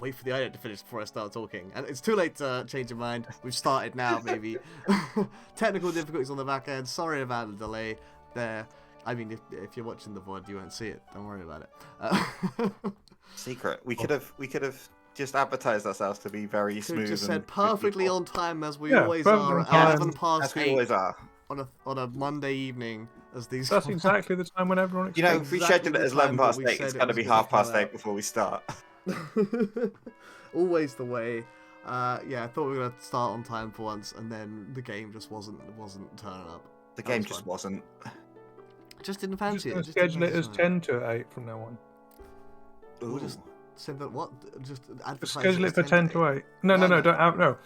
wait for the idea to finish before I start talking. And it's too late to change your mind. We've started now, maybe. Technical difficulties on the back end. Sorry about the delay there. I mean, if you're watching the VOD, you won't see it. Don't worry about it. Secret. We could have just advertised ourselves to be very smooth. Just and said perfectly on time as we Yeah, always are. perfectly on time. 11 past as we 8 always are. on a Monday evening. As these. That's exactly the time when everyone You know, expects. if we Exactly schedule it the as 11 time that past we 8, said it's it going to was be gonna half past come 8 out. before we start. Always the way. Yeah, I thought we were gonna start on time for once, and then the game just wasn't turning up. The That game was just fun. wasn't. Just didn't I'm just fancy it. going to Just didn't schedule it fancy as something. 10 to 8 from now on. We'll Ooh. just send that what? Just advertise Schedule it it for as 10 to 8. No, No, no. don't. No.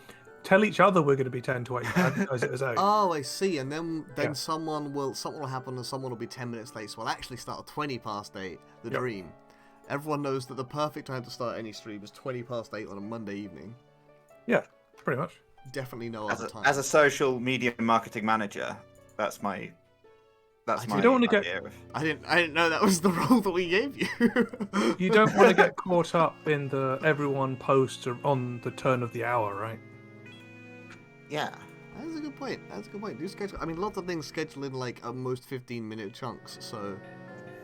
Tell each other we're going to be 10 to 8. Advertise it as 8. Oh, I see. And then Yeah. something will happen, and someone will be 10 minutes late. So we'll actually start at 20 past 8. The Yep. dream. Everyone knows that the perfect time to start any stream is 20 past 8 on a Monday evening. Yeah, pretty much. Definitely no As other a, time. as a social media marketing manager, that's my You don't wanna get- idea of... I didn't know that was the role that we gave you. You don't want to get caught up in the everyone posts on the turn of the hour, right? Yeah. That's a good point. That's a good point. Do schedule. I mean, lots of things schedule in like at most 15-minute chunks. So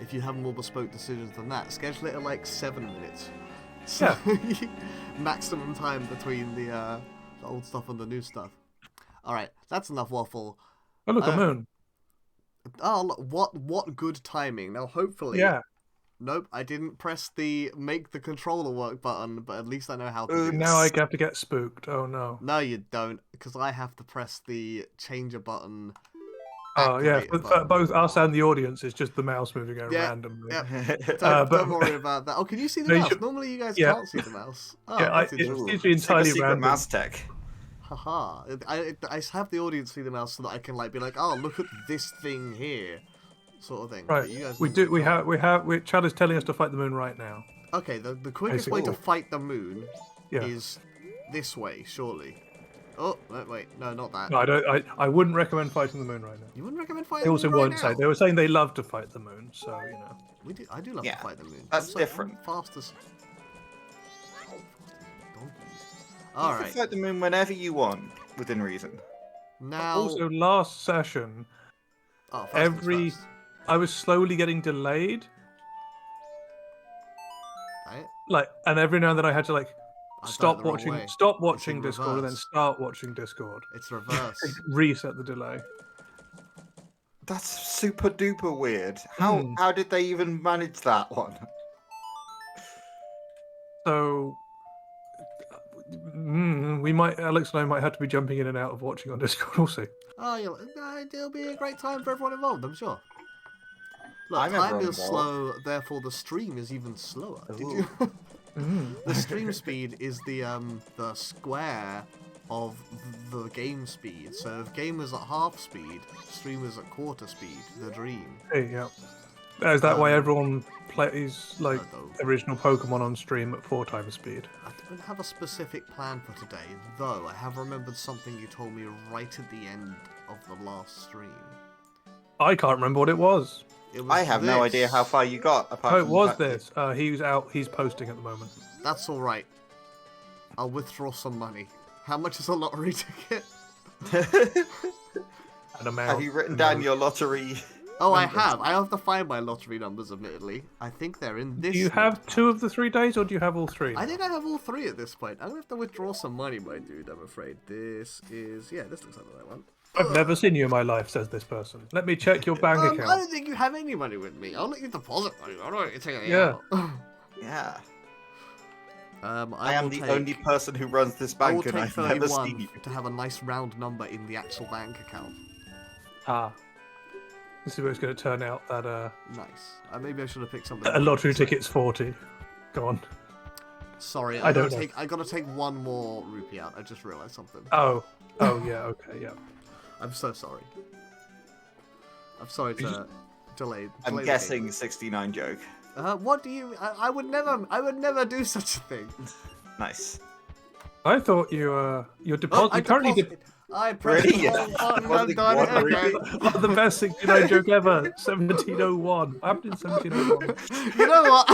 if you have more bespoke decisions than that, schedule it at like 7 minutes. So maximum time between the old stuff and the new stuff. All right, that's enough waffle. Oh, look, a Uh, moon. Oh, look, what good timing. Now, hopefully. Yeah. Nope, I didn't press the make the controller work button, but at least I know how to do Oops. it. Now I have to get spooked. Oh, no. No, you don't, because I have to press the change a button. Oh, yeah. activate a For button. both us and the audience, it's just the mouse moving around Yeah, randomly. yeah. Don't, but- don't worry about that. Oh, can you see the No, you mouse? should- Normally you guys Yeah. can't see the mouse. Oh, Yeah, that's it's interesting. usually entirely secret random. mouse tech. Haha. I have the audience see the mouse so that I can like be like, oh, look at this thing here, sort of thing. Right. But you guys We normally do. can't. Chad is telling us to fight the moon right now. Okay, the quickest way to Basically. fight the moon Yeah. is this way, surely. Oh, wait, no, not that. No, I don't. I wouldn't recommend fighting the moon right now. You wouldn't recommend fighting They also the moon won't right say. now? They were saying they love to fight the moon, so you know. I do love Yeah, to fight the moon. that's different. I'm fastest. Donkeys. You All can right. fight the moon whenever you want, within reason. Now. Also, last session, Oh, first things every- first. I was slowly getting delayed. Right? Like, and every now and then I had to like I've done it stop the wrong watching, way. stop watching in Discord, and then reverse. start watching Discord. It's reverse. Reset the delay. That's super duper weird. Hmm. How did they even manage that one? So we might, Alex and I might have to be jumping in and out of watching on Discord. We'll see. Oh, it'll be a great time for everyone involved, I'm sure. Look, I'm time everyone is involved. slow, therefore the stream is even slower. Did Ooh. you? Mm. The stream speed is the square of the game speed. So if game is at half speed, stream is at quarter speed. The dream. Hey, yeah. Is that why Um, everyone plays like Though original Pokemon on stream at 4 times speed? I don't have a specific plan for today, though I have remembered something you told me right at the end of the last stream. I can't remember what it was. It was I have no idea how this. far you got. Apart Oh, it from the was fact that- this. He's out. He's posting at the moment. That's all right. I'll withdraw some money. How much is a lottery ticket? An amount. Have you written down your lottery? Oh, I numbers? have. I have to find my lottery numbers, admittedly. I think they're in this. Do you have notepad. 2 of the 3 days, or do you have all 3? I think I have all 3 at this point. I'm gonna have to withdraw some money, my dude. I'm afraid. This is this looks like the right one. I've never seen you in my life, says this person. Let me check your bank I account. don't think you have any money with me. I'll let you deposit money. I don't let you take it Yeah. out. Yeah. I I am will the take, only person who runs this I will bank, and take I've never 31 seen you. to have a nice round number in the actual bank account. Ah. This is where it's going to turn out that Nice. Maybe I should have picked something. a lottery so- ticket's 40. Go on. Sorry, I don't know. I gotta take one more rupee out. I just realised something. Oh. Oh, yeah, okay, yeah. I'm so sorry. I'm sorry to delay. I'm delay the guessing 69 joke. game. What do you? I would never do such a thing. Nice. I thought you're Oh, depositing. I pressed Really? the wrong button. One I've big done it one, again. Oh, the best 69 joke ever. 1701. What happened in 1701? You know what?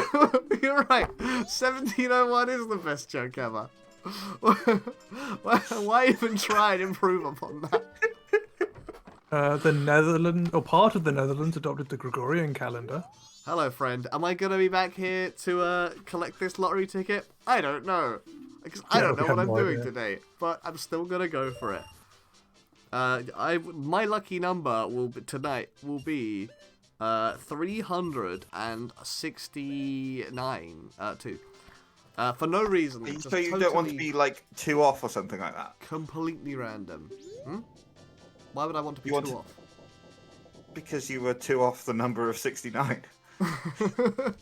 You're right. 1701 is the best joke ever. Why even try and improve upon that? The Netherlands, or part of the Netherlands, adopted the Gregorian calendar. Hello, friend. Am I gonna be back here to collect this lottery ticket? I don't know, because I don't know we what have I'm no doing idea. today. But I'm still gonna go for it. My lucky number tonight will be 369. For no reason. Are you just sure you don't want to totally be like 2 off or something like that? completely random. Why would I want to be You two want off? Because you were 2 off the number of 69. I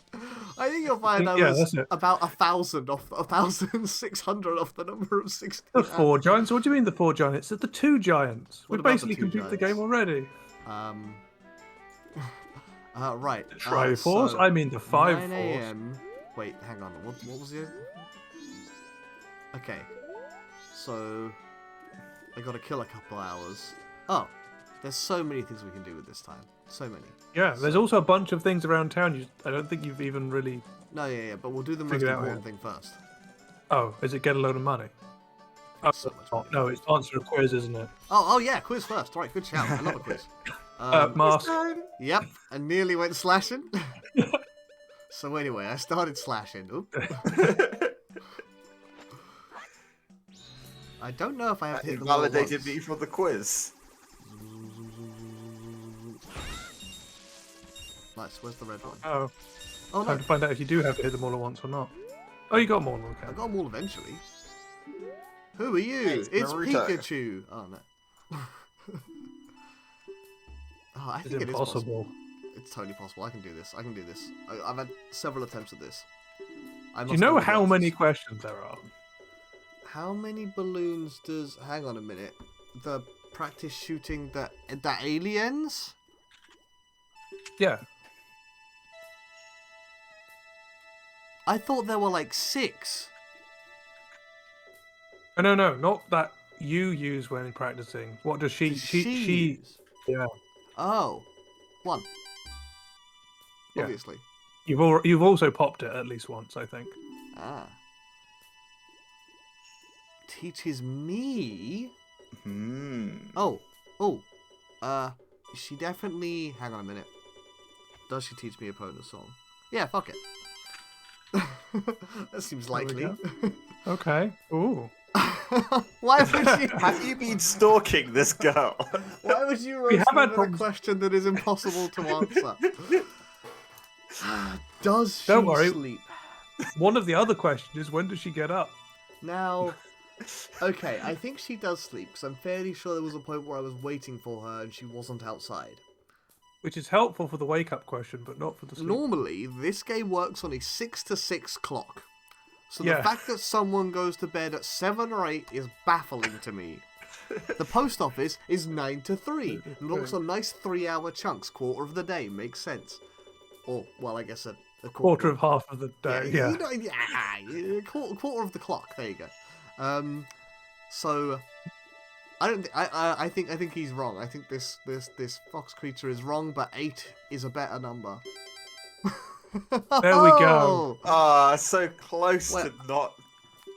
think you'll find I Yeah, was that's it. about 1,000 off, 1,600 off the number of 60. The 4 giants? What do you mean the 4 giants? It's the 2 giants. What We about the basically 2 completed the giants? game already. Right. Triforce? So I mean the 5 9 force. a.m. Wait, hang on. What was it? Okay. So I got to kill a couple hours. Oh, there's so many things we can do with this time. So many. Yeah, there's also a bunch of things around town. I don't think you've even really. No, yeah, but we'll do the most Figure it out, important yeah. thing first. Oh, is it get a load of money? Oh, So much oh, money. no, it's answer a quiz, isn't it? Oh, yeah, quiz first. Right, good shout. I love a quiz. Mask. Yep, I nearly went slashing. So anyway, I started slashing. Oop. I don't know if I have That to hit them all at invalidated once. me for the quiz. Nice, where's the red one? Oh, Oh time no, to find out if you do have to hit them all at once or not. Oh, you got more than one. I got them all eventually. Who are you? Hey, it's It's Naruto. Pikachu. Oh no. Oh, I It's think it is possible. impossible. It's totally possible. I can do this. I can do this. I've had several attempts at this. I Do must you know go how with many this. questions there are? How many balloons does? Hang on a minute. The practice shooting the aliens. Yeah. I thought there were like 6. Oh, no, not that you use when practicing. What does she? Does She. use? Yeah. Oh, 1. Yeah. Obviously. You've also popped it at least once, I think. Ah. Teaches me. Oh. She definitely. Hang on a minute. Does she teach me a Pona song? Yeah, fuck it. That seems There we likely. go. Okay. Ooh. Why would you? Have you been stalking this girl? Why would you We roast have me had with a problems. question that is impossible to answer? Does she Don't worry. sleep? One of the other questions is when does she get up? Now, okay, I think she does sleep, because I'm fairly sure there was a point where I was waiting for her and she wasn't outside. Which is helpful for the wake up question, but not for the sleep. Normally, this game works on a 6 to 6 clock. So the Yeah. fact that someone goes to bed at 7 or 8 is baffling to me. The post office is 9 to 3. It looks on nice 3-hour chunks, quarter of the day, makes sense. Or, well, I guess a Quarter of half of the day. Yeah. You know, quarter of the clock. There you go. So I don't. I think he's wrong. I think this fox creature is wrong, but 8 is a better number. There we go. Ah, so close Well- to not.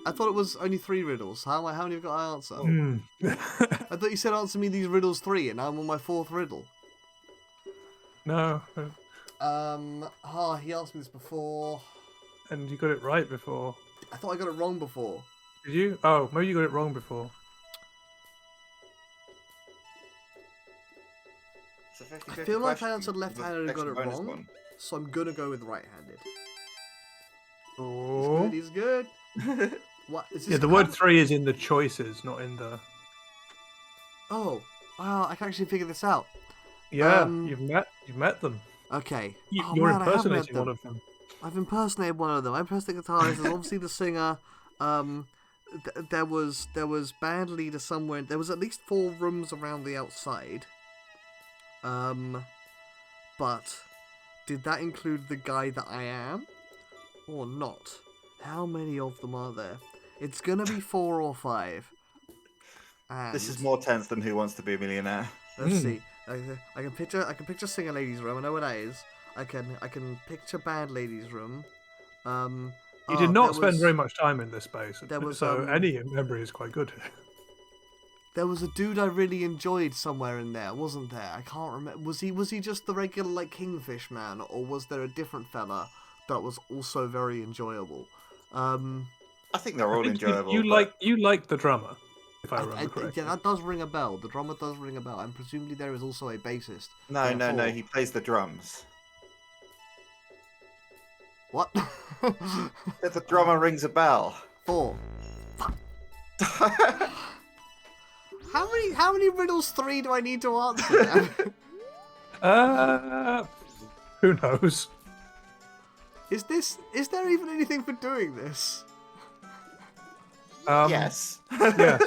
I thought it was only 3 riddles. How many have got I answer? Hmm. I thought you said answer me these riddles 3, and now I'm on my 4th riddle. No. He asked me this before. And you got it right before. I thought I got it wrong before. Did you? Oh, maybe you got it wrong before. It's a 50-50 I feel like I question answered with left-handed and got extra it bonus wrong. one. So I'm gonna go with right-handed. Oh. He's good. What? Is this Yeah, the word 3 is in the choices, not in the. Oh, wow! I can actually figure this out. Yeah, Um, you've met them. Okay. Oh, You're man, I have met impersonating one them. of them. I've impersonated one of them. I impersonated the guitarist. There's obviously the singer. There was band leader somewhere. There was at least 4 rooms around the outside. But did that include the guy that I am, or not? How many of them are there? It's gonna be 4 or 5. And This is more tense than Who Wants to Be a Millionaire. let's see. I can picture Singer Ladies Room. I know what that is. I can picture Band Ladies Room. You did not spend very much time in this space, there was, so any memory is quite good. There was a dude I really enjoyed somewhere in there, wasn't there? I can't remember. Was he just the regular like Kingfish man, or was there a different fella that was also very enjoyable? I think they're all enjoyable. You like the drummer, if I remember correctly. Yeah, that does ring a bell. The drummer does ring a bell, and presumably there is also a bassist. No, he plays the drums. What? The drummer rings a bell. 4. How many riddles 3 do I need to answer? Who knows? Is there even anything for doing this? Yes. Yeah.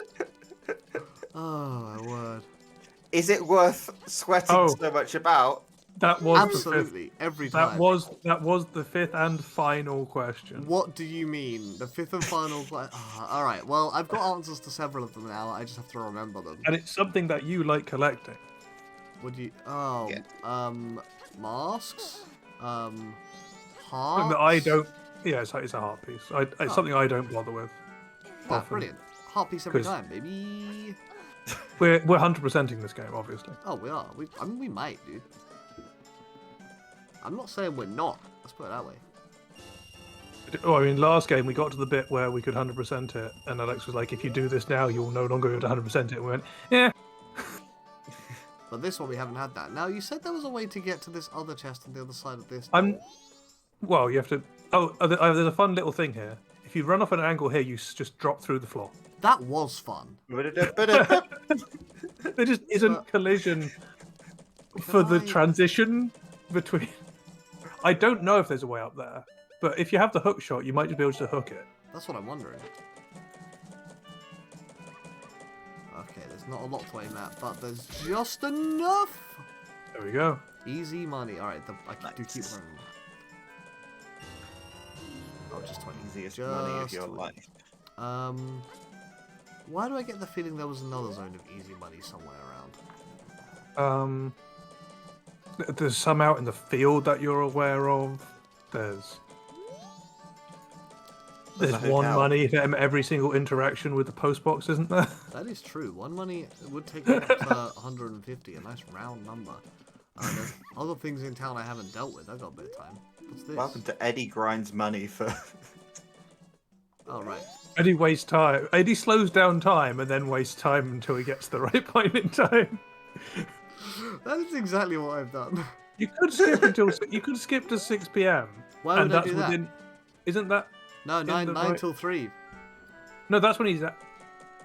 Oh my word. Is it worth sweating so much about? That was absolutely every time. That was the 5th and final question. What do you mean? The 5th and final question? All right. Well, I've got answers to several of them now. I just have to remember them. And it's something that you like collecting. Would you? Oh, yeah. Masks. Hearts. Something that I don't. Yeah, it's a heart piece. It's something I don't bother with. Oh, brilliant! Heart piece every time, baby. We're 100%ing this game, obviously. Oh, we are. I mean, we might, dude. I'm not saying we're not. Let's put it that way. Oh, I mean, last game we got to the bit where we could 100% it, and Alex was like, "If you do this now, you'll no longer be able to 100% it." And we went, "Yeah." But this one we haven't had that. Now you said there was a way to get to this other chest on the other side of this. Well, you have to. Oh, there's a fun little thing here. If you run off at an angle here, you just drop through the floor. That was fun. There just isn't collision for the transition between. I don't know if there's a way up there, but if you have the hook shot, you might just be able to hook it. That's what I'm wondering. Okay, there's not a lot to aim at, but there's just enough. There we go. Easy money. All right, I do keep running. Oh, just 20. Easiest money of your life. Why do I get the feeling there was another zone of easy money somewhere around? There's some out in the field that you're aware of. There's one money for every single interaction with the post box, isn't there? That is true. One money would take me up to 150, a nice round number. There's other things in town I haven't dealt with. I've got a bit of time. What's this? Welcome to Eddie grinds money for... Oh, right. Eddie wastes time. Eddie slows down time and then wastes time until he gets to the right point in time. That is exactly what I've done. You could skip to 6 p.m. Why would I do that? Isn't that? No, 9 till 3. No, that's when he's out.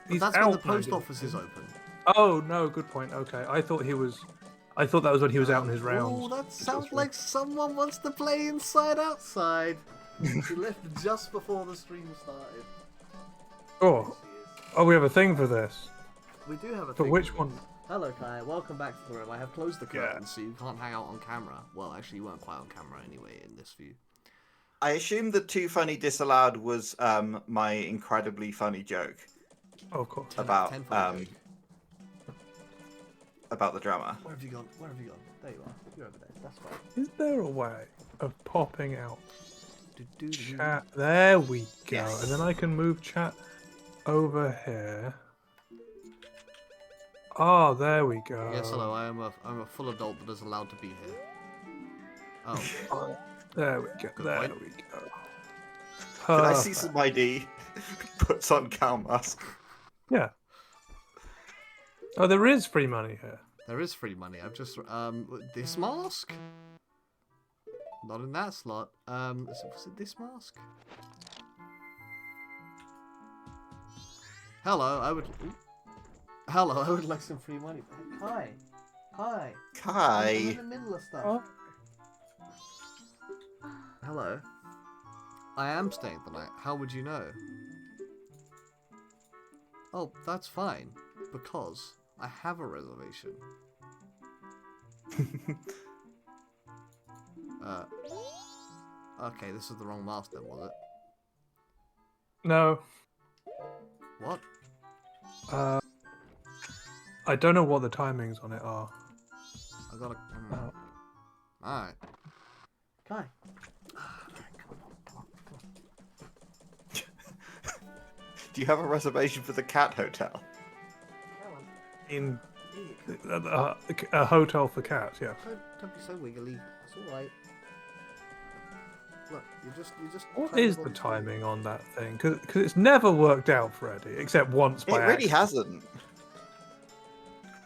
That's when the post office is open. Oh no, good point. Okay, I thought that was when he was out on his rounds. Oh, that sounds like someone wants to play Inside Outside. He left just before the stream started. Oh, we have a thing for this. We do have a thing. For which one? Hello, Kai. Welcome back to the room. I have closed the curtains so you can't hang out on camera. Well, actually, you weren't quite on camera anyway in this view. I assume the too funny disallowed was my incredibly funny joke. Oh, of course. About the drummer. Where have you gone? Where have you gone? There you are. You're over there. That's fine. Is there a way of popping out Do. chat? There we go. Yes. And then I can move chat over here. Oh, there we go. Yes, hello. I'm a full adult that is allowed to be here. Oh. There we go. Good There point. we go. Can I see some ID? Puts on cow mask. Yeah. Oh, there is free money here. There is free money. I've just this mask. Not in that slot. Was it this mask? Hello, I would like some free money. Hi. I'm in the middle of stuff. Oh. Hello. I am staying the night. How would you know? Oh, that's fine. Because I have a reservation. Okay, this is the wrong mask then, was it? No. What? I don't know what the timings on it are. I gotta. Alright. Kai. Do you have a reservation for the cat hotel? In a hotel for cats, yeah. Don't be so wiggly. It's alright. Look, you just. What trying to is hold the this thing. timing on that thing? Because it's never worked out for Eddie, except once by It really accident.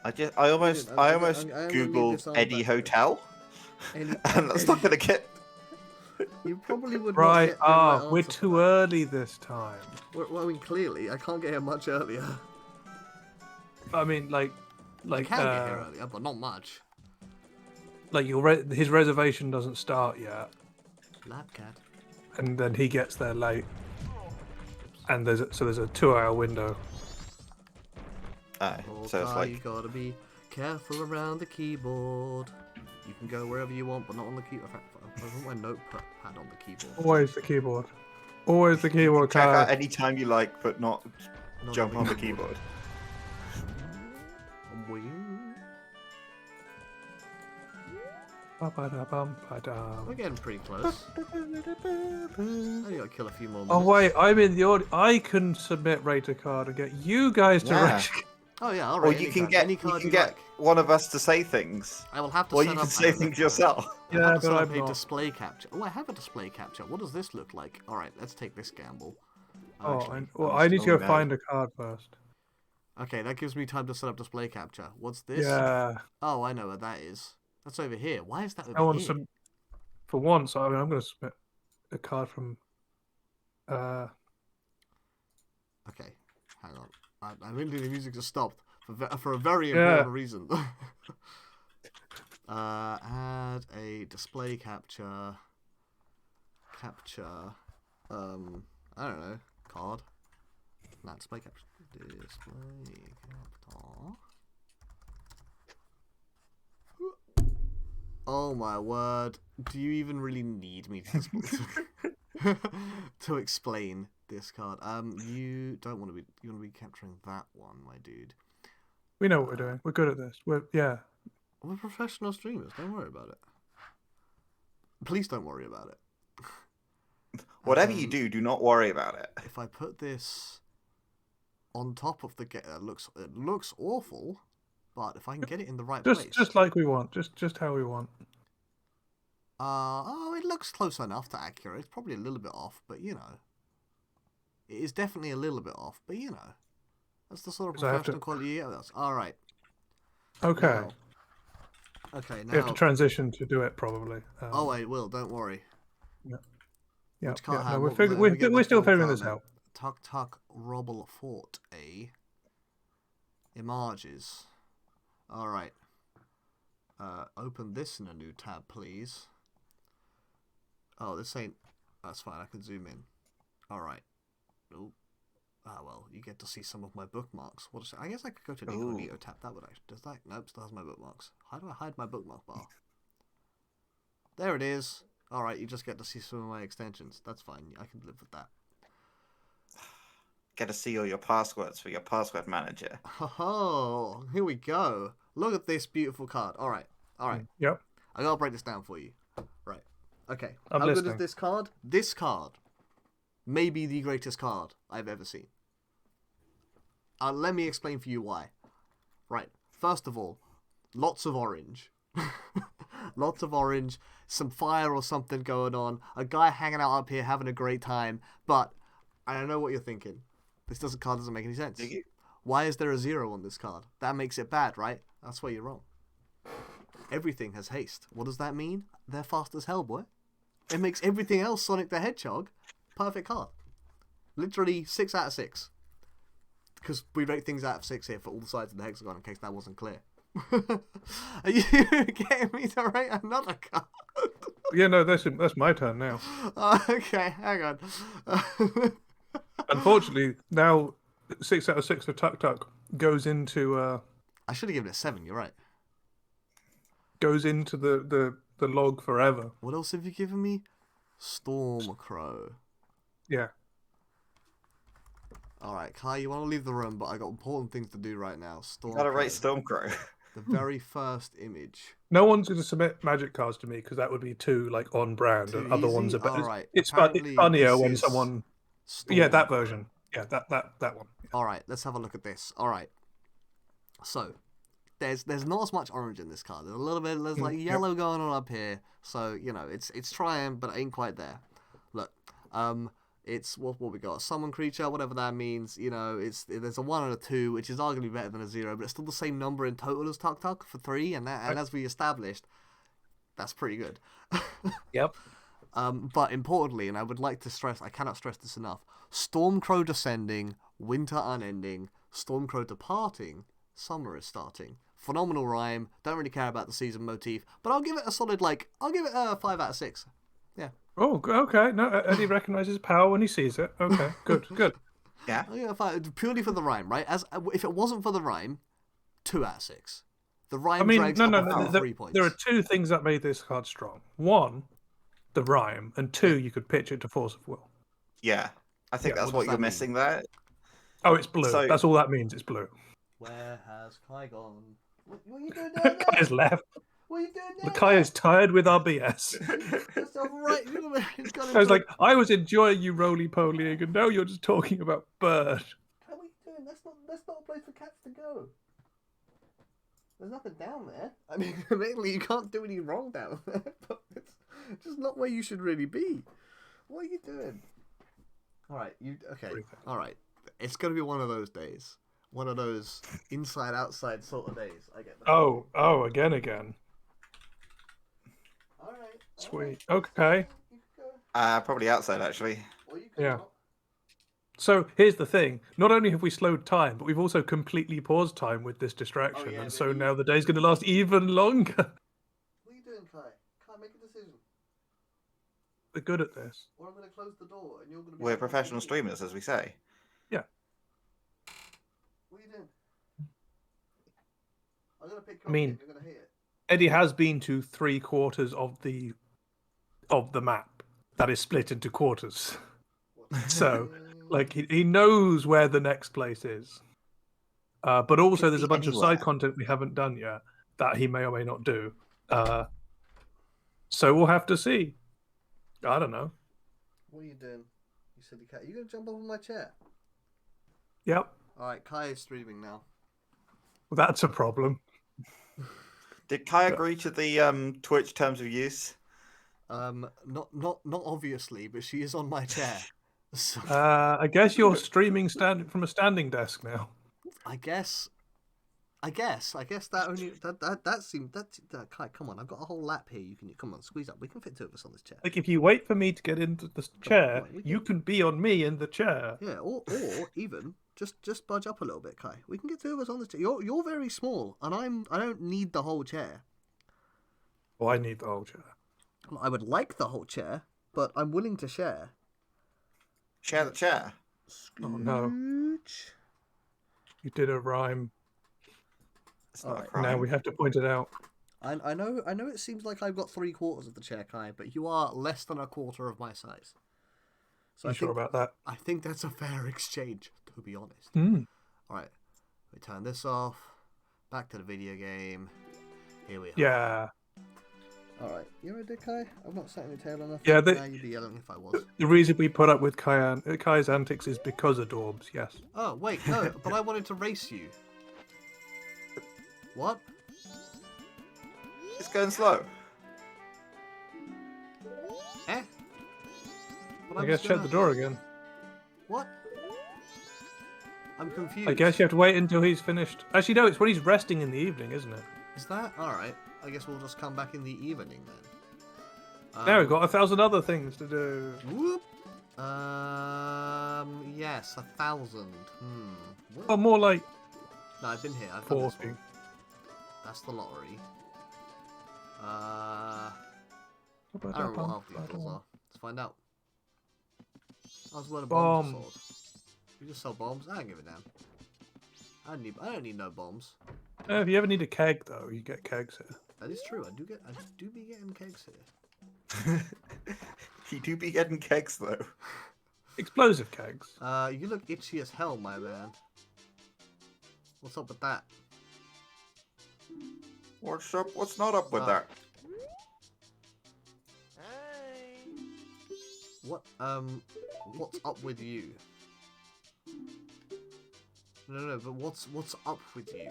hasn't. I almost I'm gonna leave googled this on Eddie back there. Hotel, Any, and that's not gonna get. You probably would not Right, get the right we're answer for too that. early this time. Well, I mean, clearly, I can't get here much earlier. I mean, I can get here earlier, but not much. like his reservation doesn't start yet, Lab cat. and then he gets there late, and there's a 2-hour window. Oh, so it's You like gotta be careful around the keyboard. You can go wherever you want, but not on the keyboard. I put my notepad on the keyboard. Always the keyboard. Always the keyboard. check out Card. any time you like, but not Not jump on the keyboard. Wing. Ba-ba-da-bum-ba-dum. We're getting pretty close. I gotta kill a few more minutes. Oh wait, I'm in the audio. I can submit rate a card and get you guys to Yeah. rate. Oh yeah, Or alright. you can get like. one of us to say things, I will have to or set you up. can say things yourself. I have Yeah, to set but up I'm a not. display capture. Oh, I have a display capture. What does this look like? Alright, let's take this gamble. Oh, Actually, I need to go Oh, no. find a card first. okay, that gives me time to set up display capture. What's this? Yeah. Oh, I know what that is. That's over here. Why is that I over want here? some. For once, I'm going to submit a card from. Okay, hang on. I really the music just stopped for a very important reason. Add a display capture. I don't know. Card. Not display capture. Display capture. Oh my word! Do you even really need me to to explain this card? You don't want to be. You want to be capturing that one, my dude. We know what we're doing. We're good at this. We're professional streamers. Don't worry about it. Please don't worry about it. Whatever you do, do not worry about it. If I put this on top of the it looks awful, but if I can get it in the right place, just like we want. Just how we want. It looks close enough to accurate. It's probably a little bit off, but you know, it is definitely a little bit off. But you know, that's the sort of professional quality you get with us. All right. Okay. Okay. Now We have to transition to do it probably. oh, I will. Don't worry. Yeah. Which can't No, have we're what- let me get we're the still full figuring card this now. out. Tuck tuck robble fort a. Images. All right. Open this in a new tab, please. Oh, this ain't. That's fine. I can zoom in. All right. Nope. Ah, well, you get to see some of my bookmarks. What is it? I guess I could go to the incognito tab. That would actually. Does that? Nope. Still has my bookmarks. How do I hide my bookmark bar? There it is. All right. You just get to see some of my extensions. That's fine. I can live with that. Get to see all your passwords for your password manager. Oh, here we go. Look at this beautiful card. All right. All right. Yep. I gotta break this down for you. Right. Okay. I'm How good listening. is this card? This card may be the greatest card I've ever seen. Let me explain for you why. Right. First of all, lots of orange. Lots of orange. Some fire or something going on. A guy hanging out up here having a great time. But I don't know what you're thinking. This card doesn't make any sense. Why is there a 0 on this card? That makes it bad, right? That's where you're wrong. Everything has haste. What does that mean? They're fast as hell, boy. It makes everything else Sonic the Hedgehog perfect card. Literally 6 out of 6. Because we rate things out of 6 here for all the sides of the hexagon in case that wasn't clear. Are you getting me to rate another card? Yeah, no, that's my turn now. Okay, hang on. Unfortunately, now 6 out of 6 for Tuk Tuk goes into I should have given it 7, you're right. the log forever. What else have you given me? Storm Crow. Yeah. All right, Kai, you want to leave the room, but I got important things to do right now. Gotta rate Stormcrow. Stormcrow. The very first image. No one's going to submit magic cards to me because that would be too like on brand, Too and other ones easy? are better. Alright, It's apparently funnier this when is someone. Yeah, that Stormcrow. version. Yeah, that one. Alright, let's have a look at this. Alright. So, there's not as much orange in this card. There's a little bit, there's like yellow going on up here. So, you know, it's trying, but it ain't quite there. Look, it's what we got. Summon creature, whatever that means. You know, there's a 1 and a 2, which is arguably better than a 0, but it's still the same number in total as Tuk Tuk for 3, and as we established, that's pretty good. Yep. But importantly, and I would like to stress, I cannot stress this enough, Stormcrow descending, winter unending, Stormcrow departing, summer is starting. Phenomenal rhyme, don't really care about the season motif, but I'll give it a solid, I'll give it a 5 out of 6. Yeah. Oh, okay. No, Eddie recognizes power when he sees it. Okay, good, good. Yeah. I'll give it a 5, purely for the rhyme, right? If it wasn't for the rhyme, 2 out of 6. The rhyme drags up about 3 points. There are two things that made this card strong. One, the rhyme, and two, you could pitch it to force of will. Yeah. I think that's what you're missing there. Oh, it's blue. So- That's all that means. It's blue. Where has Kai gone? What are you doing down there? Kai's left. What are you doing The down Kai there? is tired with our BS. That's not right. He's got I was like, I was enjoying you roly-polying, and now you're just talking about bird. What are you doing? That's not a place for cats to go. There's nothing down there. I mean, mainly you can't do any wrong down there, but it's just not where you should really be. What are you doing? All right, okay. All right, it's gonna be one of those days, one of those inside-outside sort of days. I get that. Oh, again. All right. Sweet. Okay. You can go. Probably outside actually. Or you can Yeah. not. So here's the thing: not only have we slowed time, but we've also completely paused time with this distraction, yeah, and so maybe- now the day's going to last even longer. What are you doing, Kai? Kai, make a decision. We're good at this. Or I'm gonna close the door, and you're gonna be. We're out on professional TV. streamers, as we say. What are you doing? I'm gonna pick. I mean- you're gonna hate it. Eddie has been to 3/4 of the map that is split into quarters. So, like, he knows where the next place is. But also, Could there's be a bunch of anywhere. side content we haven't done yet that he may or may not do. So we'll have to see. I don't know. What are you doing? You silly cat. You gonna jump up on my chair? Yep, Alright, Kai is streaming now. well, that's a problem. Did Kai agree to the Twitch terms of use? Not obviously, but she is on my chair. So, I guess you're streaming from a standing desk now. I guess that only that seemed that Kai, come on, I've got a whole lap here. You can come on, squeeze up. We can fit 2 of us on this chair. Like, if you wait for me to get into the chair, on, we you can be on me in the chair. Yeah, or even just budge up a little bit, Kai. We can get 2 of us on this chair. You're very small, and I don't need the whole chair. Oh, I need the whole chair. I would like the whole chair, but I'm willing to share. Share the chair. Oh, no. Scooch. You did a rhyme. It's not a Alright. crime. Now we have to point it out. I know it seems like I've got 3/4 of the chair, Kai, but you are less than 1/4 of my size. So You sure about that? I think that's a fair exchange, to be honest. Mm. Alright, we turn this off. Back to the video game. Here we are. Yeah. Alright, you're a dick, Kai? I've not sat in your tail enough. Yeah, Now you'd be yelling if I was. The reason we put up with Kai's antics is because of Dorbs, yes. Oh, wait, no, but I wanted to race you. What? It's going slow. Eh? But I was guess shut gonna- the door again. What? I'm confused. I guess you have to wait until he's finished. Actually, no, it's when he's resting in the evening, isn't it? Is that? Alright. I guess we'll just come back in the evening then. Now we've got 1,000 other things to do. Whoop. Yes, 1,000. What? Oh, more like No, I've been here. I've done this 40. one. That's the lottery. I don't know what half the others are. Let's find out. I was wearing a bomb Bomb. sword. You just sell bombs? I don't give a damn. I don't need no bombs. If you ever need a keg, though, you get kegs here. That is true. I do be getting kegs here. You do be getting kegs though. Explosive kegs. You look itchy as hell, my man. What's up with that? What's up? What's not up with Oh. that? What's up with you? No, but what's up with you?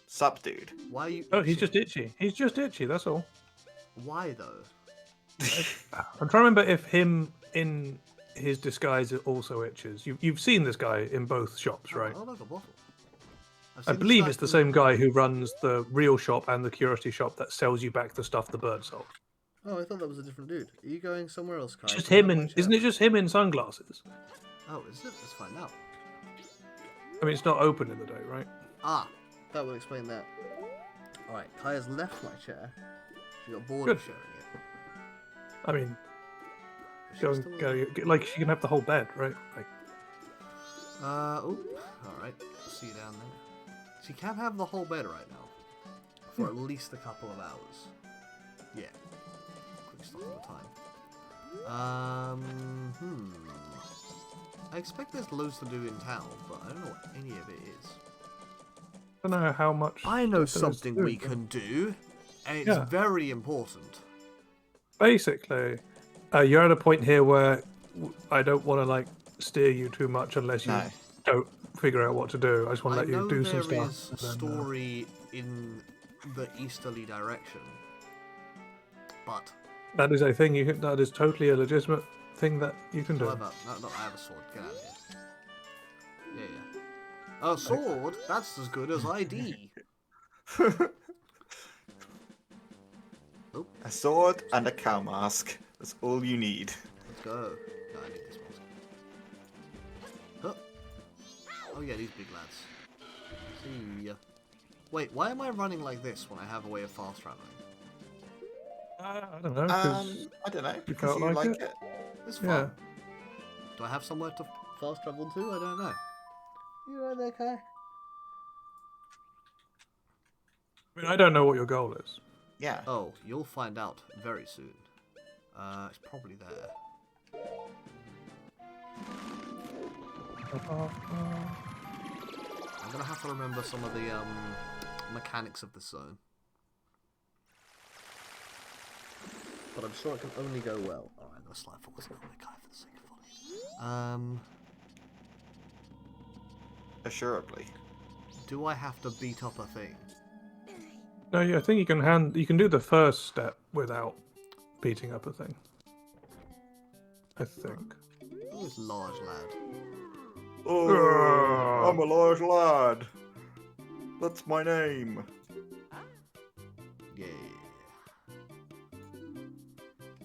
Sup, dude? Why are you? Oh, he's itching? just itchy. He's just itchy. That's all. Why though? I'm trying to remember if him in his disguise also itches. You've seen this guy in both shops, right? Oh, look, a bottle. I've I seen this believe guy it's the who- same guy who runs the real shop and the curiosity shop that sells you back the stuff the bird sold. Oh, I thought that was a different dude. Are you going somewhere else, Kai? Just Can I him have my in, isn't it chair? just him in sunglasses? Oh, is it? Let's find out. I mean, it's not open in the day, right? Ah, that will explain that. Alright, Kai has left my chair. She got bored Good. of sharing it. I mean, But she's go, still go, like she can have the whole bed, right? Like, alright. See you down there. She can have the whole bed right now. For at least a couple of hours. Yeah. Quick stop on the time. I expect there's loads to do in town, but I don't know what any of it is. I don't know how much. I know there is to something do, we but can do, and it's Yeah. very important. Basically, you're at a point here where I don't want to like steer you too much unless you No. don't figure out what to do. I just want to I let you know do there some is stuff. story in the easterly direction, but That is a thing you can. That is totally a legitimate thing that you can do. however, no, I have a sword. Get out of here. Yeah. A sword? That's as good as ID. Oh, A sword and a cow mask. That's all you need. let's go. No, I need this one. Oh yeah, these big lads. See ya. Wait, why am I running like this when I have a way of fast traveling? I don't know. 'Cause I don't know. you Because felt you like like it? it. It's fun. Yeah. Do I have somewhere to fast travel to? I don't know. You right there, Kai? I mean, I don't know what your goal is. Yeah. Oh, you'll find out very soon. It's probably there. I'm gonna have to remember some of the mechanics of the zone. But I'm sure it can only go well. Alright, I'm gonna slide forwards a little bit, Kai, for the sake of volume. Assuredly. Do I have to beat up a thing? No, yeah, I think you can do the first step without beating up a thing. I think. Oh, this large lad. Oh, I'm a large lad. That's my name. Yeah.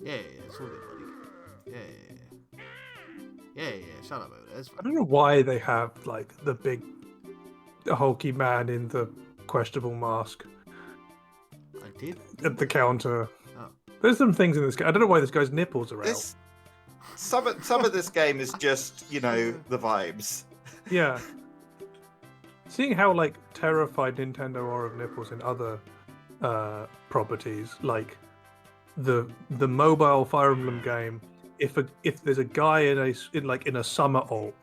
Yeah, it's all good, buddy. Yeah. Shut up over there. It's I fine. don't know why they have like the big, hulky man in the questionable mask I did. at the counter. Oh. There's some things in this game. I don't know why this guy's nipples are out. This some of this game is just, you know, the vibes. Yeah. Seeing how like terrified Nintendo are of nipples in other properties, like the mobile Fire Emblem game, if there's a guy in a summer alt,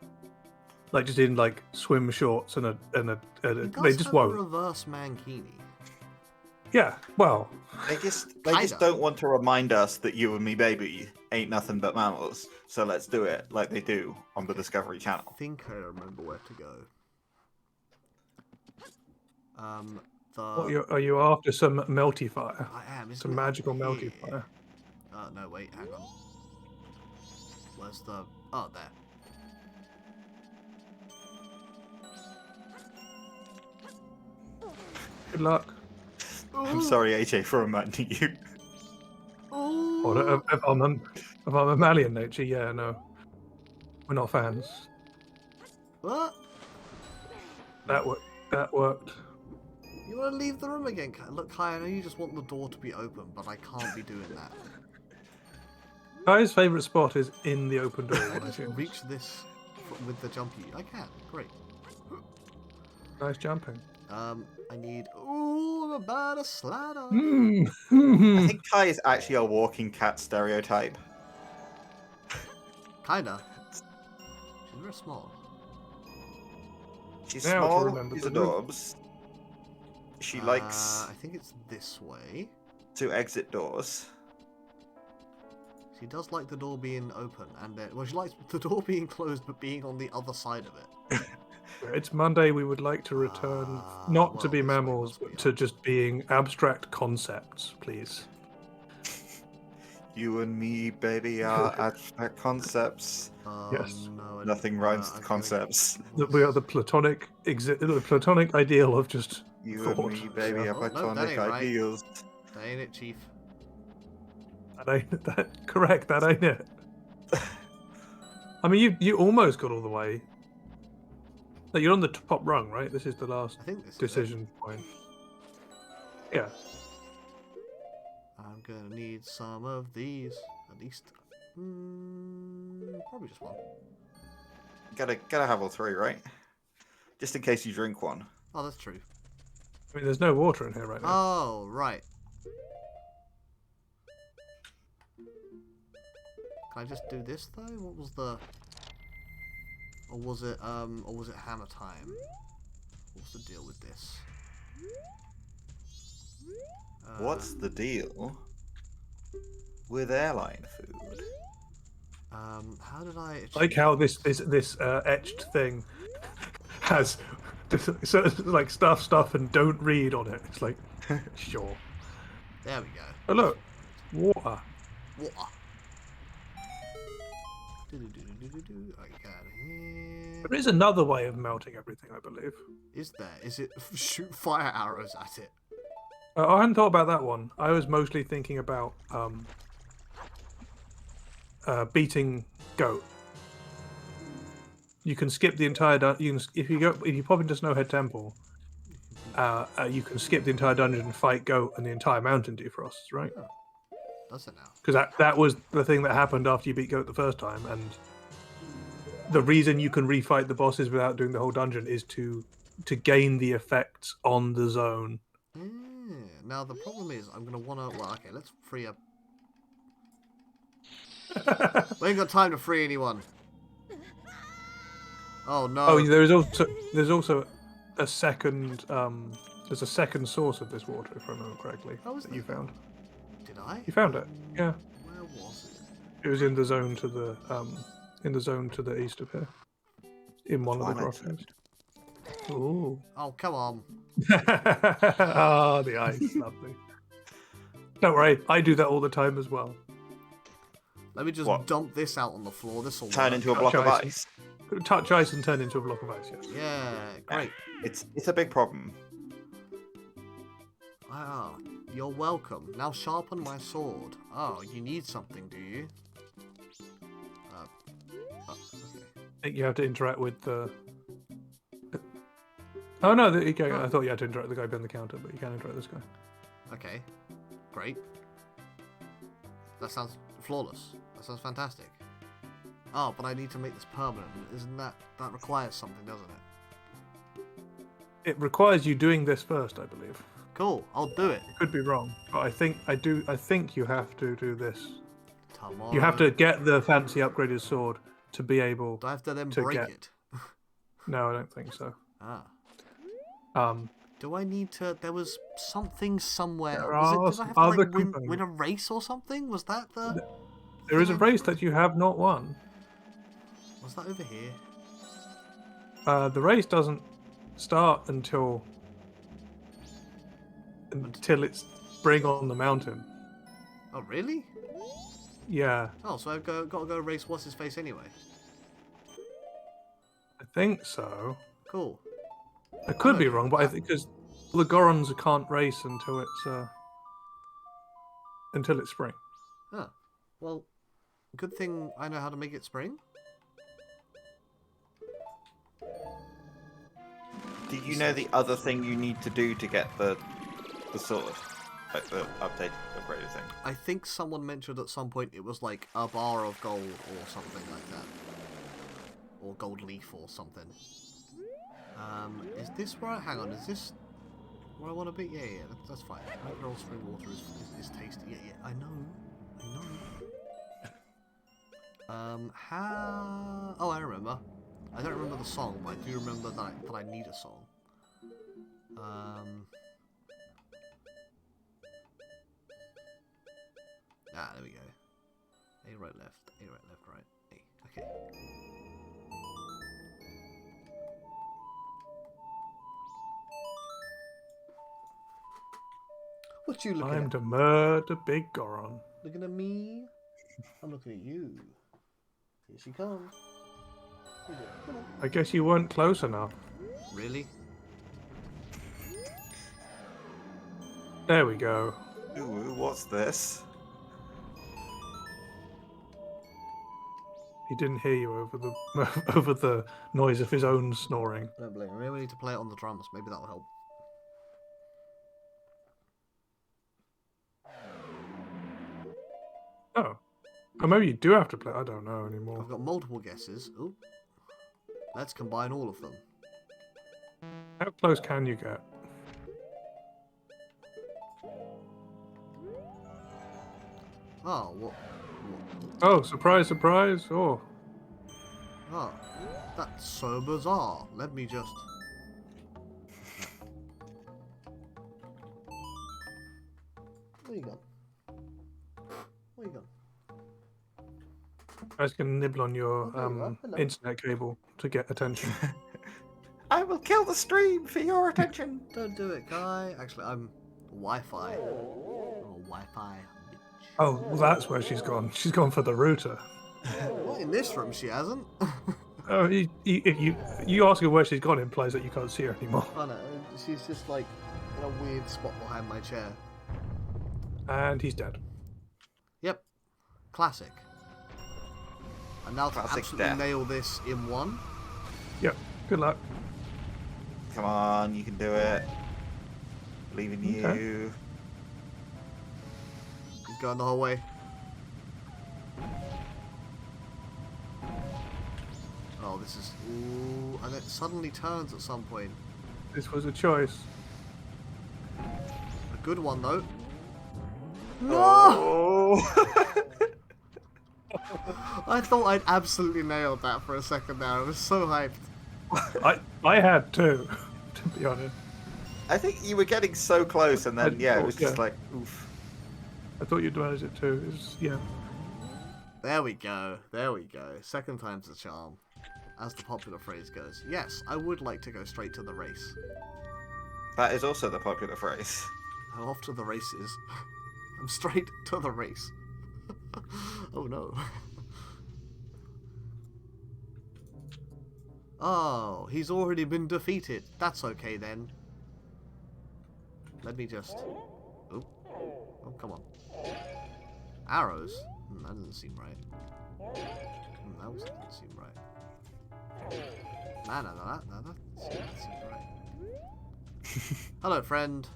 like just in like swim shorts and He they does just have won't. a reverse mankini. Yeah, well, They just Kinda. don't want to remind us that you and me baby ain't nothing but mammals. So let's do it like they do on the Discovery I Channel. think I remember where to go. what are you after some melty fire? I am. Isn't Some it magical up melty here? fire. No, wait, hang on. Where's the... Oh, there. Good luck. I'm sorry, AJ, for reminding you. Or if I'm a mammalian nature, yeah, no, we're not fans. What? That worked. You want to leave the room again, Kai? Look, Kai, I know you just want the door to be open, but I can't be doing that. Guy's favourite spot is in the open door. I I just think. reach this with the jumpy. I can. Great. Nice jumping. I need... Ooh, I'm about to slider. I think Kai is actually a walking cat stereotype. Kinda. She's very small. She's Now to small, remember she's to do. adorbs. She likes I think it's this way. to exit doors. She does like the door being open, and well, she likes the door being closed, but being on the other side of it. It's Monday. We would like to return not to well, be this way mammals, must be but up. to just being abstract concepts, please. You and me, baby, are abstract concepts. Yes. No, I Nothing didn't- rhymes I'm with gonna get concepts. That we are the platonic ideal of just You thought. and me, baby, Yeah. are Oh, no, that platonic ain't right. ideals. That ain't it, Chief. That ain't that correct? That ain't it. I mean, you almost got all the way. Like, you're on the top rung, right? This is the last I think this decision point. Yeah. is it. I'm gonna need some of these, at least. Probably just one. Gotta have all three, right? Just in case you drink one. Oh, that's true. I mean, there's no water in here right now. Oh, right. Can I just do this though? What was the? Or was it hammer time? What's the deal with this? What's the deal with airline food? How did I achieve Like how this etched thing has so it's like stuff and don't read on it. It's like sure. There we go. Oh look, water. Water. Do-do-do-do-do-do. I get out of here. There is another way of melting everything, I believe. Is there? Is it shoot fire arrows at it? I hadn't thought about that one. I was mostly thinking about beating goat. You can skip the entire if you pop into Snowhead Temple, you can skip the entire dungeon and fight goat and the entire mountain defrosts, right? Oh, does it now? Because that was the thing that happened after you beat goat the first time, and the reason you can refight the bosses without doing the whole dungeon is to gain the effects on the zone. Now the problem is I'm gonna wanna. Well, okay, let's free up. We ain't got time to free anyone. Oh no. Oh, there's also a second there's a second source of this water, if I remember correctly, Oh, is that you there? found. Did I? You found it, yeah. Where was it? It was in the zone to the east of here, in one of the Planet. grottos. Ooh. Oh, come on. Ah, the ice, lovely. Don't worry, I do that all the time as well. Let me just What? dump this out on the floor. This will Turn work. into a block of ice. Touch ice and turn into a block of ice, yes. Yeah, great. It's a big problem. Ah, you're welcome. Now sharpen my sword. Oh, you need something, do you? Okay. I think you have to interact with the... Oh no, there you go. Oh. I thought you had to interact with the guy behind the counter, but you can interact with this guy. Okay. Great. That sounds flawless. That sounds fantastic. Oh, but I need to make this permanent. Isn't that requires something, doesn't it? It requires you doing this first, I believe. Cool. I'll do it. Could be wrong, but I think you have to do this. Tomorrow. You have to get the fancy upgraded sword to be able. Do I have to then to break get- it? No, I don't think so. Ah. Do I need to? There was something somewhere. There Was are did I have other to like win components. a race or something? Was that the? There is a thing? race that you have not won. Was that over here? The race doesn't start until it's spring on the mountain. Oh really? Yeah, Oh, so I've got to go race what's his face anyway. I think so. Cool. I could be okay wrong, with but I that. think because the Gorons can't race until it's spring. Ah, well, good thing I know how to make it spring. Do you know the other thing you need to do to get the sword? Like the upgraded thing? I think someone mentioned at some point it was like a bar of gold or something like that. Or gold leaf or something. Is this where hang on, is this where I want to be? Yeah, that's fine. Mineral spring water is tasty. Yeah, I know. How? Oh, I remember. I don't remember the song, but I do remember that I need a song. There we go. A right left, A right left, right. A. Okay. What you looking I'm at? to murder Big Goron. Looking at me? I'm looking at you. Here she comes. Here you go. Come on. I guess you weren't close enough. Really? There we go. Ooh, what's this? He didn't hear you over the over the noise of his own snoring. Don't blame me. Maybe we need to play it on the drums. Maybe that'll help. Oh. Oh, maybe you do have to play. I don't know anymore. I've got multiple guesses. Ooh. Let's combine all of them. How close can you get? Oh, what? Oh, surprise, surprise. Oh. Oh, that's so bizarre. Let me just... Where you gone? Where you gone? I was going to nibble on your Hello. internet cable to get attention. I will kill the stream for your attention. Don't do it, guy. Actually, I'm Wi-Fi. Oh, Wi-Fi, bitch. Oh, well, that's where she's gone. She's gone for the router. Not in this room, she hasn't. Oh, if you ask her where she's gone implies that you can't see her anymore. I know. She's just like in a weird spot behind my chair. And he's dead. Yep. Classic. And now to Classic absolutely death. nail this in one. Yep. Good luck. Come on, you can do it. Believe in you. Okay. He's going the whole way. Oh, this is... Ooh, and it suddenly turns at some point. This was a choice. A good one, though. No! Oh. I thought I'd absolutely nailed that for a second there. I was so hyped. I had too, to be honest. I think you were getting so close, and then yeah, it was just Yeah. like, oof. I thought you'd manage it too. Yeah. There we go. There we go. Second time's the charm. As the popular phrase goes. Yes, I would like to go straight to the race. That is also the popular phrase. I'm off to the races. I'm straight to the race. Oh no. Oh, he's already been defeated. That's okay then. Let me just... Oh, oh come on. Arrows? That doesn't seem right. That also doesn't seem right. No, that seems right. Hello, friend.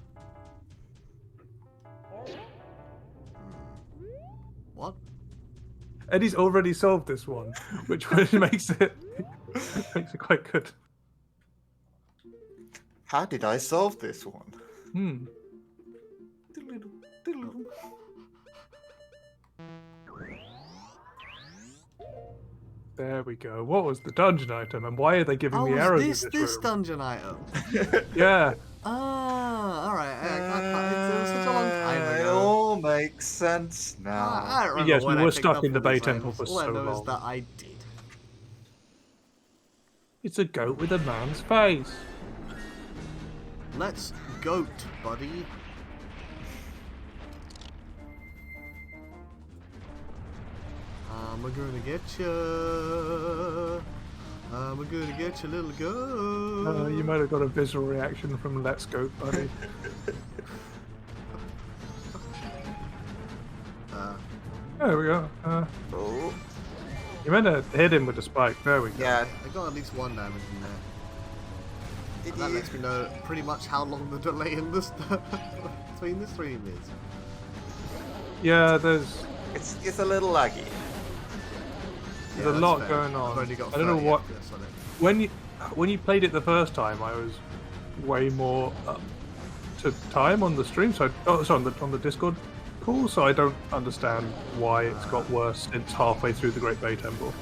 What? Eddie's already solved this one, which makes it quite good. How did I solve this one? Hmm. There we go. What was the dungeon item, and why are they giving me arrows in this this room? dungeon item? Yeah. Ah, alright. It was such a long time It ago. all makes sense now. I don't remember Yes, we when I were picked stuck up in the all Bay these Temple items. for All I so know is long. that I did. It's a goat with a man's face. Let's goat, buddy. I'm gonna get ya. I'm gonna get you, little goat. You might have got a visceral reaction from Let's Go, buddy. There we go. Oh, You meant to hit him with the spike. There we go. yeah. I got at least one damage in there. Did And that you? lets me know pretty much how long the delay in this between the stream is. Yeah, there's It's a little laggy. a that's lot fair. going on. I've only got I don't know 30 what. FPS on it. When you played it the first time, I was way more up to time on the stream. So, on the Discord Also, I don't understand why it's got worse since halfway through the Great Bay Temple.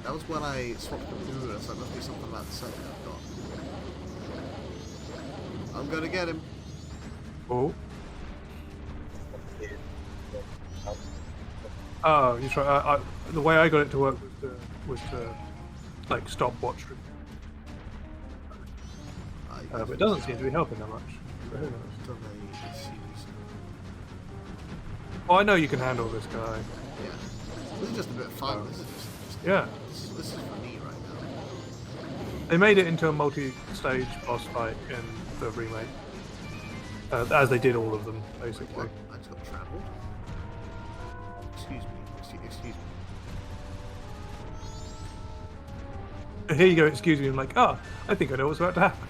That was when I swapped computer, so it must be something about the setting I've got. I'm gonna get him. Oh. Oh, you try. The way I got it to work was to like stopwatch. But it doesn't seem to be helping that much. So who knows? Oh, I know you can handle this guy. Yeah. This is just a bit of fun. This is Yeah. This is for me right now. They made it into a multi-stage boss fight in the remake, as they did all of them, basically. What? I just got trampled. Excuse me. Excuse me. Here you go, excuse me, I'm like, oh, I think I know what's about to happen.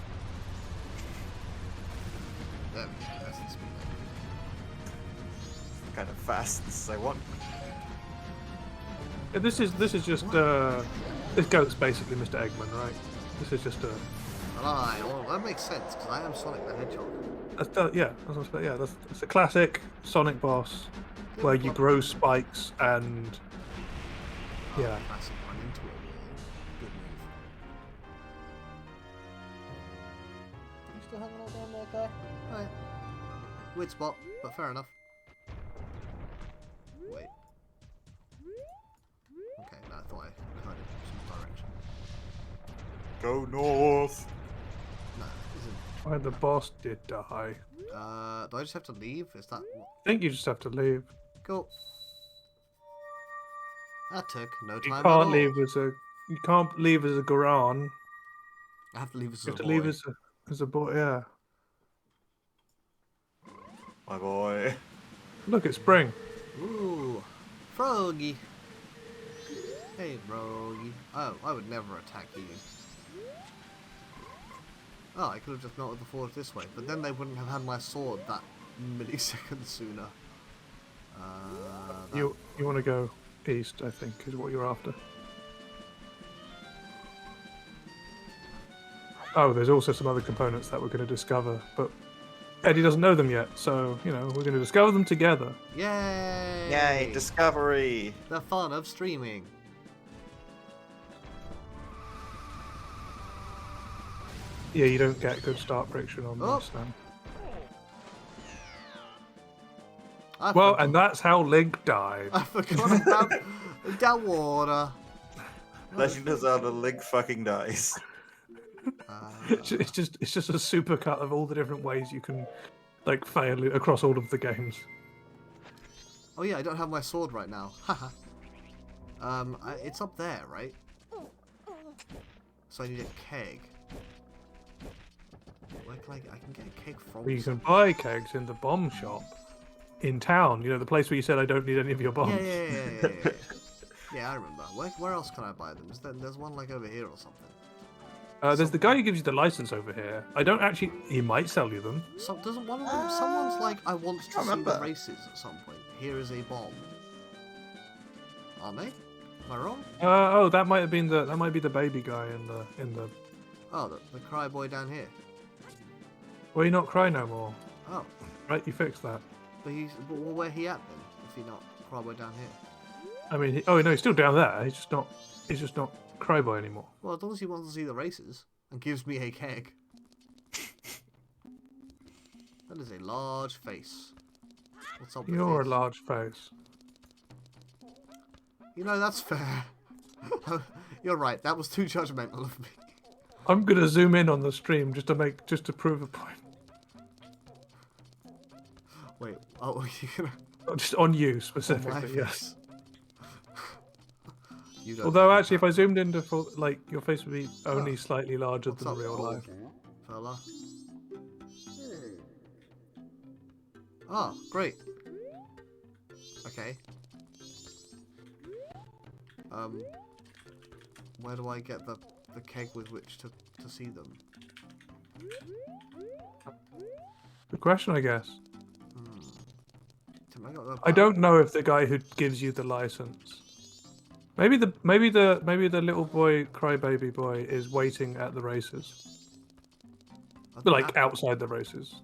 There we go, that's the speed. Kind of fast as I want. Yeah, this is just this goat's basically Mr. Eggman, right? This is just a. Well, that makes sense because I am Sonic the Hedgehog. That's a classic Sonic boss where you grow spikes and yeah. Classic run into a wall. Good move. You still hanging out down there, guy? Alright. Weird spot, but fair enough. Wait. Okay, no, I thought I heard it from some direction. Go north. No, it isn't. Why the boss did die. Do I just have to leave? Is that what? I think you just have to leave. Cool. That took no time You at can't all. leave as a Goran. I have to leave as You a have to boy. leave as a boy. Yeah. My boy. Look, it's spring. Ooh, Froggy. Hey, Froggy. Oh, I would never attack you. Oh, I could have just melted the forge this way, but then they wouldn't have had my sword that millisecond sooner. You want to go east, I think, is what you're after. Oh, there's also some other components that we're going to discover, but Eddie doesn't know them yet, so, you know, we're going to discover them together. Yay! Yay, discovery! The fun of streaming. Yeah, you don't get good start friction on Oh. this then. I Well, forgot- and that's how Link died. I forgot about that water. Legend of Zelda Link fucking dies. It's just a supercut of all the different ways you can, like, fail across all of the games. Oh yeah, I don't have my sword right now. Haha. It's up there, right? So I need a keg. Where can I get a keg from? You can buy kegs in the bomb shop in town. You know, the place where you said I don't need any of your bombs. Yeah. Yeah, I remember. Where else can I buy them? There's one like over here or something. There's the guy who gives you the license over here. I don't actually. He might sell you them. So doesn't one of them? Someone's like, I want to see the remember. races at some point. Here is a bomb. Aren't they? Am I wrong? Oh, that might be the baby guy in the. Oh, the cry boy down here. Well, you not cry no more, Oh, right? You fixed that. but well, where he at then? If he not cry boy down here? I mean, no, he's still down there. He's just not Cryboy anymore. Well, as long as he wants to see the races and gives me a keg. That is a large face. What's up with You're a this? large face. You know, that's fair. You're right. That was too judgmental of me. I'm gonna zoom in on the stream just to prove a point. Wait. Oh, you're gonna. Just on you on my specifically, yes. face. You don't Although know actually, if that. I zoomed into like your face would be only Oh. slightly larger What's than up, real old life. fella? Oh, great. Okay. Where do I get the keg with which to see them? Good question, I guess. Tim, I got the I don't know if the guy who gives you the license. Maybe the little boy, crybaby boy, is waiting at the races, I think like that- outside the races.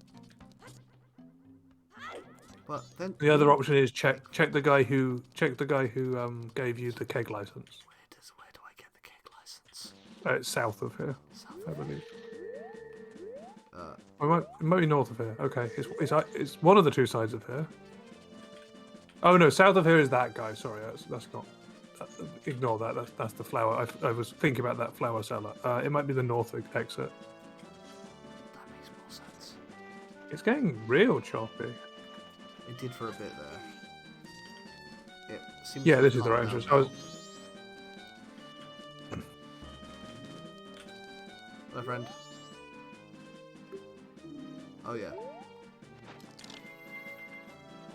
But then The other option is check the guy who gave you the keg license. where do I get the keg license? It's south of here, I believe. Uh, It might be north of here. Okay, it's one of the two sides of here. Oh no, south of here is that guy. Sorry, that's not. Ignore that. That's the flower. I was thinking about that flower seller. It might be the north exit. that makes more sense. It's getting real choppy. It did for a bit there. It seems Yeah, to this have is the right calmed entrance. down now. Hello, friend. Oh yeah.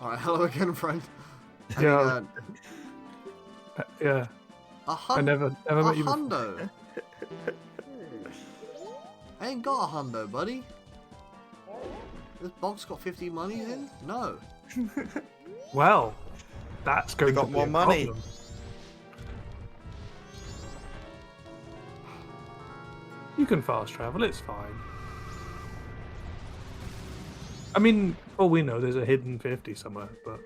All right, hello again, friend. Yeah. Yeah. I never met you before. hundo. I ain't got a hundo, buddy. This box got 50 monies in? No. Well, that's going got to be more a money. problem. You can fast travel. It's fine. I mean, all we know, there's a hidden 50 somewhere, but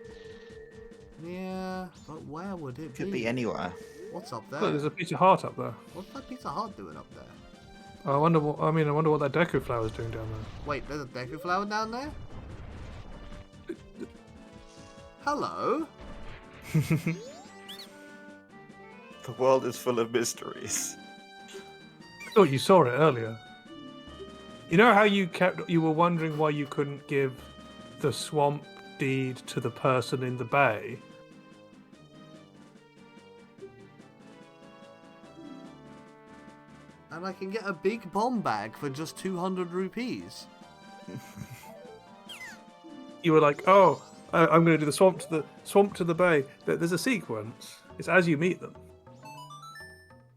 Yeah, but where would it Could be anywhere. What's up there? look, there's a Pizza Hut up there. What's that Pizza Hut doing up there? I wonder what that Deku flower's doing down there. Wait, there's a Deku flower down there? Hello? The world is full of mysteries. Oh, you saw it earlier. You know how you were wondering why you couldn't give the swamp deed to the person in the bay? And I can get a big bomb bag for just 200 rupees. You were like, "Oh, I'm going to do the swamp to the bay." There's a sequence. It's as you meet them.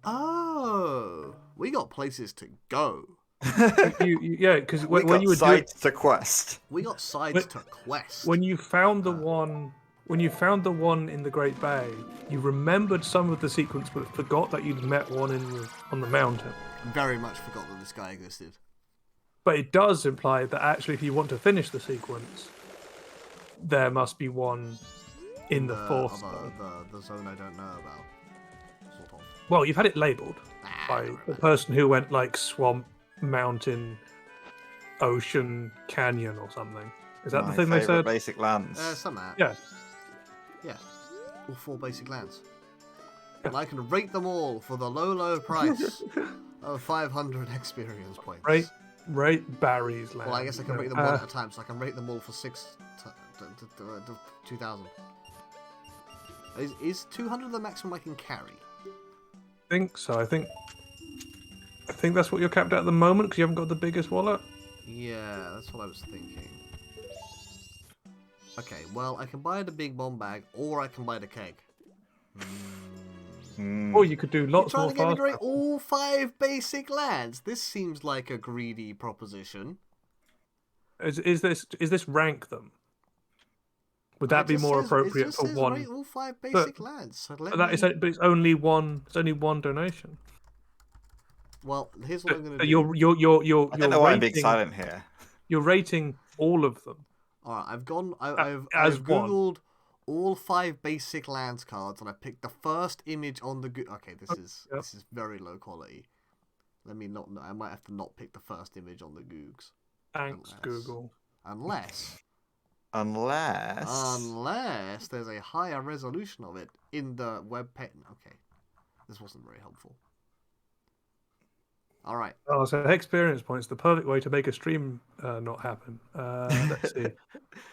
Oh, we got places to go. Yeah, because We when got you were sides to quest. We got sides to quest. when you found the one in the Great Bay, you remembered some of the sequence, but forgot that you'd met one on the mountain. Very much forgot that this guy existed. But it does imply that actually, if you want to finish the sequence, there must be one in the fourth zone. The zone I don't know about. Sort of. Well, you've had it labelled by the person who went like swamp, mountain, ocean, canyon, or something. Is that My the thing they favourite said? basic lands. Somehow. Yeah. Yeah. All 4 basic lands. And I can rate them all for the low price of 500 experience points. Rate Barry's land. Well, I guess I can rate them one at a time, so I can rate them all for 2,000. Is 200 the maximum I can carry? I think so. I think that's what you're capped at the moment because you haven't got the biggest wallet. Yeah, that's what I was thinking. Okay, well, I can buy the big bomb bag, or I can buy the keg. Or you could do lots You're more trying to get me fast. to rate all 5 basic lands. This seems like a greedy proposition. Is this rank them? Would that be more It appropriate just for says one? rate all 5 basic lands. So But it's only one. It's only one donation. Well, here's what I'm going to do. You're I don't know why I'm being silent here. You're rating all of them. All right, I've as one. googled all 5 basic lands cards, and I picked the first image on the. Okay, this is very low quality. Let me not. I might have to not pick the first image on the Googs. Thanks, Google. Unless there's a higher resolution of it in the web page. Okay, this wasn't very helpful. All right. Oh, so experience points, the perfect way to make a stream not happen. Let's see.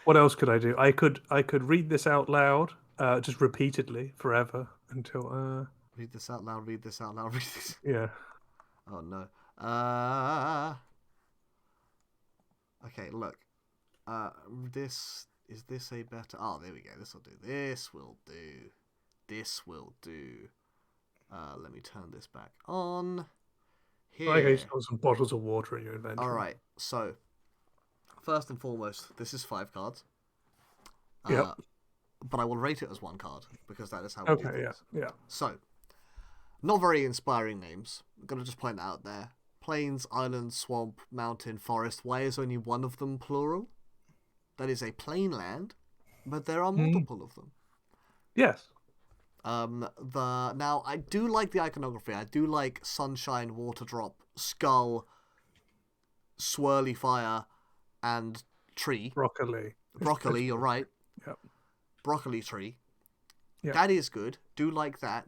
What else could I do? I could read this out loud, just repeatedly forever until. Read this out loud. Read this out loud. Read this. Yeah. Oh no. Okay, look. Is this a better? Oh, there we go. This will do. This will do. This will do. Let me turn this back on. Here. I guess you've got some bottles of water in your inventory. All right. So, first and foremost, this is 5 cards. Yep. But I will rate it as 1 card because that is how we do Okay. things. Yeah. So, not very inspiring names. I'm gonna just point that out there. Plains, island, swamp, mountain, forest. Why is only one of them plural? That is a plain land. but there are Hmm. multiple of them. Yes. Now I do like the iconography. I do like sunshine, water drop, skull, swirly fire, and tree. Broccoli. Broccoli, you're right. Yep. Broccoli tree. Yep. That is good. Do like that.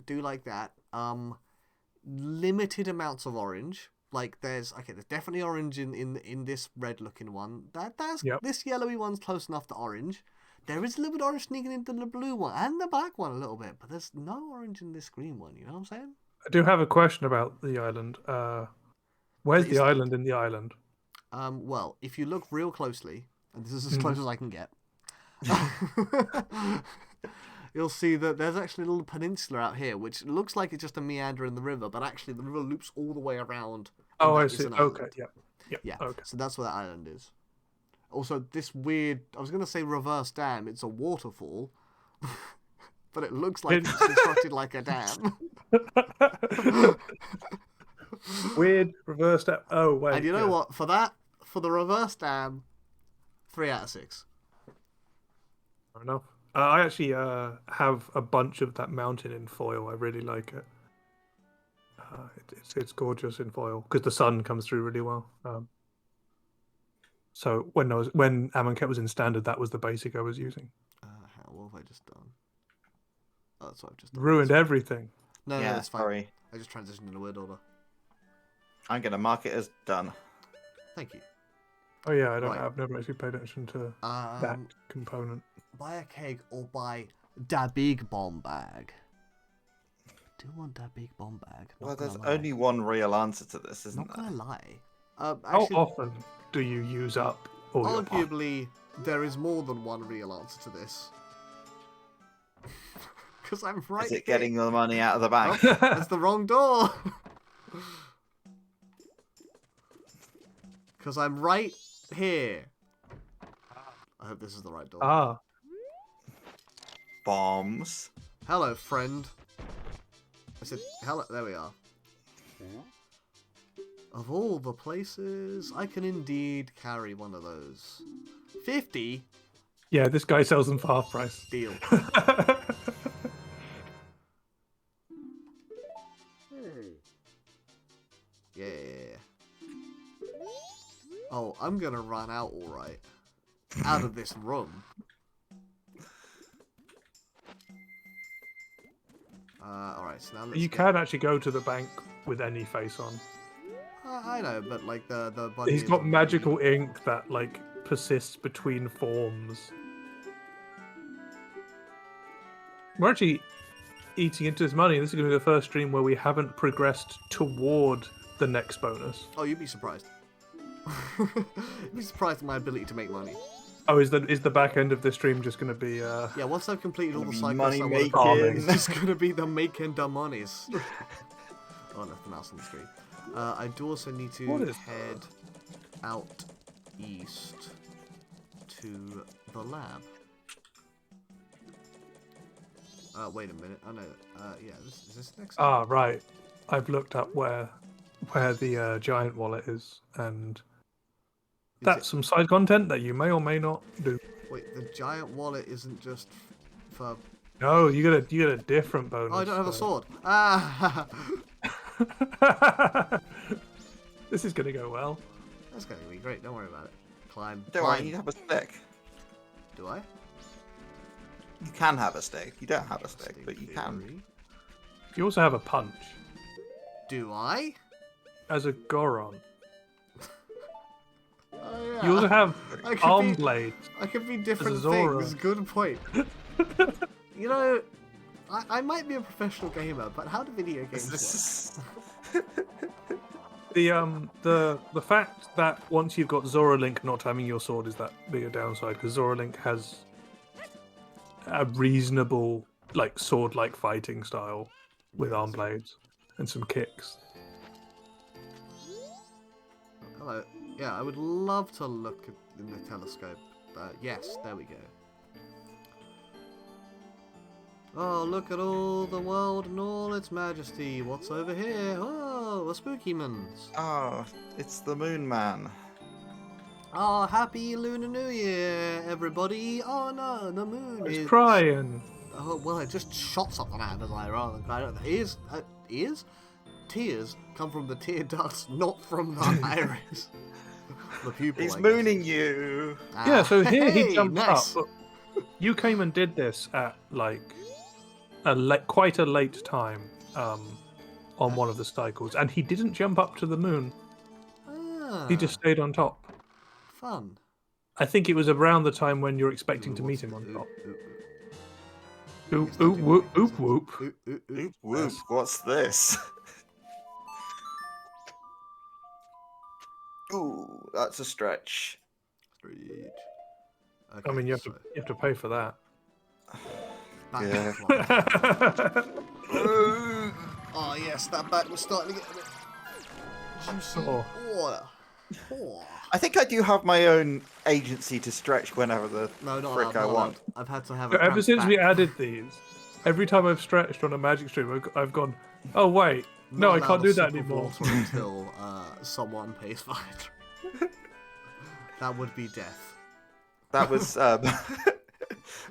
Limited amounts of orange. Like there's definitely orange in this red looking one. This yellowy one's close enough to orange. There is a little bit of orange sneaking into the blue one and the black one a little bit, but there's no orange in this green one. You know what I'm saying? I do have a question about the island. Where's Please. the island in the island? Well, if you look real closely, and this is as close as I can get, you'll see that there's actually a little peninsula out here, which looks like it's just a meander in the river, but actually the river loops all the way around. Oh, I see. Okay, Yeah. Okay. So that's where that island is. Also, this weird, I was going to say reverse dam, it's a waterfall, but it looks like it's constructed like a dam. Weird reverse step. Oh, wait. And you know what? For the reverse dam, 3 out of 6. Fair enough. I actually have a bunch of that mountain in foil. I really like it. It's gorgeous in foil because the sun comes through really well. So when Amonkhet was in standard, that was the basic I was using. What have I just done? Oh, that's what I've just done. Ruined everything. No, Yeah, that's fine. sorry. I just transitioned in a weird order. I'm gonna mark it as done. Thank you. Oh yeah, I've never actually paid attention to that component. Buy a keg or buy da big bomb bag. Do you want da big bomb bag? Well, there's only one real answer to this, isn't Not there? gonna lie. How Actually, often do you use up all your points? arguably, there is more than one real answer to this. Because I'm right. Is it getting the money out of the bank? That's the wrong door. Because I'm right here. I hope this is the right door. Ah, Bombs. Hello, friend. I said, hello. There we are. Of all the places, I can indeed carry one of those. 50? yeah. This guy sells them for half price. Deal. Yeah. Oh, I'm gonna run out alright. Out of this room. Alright, so now let's You can actually go to the bank with any face on. I know, but like the bunny He's is got on- magical ink that like persists between forms. We're actually eating into his money. This is going to be the first stream where we haven't progressed toward the next bonus. Oh, you'd be surprised. You'd be surprised at my ability to make money. Oh, is the back end of this stream just going to be? Yeah, once I've completed all the Gonna be cycles, money I making. want to it's just gonna be the making the monies. Oh, nothing else on the screen. I do also need to What is head out east to the lab. Wait a minute. Oh no. Yeah. Is this next? Ah, right. I've looked up where the giant wallet is, and that's some side content that you may or may not do. Wait, the giant wallet isn't just for. No, you get a different bonus. Oh, I don't have a sword. Ah. This is gonna go well. That's gonna be great. Don't worry about it. Climb. Don't worry, climb. you have a stick. Do I? You can have a stick. You don't have a stick, but you can. Theory. You also have a punch Do I? as a Goron. Oh, yeah. You also have I could arm be- blades. I could be different Zora. things. Good point. You know, I might be a professional gamer, but how do video games work? This The fact that once you've got Zora Link not having your sword is that bigger downside, because Zora Link has a reasonable like sword-like fighting style with arm blades and some kicks. Hello. Yeah, I would love to look in the telescope. Yes, there we go. Oh, look at all the world and all its majesty. What's over here? Oh, the spooky mans. Oh, it's the Moon Man. Oh, happy Lunar New Year, everybody! Oh no, the moon It's is crying. Oh well, I just shot something out of his eye rather than cry. Ears? Ears? Tears come from the tear ducts, not from the iris. The pupil. He's I guess. mooning you. Yeah, so here he hey, jumps nice. up. But you came and did this at like quite a late time on one of the cycles, and he didn't jump up to the moon. He just stayed on top. Fun. I think it was around the time when you're expecting to meet him on top. Oop, oop, whoop, oop, whoop. Oop, whoop. What's this? Ooh, that's a stretch. Okay, I mean, you have to pay for that. Yeah. Oh yes, that back was starting to get a bit juicy. Oh. I think I do have my own agency to stretch whenever the frick I want. I've had to have So ever since we added these, every time I've stretched on a magic stream, I've gone, oh wait, no, I can't do that anymore. Until someone pays for it. That would be death. That was there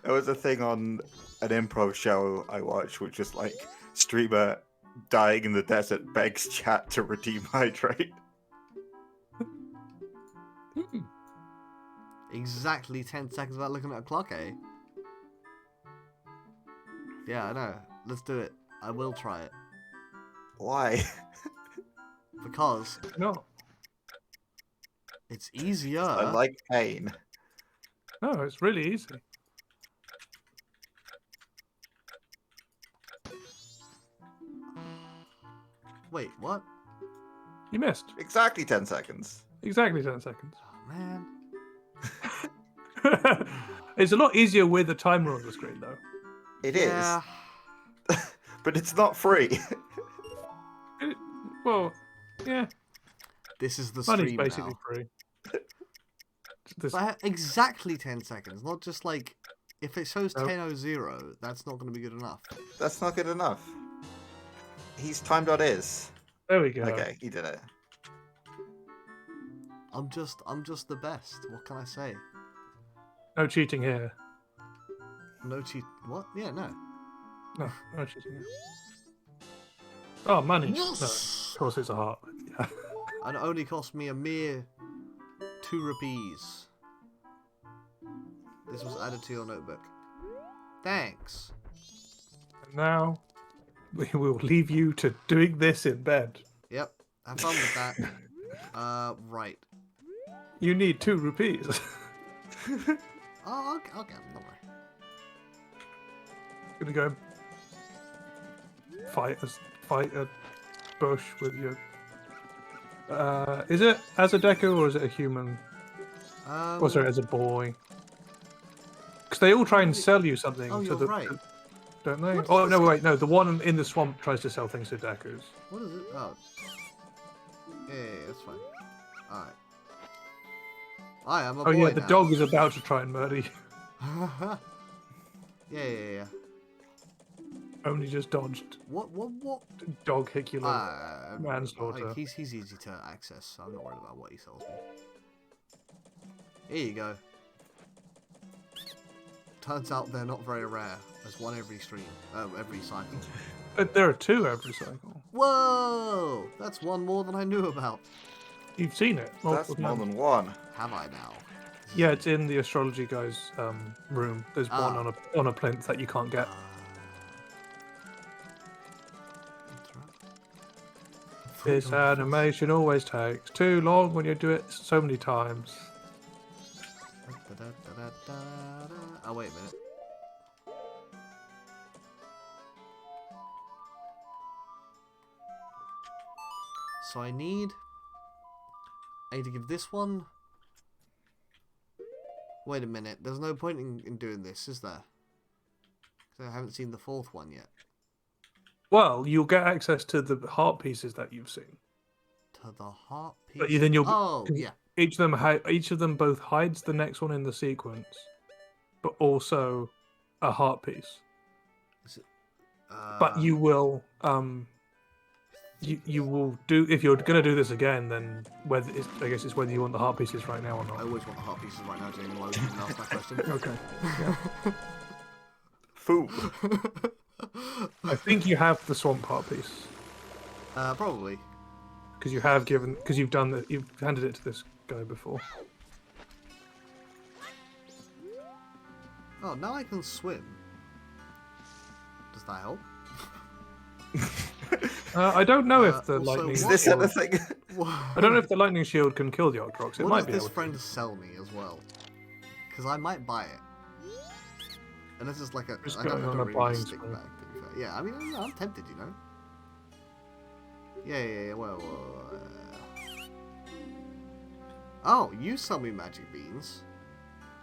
was a thing on an improv show I watched, which was like streamer dying in the desert begs chat to redeem hydrate. Exactly 10 seconds without looking at a clock, eh? Yeah, I know. Let's do it. I will try it. Why? Because No, it's easier. I like pain. no, it's really easy. Wait, what? You missed. Exactly 10 seconds. Exactly 10 seconds. Oh, man. It's a lot easier with a timer on the screen, though. It Yeah. is. But it's not free. Well, yeah, This is the money's stream basically now. free. This, But exactly 10 seconds, not just like... If it shows Nope. 10:00, that's not going to be good enough. That's not good enough. He's time.is. there we go. Okay, he did it. I'm just the best. What can I say? No cheating here. No cheat. What? Yeah, no. No cheating here. Oh, money. Yes! No, of course it's a heart. Yeah. And it only cost me a mere 2 rupees. This was added to your notebook. Thanks. And now we will leave you to doing this in bed. Yep. Have fun with that. Right. You need 2 rupees. Oh, I'll get them. Don't worry. Gonna go fight a bush with your. Is it as a Deku or is it a human? Or sorry, as a boy? Because they all try and sell you something. Oh, to you're the, right. Don't they? What Oh is no, this? wait, no. The one in the swamp tries to sell things to Dekus. What is it? Oh. Yeah, that's fine. Alright. I am a boy Oh yeah, the now. dog is about to try and murder you. Yeah. Only just dodged. What? Dog hicular. manslaughter. Like, he's easy to access, so I'm not worried about what he sells me. Here you go. Turns out they're not very rare. There's one every stream. Every cycle. But there are 2 every cycle. Whoa! That's one more than I knew about. You've seen it. That's multiple more times. than one. Have I now? Yeah, it's in the astrology guy's room. There's one Ah. on a plinth that you can't get. This animation always takes too long when you do it so many times. Oh, wait a minute. So I need to give this one... Wait a minute, there's no point in doing this, is there? 'Cause I haven't seen the 4th one yet. Well, you'll get access to the heart pieces that you've seen. To the heart piece? But then you'll... Oh, yeah. Each of them both hides the next one in the sequence, but also a heart piece. Is it, But you will you will do if you're going to do this again. Then I guess it's whether you want the heart pieces right now or I not. always want the heart pieces right now, Jamie. Why would you even ask that question? Okay. Yeah. Fool. I think you have the swamp heart piece Probably. because you've handed it to this guy before. Oh, now I can swim. Does that help? I don't know if the also, lightning. Is what- this anything? I don't know if the lightning shield can kill the Octrox. It What might does be this able to. friend sell me as well? Because I might buy it. And this is like a. Just I don't, going I on don't a really buying want to stick spree. back, to be fair. Yeah, I mean, I'm tempted, you know? Yeah, well. Oh, you sell me magic beans.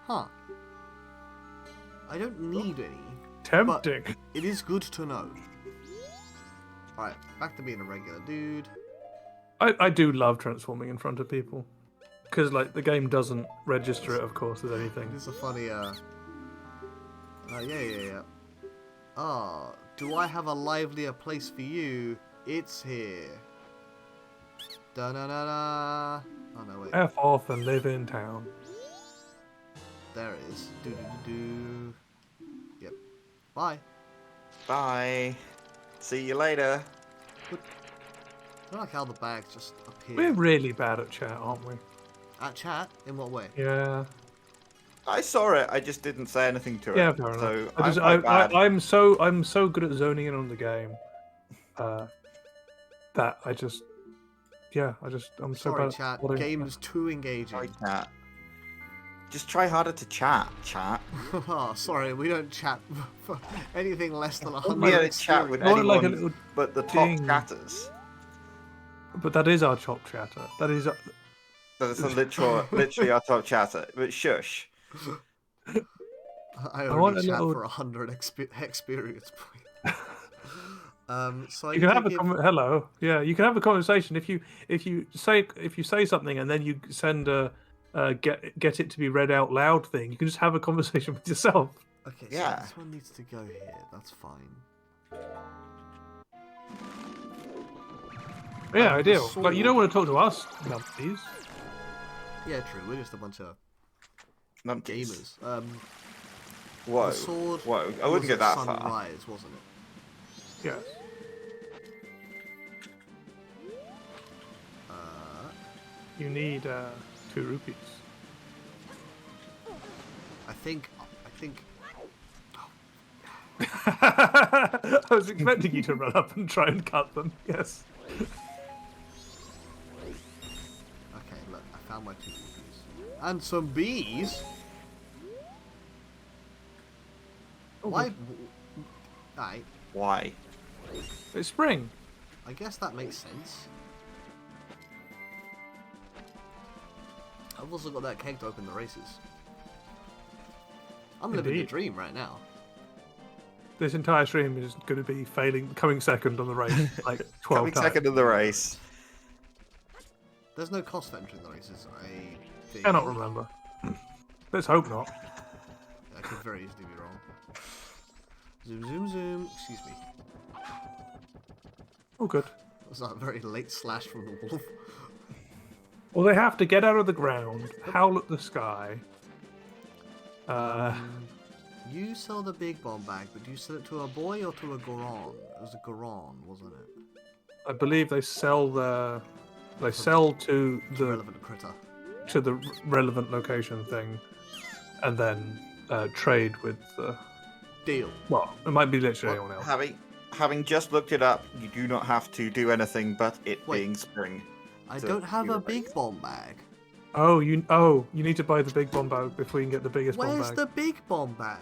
Huh. I don't need any. Tempting. It is good to know. Alright, back to being a regular dude. I do love transforming in front of people because like the game doesn't register it, of course, as anything. This is a funny, yeah. Ah, do I have a livelier place for you? It's here. Da-na-na-na. Oh, no, wait. F off and live in town. There it is. Do-do-do-do. Yep. Bye. Bye. See you later. I like how the bags just appear. We're really bad at chat, aren't we? At chat? In what way? Yeah. I saw it. I just didn't say anything to it. Yeah, fair enough. So I just, I'm quite bad. I'm so good at zoning in on the game, that I'm so Sorry, bad. chat. At Game's too engaging. Sorry, chat. Just try harder to chat. Oh, sorry, we don't chat for anything less than 100 We don't chat with I want like a anyone little, but the top ding. chatters. but that is our chop chatter. That is. That's literally our top chatter. But shush. I want only a chat little- for 100 experience points. So You can have hello. Yeah, you can have a conversation if you say something and then you send a get it to be read out loud thing. You can just have a conversation with yourself. Okay, so Yeah. this one needs to go here. That's fine. Yeah, the ideal. Like you don't sword- want to talk to us, numpties. Yeah, true. We're just a bunch of Numpties. gamers. Whoa. The sword. Whoa. I was wouldn't get at that far. sunrise, wasn't it? Yes. You need 2 rupees. I think. I was expecting you to run up and try and cut them. Yes. Okay, look, I found my 2 rupees and some bees. Why? Aye, Why? It's spring. I guess that makes sense. I've also got that keg to open the races. I'm living the Indeed. dream right now. This entire stream is going to be coming second on the race like 12 Coming times. second in the race. There's no cost for entering the races, I think. Cannot remember. Let's hope not. I could very easily be wrong. Zoom, zoom, zoom. Excuse me. Oh, good. Was that a very late slash from the wolf? Well, they have to get out of the ground, howl at the sky. You sell the big bomb bag, but do you sell it to a boy or to a Goron? It was a Goron, wasn't it? I believe they sell to the Relevant critter. relevant location thing, and then trade with the. Deal. Well, it might be literally anyone else. Having just looked it up, you do not have to do anything but it Wait. being spring. I to don't have do a the race. big bomb bag. You need to buy the big bomb bag before you can get the biggest bomb Where's bag. the big bomb bag?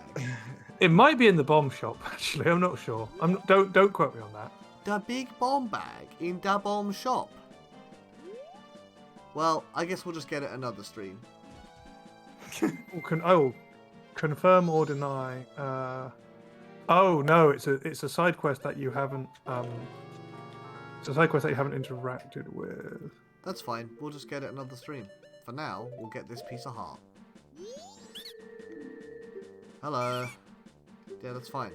It might be in the bomb shop. Actually, I'm not sure. Don't quote me on that. The big bomb bag in the bomb shop. Well, I guess we'll just get it another stream. Confirm or deny. Oh no, it's a side quest that you haven't. It's a side quest that you haven't interacted with. That's fine. We'll just get it another stream. For now, we'll get this piece of heart. Hello. Yeah, that's fine.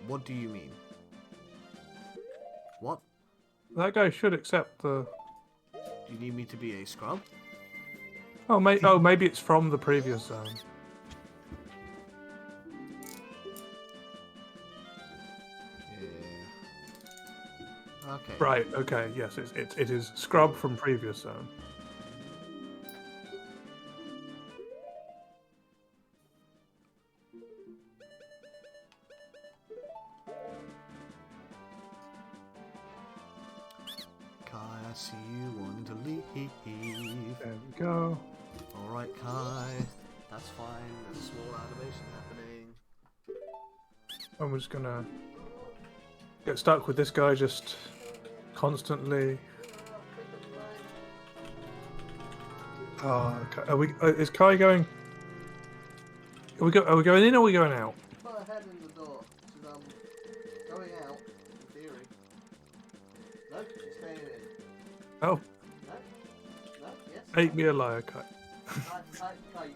What do you mean? What? That guy should accept the. Do you need me to be a scrub? Oh, maybe it's from the previous zone. Yeah. Okay. Right. Okay. Yes. It is scrub from previous zone. Kai, I see you wanting to leave. There we go. Alright, Kai. That's fine. There's a small animation happening. I'm just gonna get stuck with this guy just constantly. Oh, okay. Are we? Is Kai going? Are we going in or are we going out? Put her head in the door. She's going out, in theory. No, she's staying in. Oh, No? No? Yes? make me a liar, Kai. Kai, you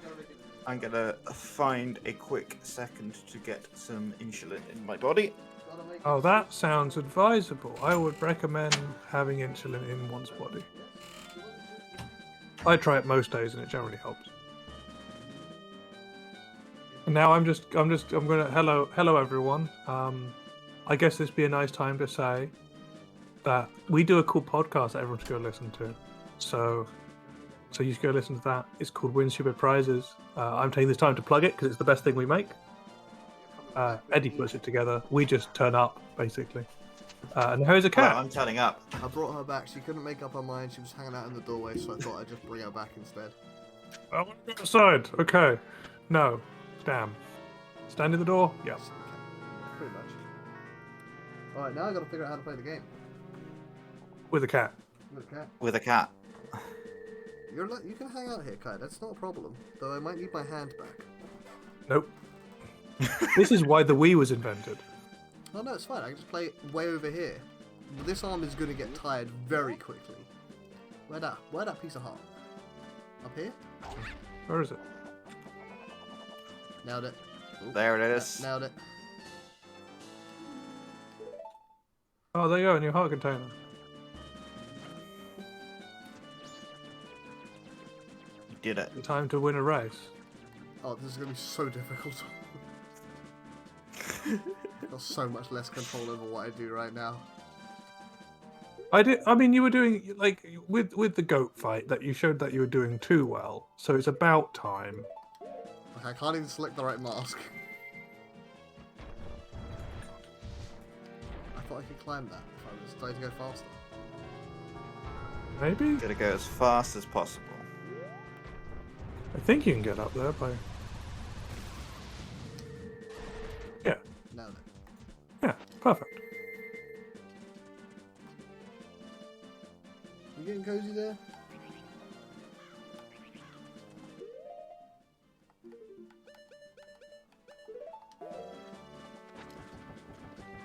gotta make it. I'm gonna find a quick second to get some insulin in my body. Gotta make Oh, it. that sounds advisable. I would recommend having insulin in one's body. I try it most days and it generally helps. And now I'm gonna hello everyone. I guess this be a nice time to say that we do a cool podcast that everyone should go listen to. So you should go listen to that. It's called Win Stupid Prizes. I'm taking this time to plug it because it's the best thing we make. Eddie puts it together. We just turn up basically. And here's a cat. Well, I'm turning up. I brought her back. She couldn't make up her mind. She was hanging out in the doorway, so I thought I'd just bring her back instead. I want to go outside. Okay. No. Damn. Stand in the door? Yes. Okay. Pretty much. Alright, now I gotta figure out how to play the game. With a cat. With a cat. With a cat. You can hang out here, Kai. That's not a problem. Though I might need my hand back. Nope. This is why the Wii was invented. Oh no, it's fine. I can just play it way over here. But this arm is gonna get tired very quickly. Where that piece of heart? Up here? Where is it? Nailed it. Ooh, There it is. Nailed it. Oh, there you go, in your heart container. You did it. Time to win a race. Oh, this is gonna be so difficult. I've got so much less control over what I do right now. I mean, you were doing like with the goat fight that you showed that you were doing too well. So it's about time. Like, I can't even select the right mask. I thought I could climb that if I was trying to go faster. Maybe. Gotta go as fast as possible. I think you can get up there by. Yeah. Nailed it. Yeah. Perfect. You getting cozy there?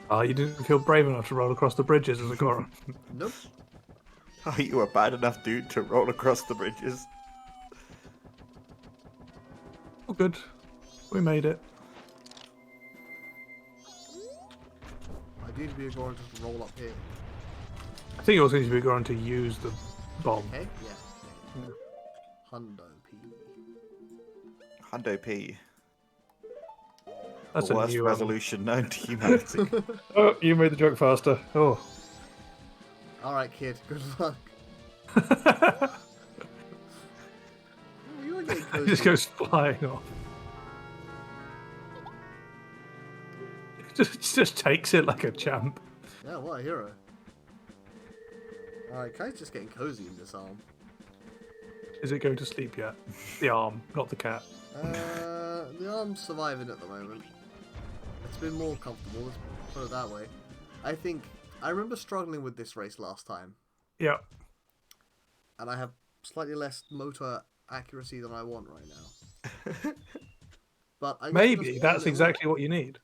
Oh, you didn't feel brave enough to roll across the bridges as a Goron. Nope. Oh, you were bad enough, dude, to roll across the bridges. Oh, good. We made it. I do need to be a Goron just to roll up here. I think it also needs to be Goron to use the bomb. Okay? Yeah. Yeah. Hundo P. Hundo P. That's The a worst new resolution known to humanity. Oh, you made the joke faster. Oh. Alright, kid. Good luck. Oh, you are getting It cozy. just goes flying off. It just takes it like a champ. Yeah, what a hero. Alright, Kai's just getting cozy in this arm. Is it going to sleep yet? The arm, not the cat. The arm's surviving at the moment. It's been more comfortable, let's put it that way. I remember struggling with this race last time, Yeah. and I have slightly less motor accuracy than I want right now. But I guess I'll Maybe just that's play a little exactly what you need.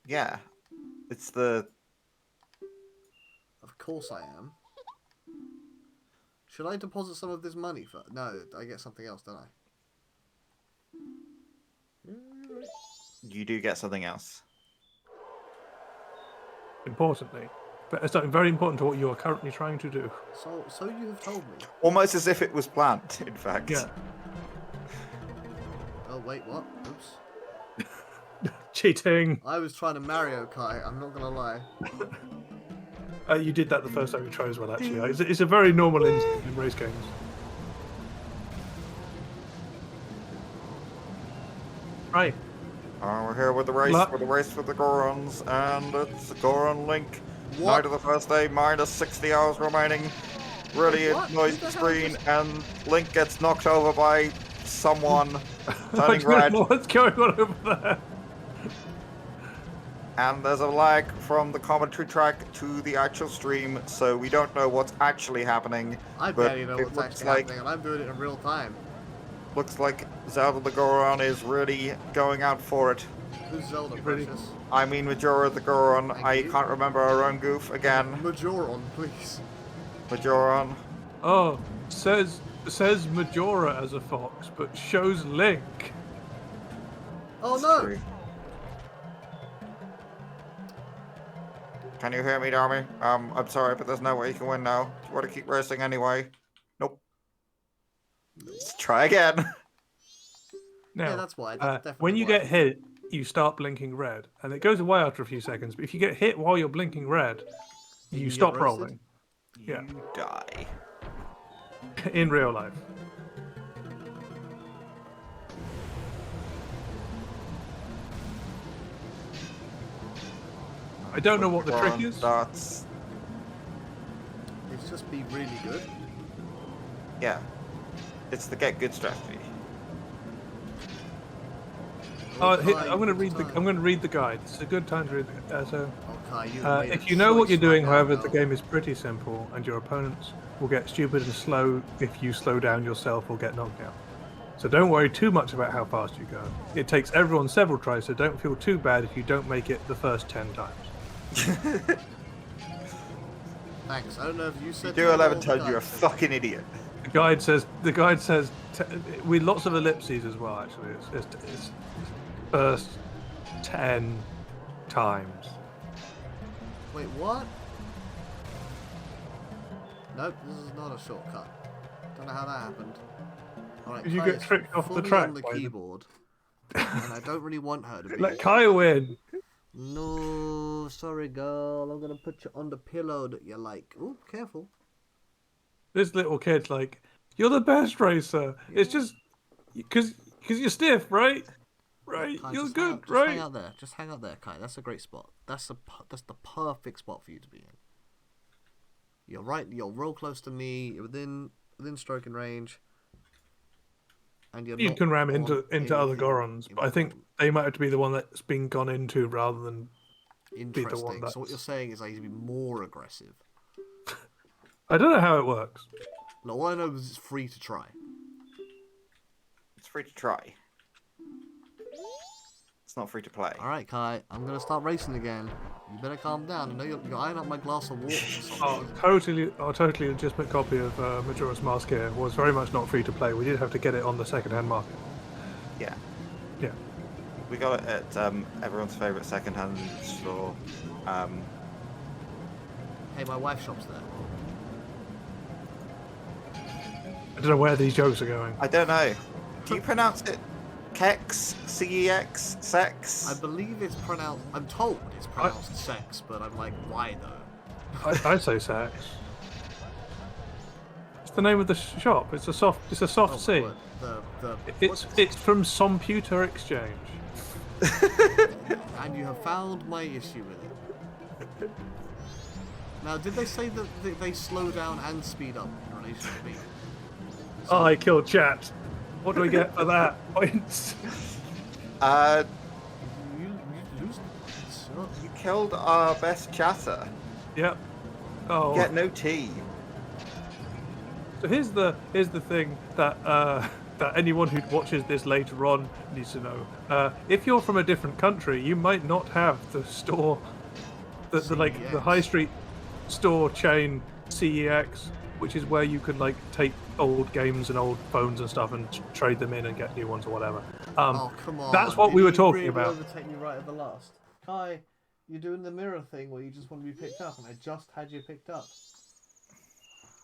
Yeah. It's the... more. Of course I am. Should I deposit some of this money for? No, I get something else, don't I? You do get something else. Importantly. something very important to what you are currently trying to do. So you have told me. Almost as if it was planned, in fact. Yeah. Oh wait, what? Oops. Cheating. I was trying to Mario Kart. I'm not gonna lie. You did that the first time you tried as well, actually. It's a very normal instinct in race games. Right. We're here with the race, What? with the race for the Gorons, and it's Goron Link. What? Night of the first day, minus 60 hours remaining. Really What? annoys Who the the hell screen, just- and Link gets knocked over by someone, I turning don't red, know what's going on over there. and there's a lag from the commentary track to the actual stream, so we don't know what's actually happening. I but barely know it what's looks actually like, happening, and I'm doing it in real time. Looks like Zelda the Goron is really going out for it. Who's Zelda, Really? precious? I mean Majora the Goron. Thank I you. can't remember our own goof again. Majoron, please. Majoron. Oh, says Majora as a fox, but shows Link. Oh no! True. Can you hear me, Darmy? I'm sorry, but there's no way you can win now. Do you want to keep racing anyway? Nope. Let's try again. Now, Yeah, that's why. That's definitely when you why. get hit, you start blinking red, and it goes away after a few seconds. But if you get hit while you're blinking red, you get stop roasted? rolling. Yeah. You die. In real life. I don't know what the trick Goron is. starts. It's just be really good. Yeah. It's the get good strategy. Okay, I'm going to read the. time. I'm going to read the guide. It's a good time to read. Okay, you made If a you know what choice you're doing, right now, however, the girl. game is pretty simple, and your opponents will get stupid and slow if you slow down yourself or get knocked out. So don't worry too much about how fast you go. It takes everyone several tries, so don't feel too bad if you don't make it the first 10 times. Thanks. I don't know if you said. You do that or 11 the times, guy you're a said fucking idiot. The guide says with lots of ellipses as well. Actually, it's first 10 times. it. Wait, what? Nope, this is not a shortcut. Don't know how that happened. Alright, You Kai get is tricked off the fully track on the by the- keyboard, and I don't really want her to be. Let Kai win. No, sorry, girl. I'm gonna put you on the pillow that you like. Ooh, careful. This little kid's like, "You're the best racer." It's just because you're stiff, right? Right? Kai, You're just hang good, out, just right? hang out there. Just hang out there, Kai. That's a great spot. That's the perfect spot for you to be in. You're right. You're real close to me. You're within stroking range. And you're You not can ram on into other anything Gorons, but I think important. they might have to be the one that's been gone into rather than be the one Interesting. So what you're that's. saying is I need to be more aggressive. I don't know how it works. No, all I know is it's free to try. It's free to try. It's not free to play. All right, Kai. I'm gonna start racing again. You better calm down. I know you're eyeing up my glass of water. For some Our reason. totally legitimate copy of Majora's Mask here was very much not free to play. We did have to get it on the second-hand market. Yeah. Yeah. We got it at everyone's favourite second-hand store. Hey, my wife shops there. I don't know where these jokes are going. I don't know. Do you pronounce it Kex? C-E-X? Sex? I believe it's pronounced. I'm told it's pronounced sex, but I'm like, why though? I'd say sex. It's the name of the shop. It's a soft Oh, C. what, the It's from Computer Exchange. and you have found my issue with it. Now, did they say that they slow down and speed up in relation to me? Oh, I killed chat. What do we get for that? Points. You lose. So, You killed our best chatter. Yep. Oh. Get no tea. So here's the thing that that anyone who watches this later on needs to know. If you're from a different country, you might not have the store, the high street store chain CEX, which is where you could like take old games and old phones and stuff and trade them in and get new ones or whatever. oh come on! That's what Did we were he talking really about. Overtake me right at the last. Kai, You're doing the mirror thing where you just want to be picked up, and I just had you picked up.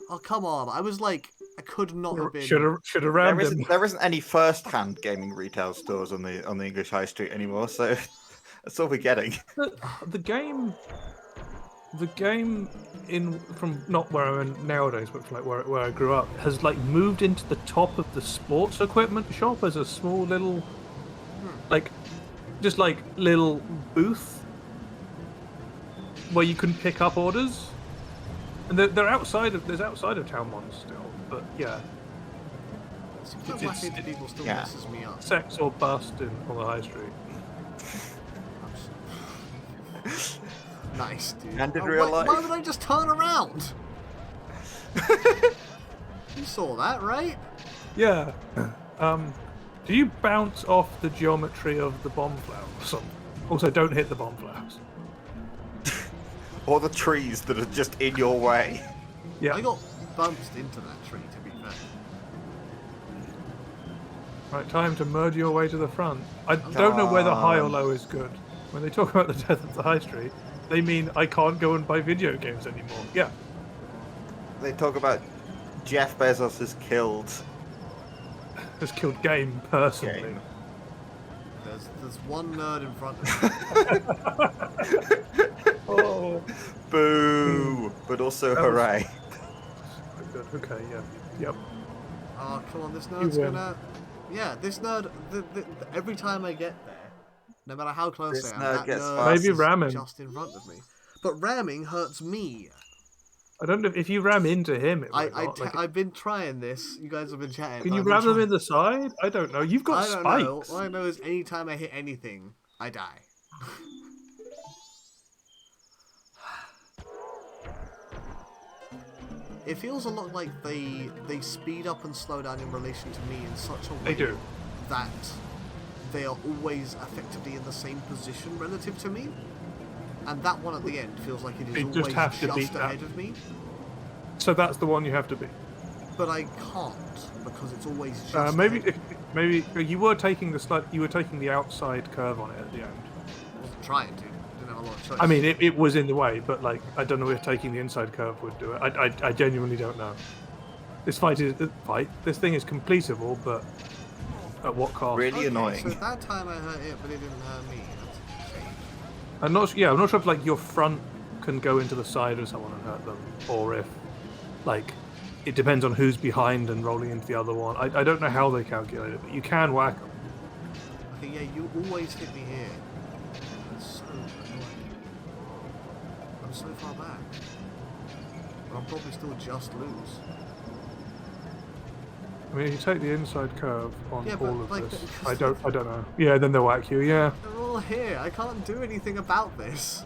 Oh, come on. I was like, I could not have been... Should have rammed him. There isn't any first-hand gaming retail stores on the English high street anymore, so that's all we're getting. The game in from not where I'm in nowadays, but from like where I grew up, has like moved into the top of the sports equipment shop as a small little, like, just like little booth where you can pick up orders, and there's outside of town ones still, but yeah. People still messes me up. Sex or bust on the high street. Nice, dude. And in real life. Why would I just turn around? You saw that, right? Yeah. Do you bounce off the geometry of the bomb flowers? Also, don't hit the bomb flowers. Or the trees that are just in your way. Yeah. I got bumped into that tree, to be fair. Right, time to merge your way to the front. I don't know whether high or low is good. When they talk about the death of the high street, they mean I can't go and buy video games anymore. Yeah. They talk about Jeff Bezos has killed game personally. Game. There's one nerd in front of me. Oh. Boo! But also hooray. Good. Okay, yeah. Yep. Oh, come on, this nerd's gonna... Yeah, this nerd, every time I get there, no matter how close This I am, nerd that gets nerd fast. Maybe ramming. is just in front of me. But ramming hurts me. I don't know if you ram into him. It might not. I've been trying this. You guys have been chatting. Can you ram them in the side? I don't know. You've got I don't spikes. know. All I know is anytime I hit anything, I die. It feels a lot like they speed up and slow down in relation to me in such a way They do. that they are always effectively in the same position relative to me. And that one at the end feels like it is You just always have to beat just that. ahead of me. So that's the one you have to be. But I can't because it's always just Maybe you were taking the outside curve on it at the end. I wasn't trying to. Didn't have a lot of choice. I mean, it was in the way, but like I don't know if taking the inside curve would do it. I genuinely don't know. This thing is completable, but at what cost? Really annoying. So that time I hurt it, but it didn't hurt me. That's a change. I'm not sure if like your front can go into the side of someone and hurt them, or if like it depends on who's behind and rolling into the other one. I don't know how they calculate it, but you can whack them. Okay, yeah, you always hit me here. That's so annoying. I'm so far back. But I'll probably still just lose. I mean, if you take the inside curve on Yeah, but, all of like, this, because I don't know. Yeah, then they'll whack you. Yeah. They're all here. I can't do anything about this.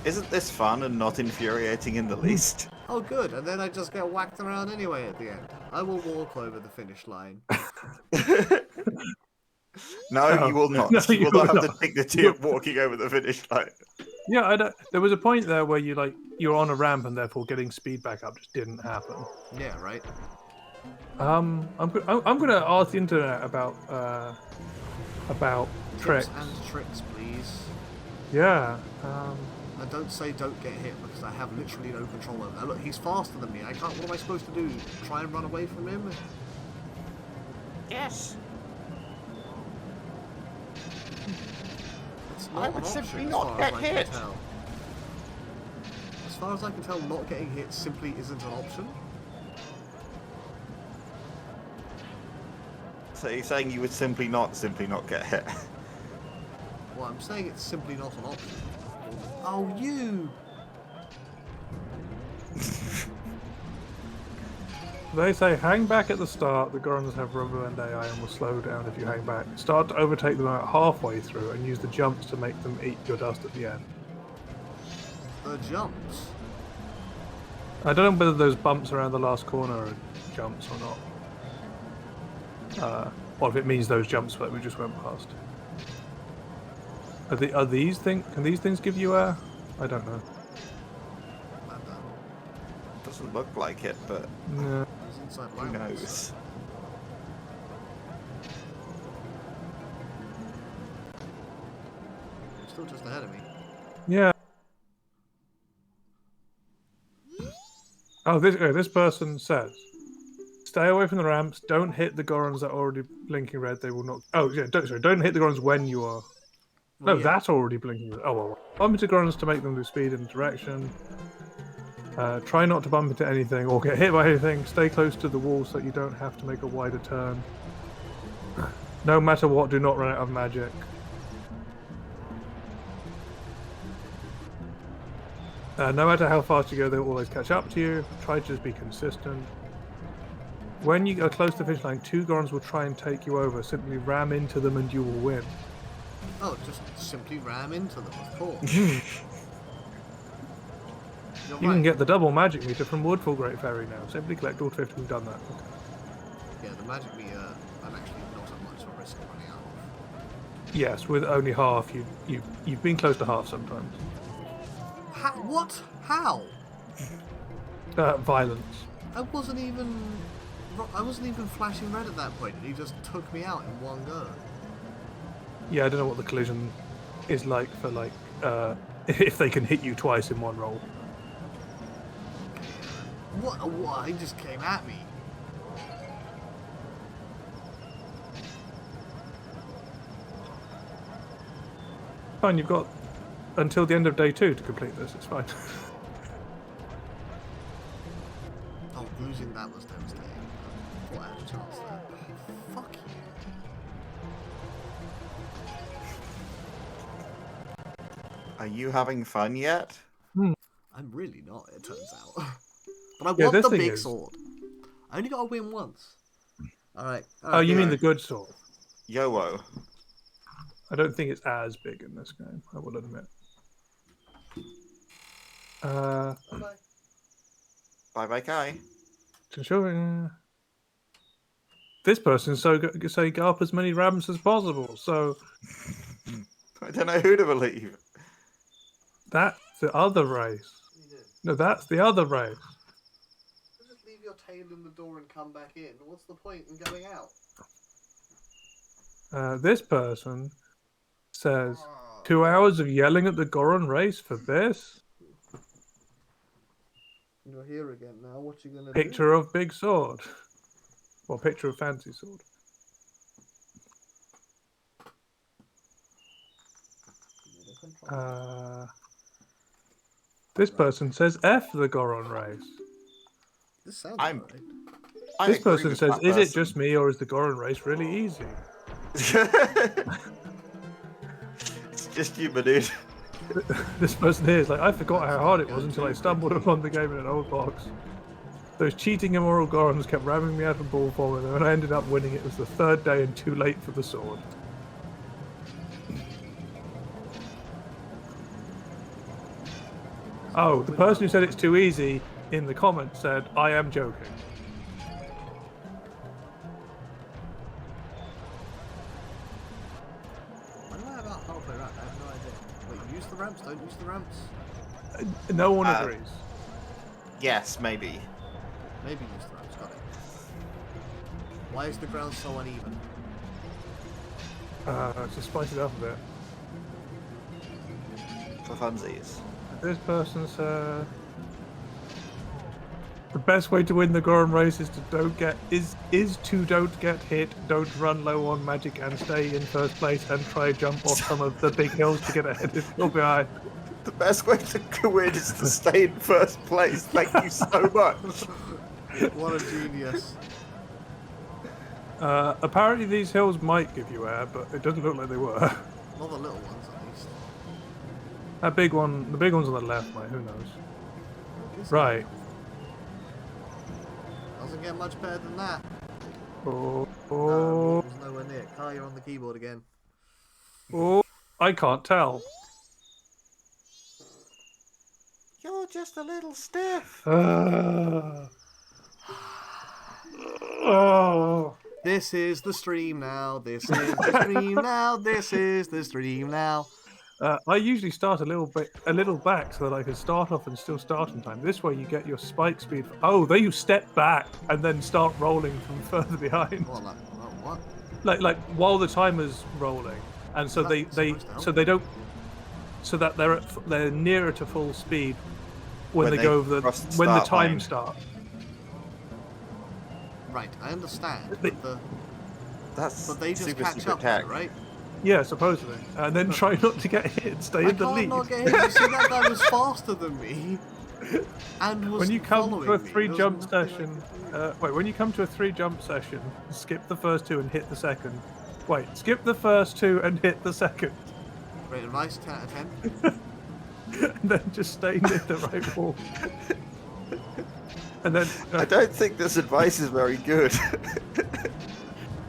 Isn't this fun and not infuriating in the least? Oh, good. And then I just get whacked around anyway at the end. I will walk over the finish line. No, you will not. No, you will not have not. the dignity of walking over the finish line. Yeah, there was a point there where you're on a ramp and therefore getting speed back up just didn't happen. Yeah, right? I'm gonna ask the internet about tricks. Tips and tricks, please. Yeah. And don't say don't get hit because I have literally no control over that. Look, he's faster than me. I can't. What am I supposed to do? Try and run away from him? Yes. It's I not would an option simply as not far get as I hit. can tell. As far as I can tell, not getting hit simply isn't an option. So you're saying you would simply not get hit? Well, I'm saying it's simply not an option. Oh, you! They say hang back at the start. The Gorons have rubber and AI and will slow down if you hang back. Start to overtake them about halfway through and use the jumps to make them eat your dust at the end. The jumps. I don't know whether those bumps around the last corner are jumps or not. Or if it means those jumps that we just went past. Are these things? Can these things give you air? I don't know. Doesn't look like it, but No. who knows? still just ahead of me. Yeah. Oh, this person says, stay away from the ramps. Don't hit the Gorons that are already blinking red. They will not. Oh, yeah. Don't hit the Gorons when you are. Well, No, yeah. that's already blinking red. Oh, well. Bump into Gorons to make them lose speed and direction. Try not to bump into anything or get hit by anything. Stay close to the wall so that you don't have to make a wider turn. No matter what, do not run out of magic. No matter how fast you go, they'll always catch up to you. Try to just be consistent. When you are close to the finish line, 2 Gorons will try and take you over. Simply ram into them and you will win. Oh, just simply ram into them, of course. You're You right. can get the double magic meter from Woodfall Great Fairy now. Simply collect all 50. We've done that. Yeah, the magic meter, I'm actually not at much of a risk of running out of. Yes, with only half, you've been close to half sometimes. What? How? Violence. I wasn't even flashing red at that point, and he just took me out in one go. Yeah, I don't know what the collision is like for if they can hit you twice in one roll. What? He just came at me. Fine, you've got until the end of day 2 to complete this. It's fine. Oh, losing that was devastating. I thought I had a chance there. Fuck you. Are you having fun yet? I'm really not, it turns out. But I Yeah, want this the thing big is- sword. I only got to win once. Alright. Oh, you mean yeah. the good sword? Yo-wo. I don't think it's as big in this game, I will admit. Bye-bye. Bye-bye, Kai. This person say go up as many rams as possible. So I don't know who to believe. that's the other race. No, that's the other race. Just leave your tail in the door and come back in. What's the point in going out? This person says 2 hours of yelling at the Goron race for this You're here again now. What you gonna picture of big sword. Well, picture of fancy sword. This person says F the Goron race. This sounds I'm- alright. I This agree person with says, that is it person. just me or is the Goron race really easy? It's just you, my dude. This person here is like, I forgot how hard it was until I stumbled upon the game in an old box. Those cheating immoral Gorons kept ramming me out of ball form, and when I ended up winning, it was the 3rd day and too late for the sword. Oh, the person who said it's too easy in the comments said, I am joking. Why am I about halfway around? I have no idea. Wait, use the ramps, don't use the ramps? No one agrees. Yes, maybe. Maybe use the ramps, got it. Why is the ground so uneven? Just spice it up a bit. For funsies. This person said the best way to win the Goron race is to don't get hit, don't run low on magic and stay in first place and try jump off some of the big hills to get ahead of people behind. The best way to win is to stay in first place. Thank you so much. What a genius. Apparently these hills might give you air, but it doesn't look like they were. Not the little ones, at least. That big one, the big one's on the left, mate, who knows? Right. Doesn't get much better than that. Oh, It was nowhere near. Kai, you're on the keyboard again. oh, I can't tell. You're just a little stiff. Oh. This is the stream now. This is the stream now. This is the stream now. I usually start a little back so that I can start off and still start in time. This way you get your spike speed. Oh, there you step back and then start rolling from further behind. What? Like while the timer's rolling, and so That's they supposed to help. so they don't. so that they're nearer to full speed when they they go over cross the when the start time line. starts. Right, I understand, They- That's but they just super catch secret up, tech. though, right? Yeah, supposedly, and then try not to get hit. Stay I in the can't lead. not get hit. You see, that guy was faster than me, and was When you come to a following me. 3 There was jump nothing I session, could do. wait. When you come to a 3 jump session, skip the first 2 and hit the second. Wait, skip the first 2 and hit the second, Great advice, 10 out of 10. and then just stay near the right wall. And then I don't think this advice is very good.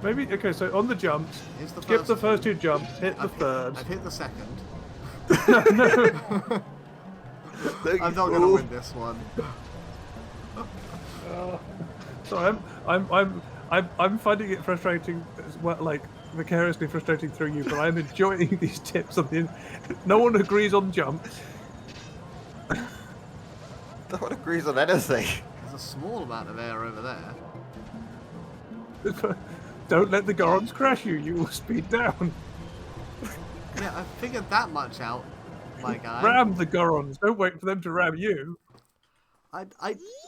maybe okay. So on the jumps, Here's the skip the first two. 2 jumps, hit the third. I've hit the second. No. I'm not gonna win this one. So I'm finding it frustrating, as well, like vicariously frustrating through you, but I'm enjoying these tips on the. No one agrees on jumps. No one agrees on anything. There's a small amount of air over there. Don't let the Gorons crash you. You will speed down. Yeah, I figured that much out, my guy. Ram the Gorons. Don't wait for them to ram you. I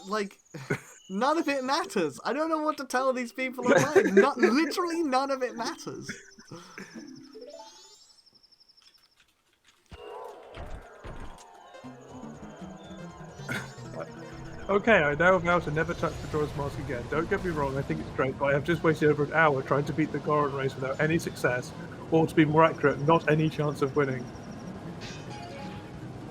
like, none of it matters. I don't know what to tell these people online. Literally none of it matters. Okay, I now vow to never touch Majora's Mask again. Don't get me wrong, I think it's great, but I have just wasted over an hour trying to beat the Goron race without any success, or to be more accurate, not any chance of winning.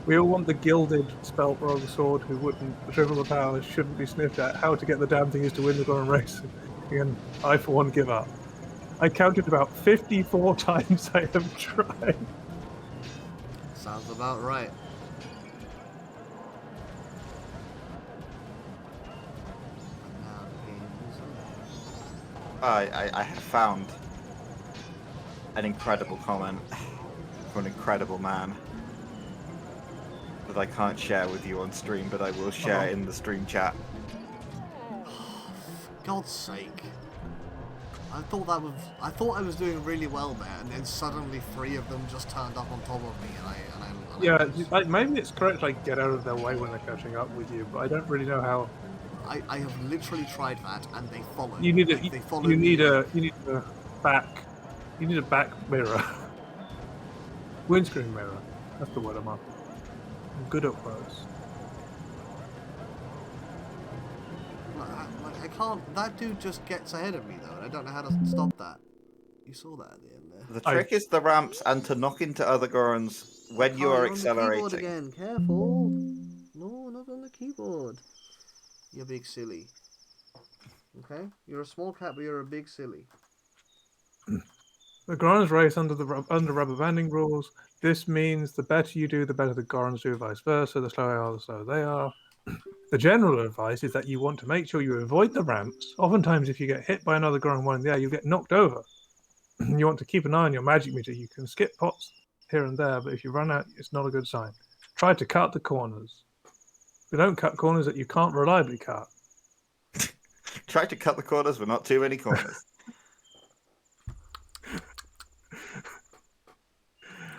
We all want the gilded Spellbog sword who wouldn't, the triple the powers shouldn't be sniffed at. How to get the damn thing is to win the Goron race. Again, I for one give up. I counted about 54 times I have tried. Sounds about right. I have found an incredible comment from an incredible man that I can't share with you on stream, but I will share in the stream chat. For God's sake. I thought I was doing really well there, and then suddenly 3 of them just turned up on top of me, and I Yeah, like, maybe it's correct, like, get out of their way when they're catching up with you, but I don't really know how. I have literally tried that, and they followed. You need a, Like, they followed you me. need a back mirror. Windscreen mirror. That's the word I'm after. I'm good at words. I can't. That dude just gets ahead of me though, and I don't know how to stop that. You saw that at the end there. The trick is the ramps and to knock into other Gorons when you are On the keyboard accelerating. again. Careful. No, not on the keyboard. You big silly. Okay, you're a small cat, but you're a big silly. The Gorons race under rubber banding rules. This means the better you do, the better the Gorons do, vice versa. The slower you are, the slower they are. The general advice is that you want to make sure you avoid the ramps. Oftentimes, if you get hit by another Goron one in the air, you'll get knocked over. You want to keep an eye on your magic meter. You can skip pots here and there, but if you run out, it's not a good sign. Try to cut the corners. But don't cut corners that you can't reliably cut. Try to cut the corners, but not too many corners.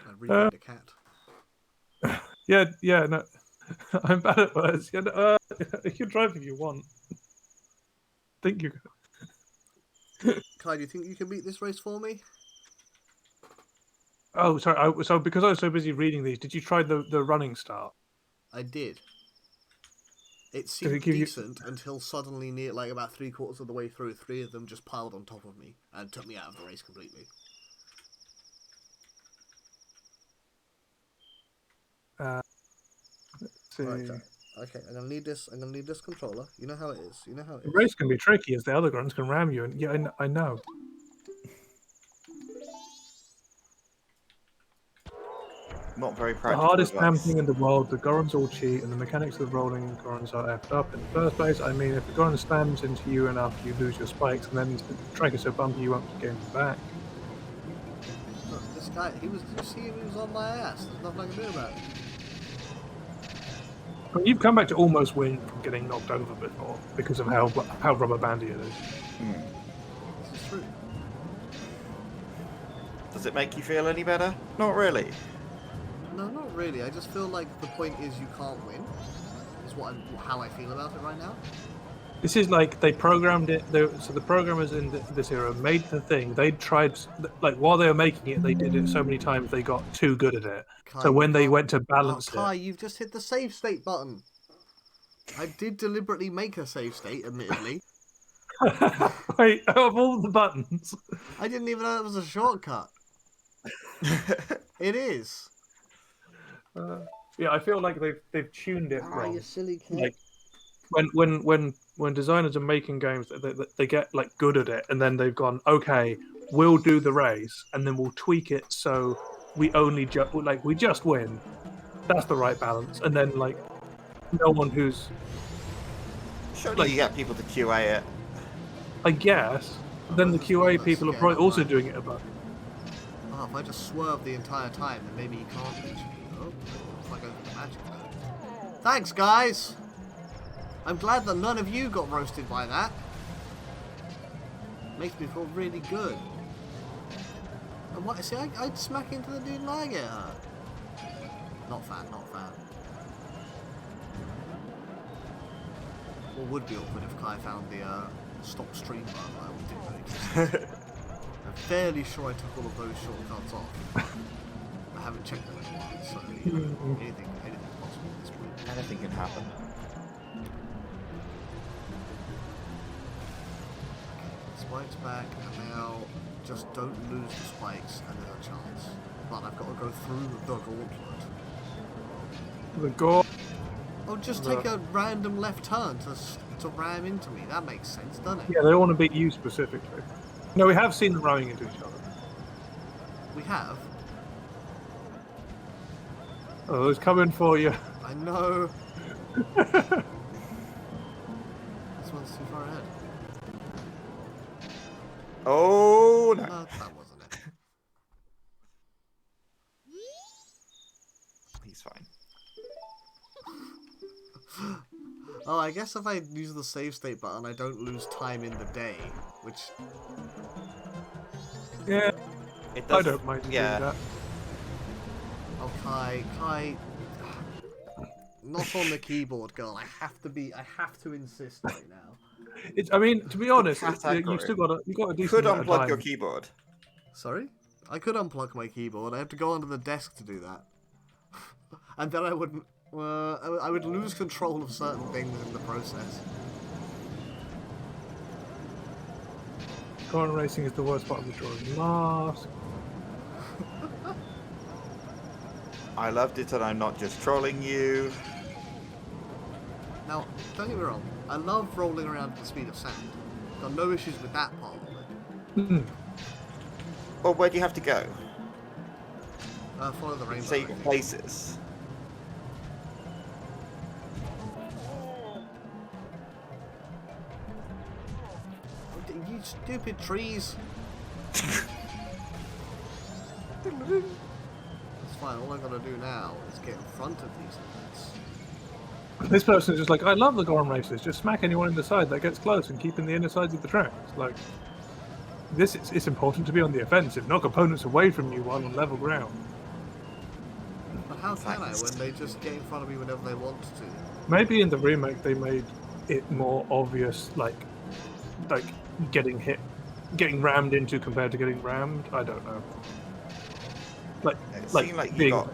I really need a cat. Yeah, no. I'm bad at words. Yeah, no, you can drive if you want. Think you can. Kai, do you think you can beat this race for me? Oh, sorry. So because I was so busy reading these, did you try the running start? I did. It Did seemed it give you- decent until suddenly, near like about 3/4 of the way through, 3 of them just piled on top of me and took me out of the race completely. Let's see. Right, okay. I'm gonna need this. I'm gonna need this controller. You know how it is. You know how it The is. race can be tricky as the other grunts can ram you, and yeah, I know. Not very The practical. hardest damn advice. thing in the world, the Gorons all cheat, and the mechanics of rolling Gorons are effed up in the first place. I mean, if the Goron slams into you enough, you lose your spikes, and then the track is so bumpy you won't get them back. Look, this guy. He was. Did you see him? He was on my ass. There's nothing I can do about it. But you've come back to almost win from getting knocked over before because of how rubber bandy it is. This is true. Does it make you feel any better? Not really. No, not really. I just feel like the point is you can't win. Is how I feel about it right now. This is like they programmed it. So the programmers in this era made the thing. They tried, like while they were making it, they did it so many times they got too good at it. Kai, So when they can't... went to balance Kai, you've just hit the save state button. I did deliberately make a save state, admittedly. it, wait, of all the buttons, I didn't even know it was a shortcut. It is. yeah, I feel like they've tuned it wrong. You silly kid. Like when designers are making games, they get like good at it, and then they've gone, okay, we'll do the race, and then we'll tweak it so we only we just win. That's the right balance, and then like no one who's Surely you get people to QA it. I guess. Then the QA people are probably also doing it about. Oh, if I just swerve the entire time, then maybe you can't reach me. Oh, looks like I got the magic code. Thanks, guys! I'm glad that none of you got roasted by that. Makes me feel really good. And what? See, I'd smack into the dude and I get hurt. Not fan, not fan. What would be awkward if Kai found the stop stream button I didn't know existed. I'm fairly sure I took all of those shortcuts off. I haven't checked them in a while, so you know, anything's possible at this point. Anything can happen. Okay, spikes back, and now just don't lose the spikes and there's a chance. But I've got to go through the gauntlet. The gore. Oh, just take a random left turn to ram into me. That makes sense, doesn't it? Yeah, they don't want to beat you specifically. No, we have seen them running into each other. We have. Oh, it's coming for you. I know. This one's too far ahead. Oh no! No, that wasn't it. He's fine. Oh, I guess if I use the save state button, I don't lose time in the day, which... Yeah, It does, I don't mind doing that. Oh, Kai... Not on the keyboard, girl. I have to insist right now. I mean, to be honest, you category. still got a decent You could amount of unplug time. your keyboard. Sorry? I could unplug my keyboard. I have to go onto the desk to do that. And then I wouldn't... I would lose control of certain things in the process. Car racing is the worst part of Majora's Mask. I loved it, and I'm not just trolling you. Now, don't get me wrong. I love rolling around at the speed of sound. Got no issues with that part of it. Well, where do you have to go? Follow the rainbow. Say places. You stupid trees. It's fine. All I gotta do now is get in front of these things. This person's just like, I love the Gorham races. Just smack anyone in the side that gets close and keep in the inner sides of the tracks. Like, it's important to be on the offensive, knock opponents away from you while on level ground. But how can I when they just get in front of me whenever they want to? Maybe in the remake they made it more obvious, like getting rammed into compared to getting rammed. I don't know. It seemed like you got...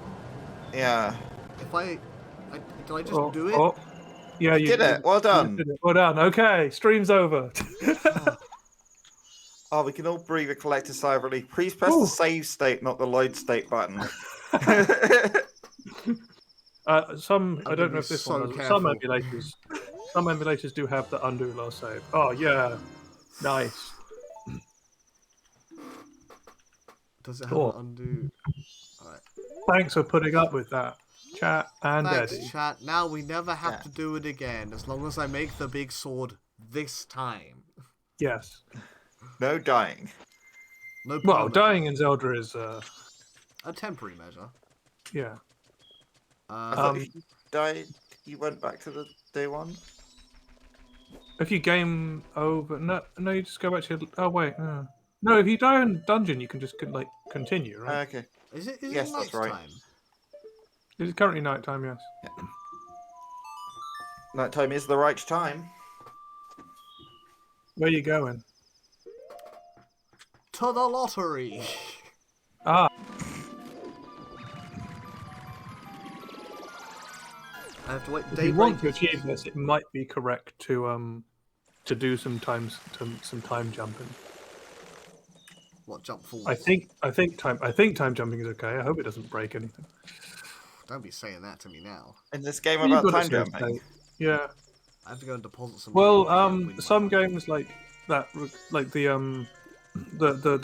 Yeah. If did I just do it? Oh. Yeah, you did it. Well done. Did it. Well done. Okay, stream's over. Oh, we can all breathe a collective sigh of relief. Please press the save state, not the load state button. I don't know if this one does. Some emulators do have the undo last save. Oh yeah, nice. Does it have an undo? All right. Thanks for putting up with that, chat and Thanks, Eddie. chat. Now we never have to do it again, as long as I make the big sword this time. Yes. No dying. No. Well, dying in Zelda is a temporary measure. Yeah. I thought if you died, you went back to the day one. If you game over, no, you just go back to your. Oh wait, no. If you die in dungeon, you can just continue, right? Okay. Is it yes, night that's right. time? It is currently night time, yes. Nighttime is the right time. Where are you going? To the lottery. Ah, I have to wait. if you want to achieve this, it might be correct to do some time jumping. What, jump forwards? I think time jumping is okay. I hope it doesn't break anything. Don't be saying that to me now. In this game You've about got a time save jumping. state. Yeah. I have to go and deposit some Well, money. Win some money. games like that, like the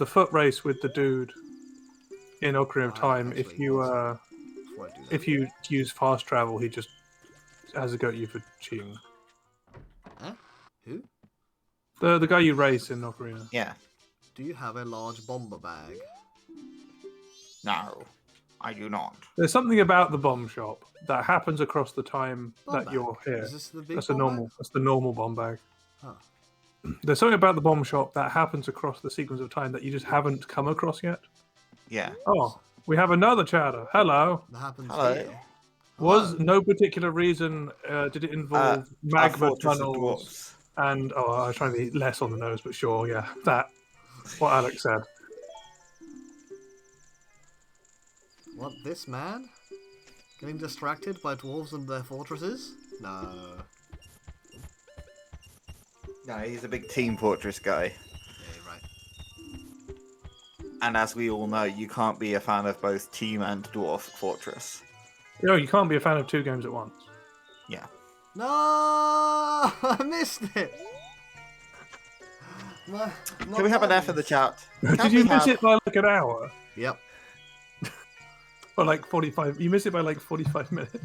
foot race with the dude in Ocarina of Time. Actually, before I do that. If you use fast travel, he just has a go at you for cheating. Huh? Who? The guy you race in Ocarina. Yeah. Do you have a large bomber bag? No, I do not. There's something about the bomb shop that happens across the time Bomb that bag? you're here. Is this the big That's bomb the normal. bag? That's the normal bomb bag. Huh. There's something about the bomb shop that happens across the sequence of time that you just haven't come across yet. Yeah. Oh, we have another chatter. Hello. That happens Hello. here. Was Hello. no particular reason did it involve Our magma fortress of tunnels dwarves. and I was trying to be less on the nose, but sure, yeah, that what Alex said. What, this man? Getting distracted by dwarves and their fortresses? No. No, he's a big Team Fortress guy. Yeah, right. And as we all know, you can't be a fan of both Team and Dwarf Fortress. No, you can't be a fan of two games at once. Yeah. No, I missed it. Can we have an F in the chat? Did you miss it by like an hour? Yep. Or like 45? You missed it by like 45 minutes.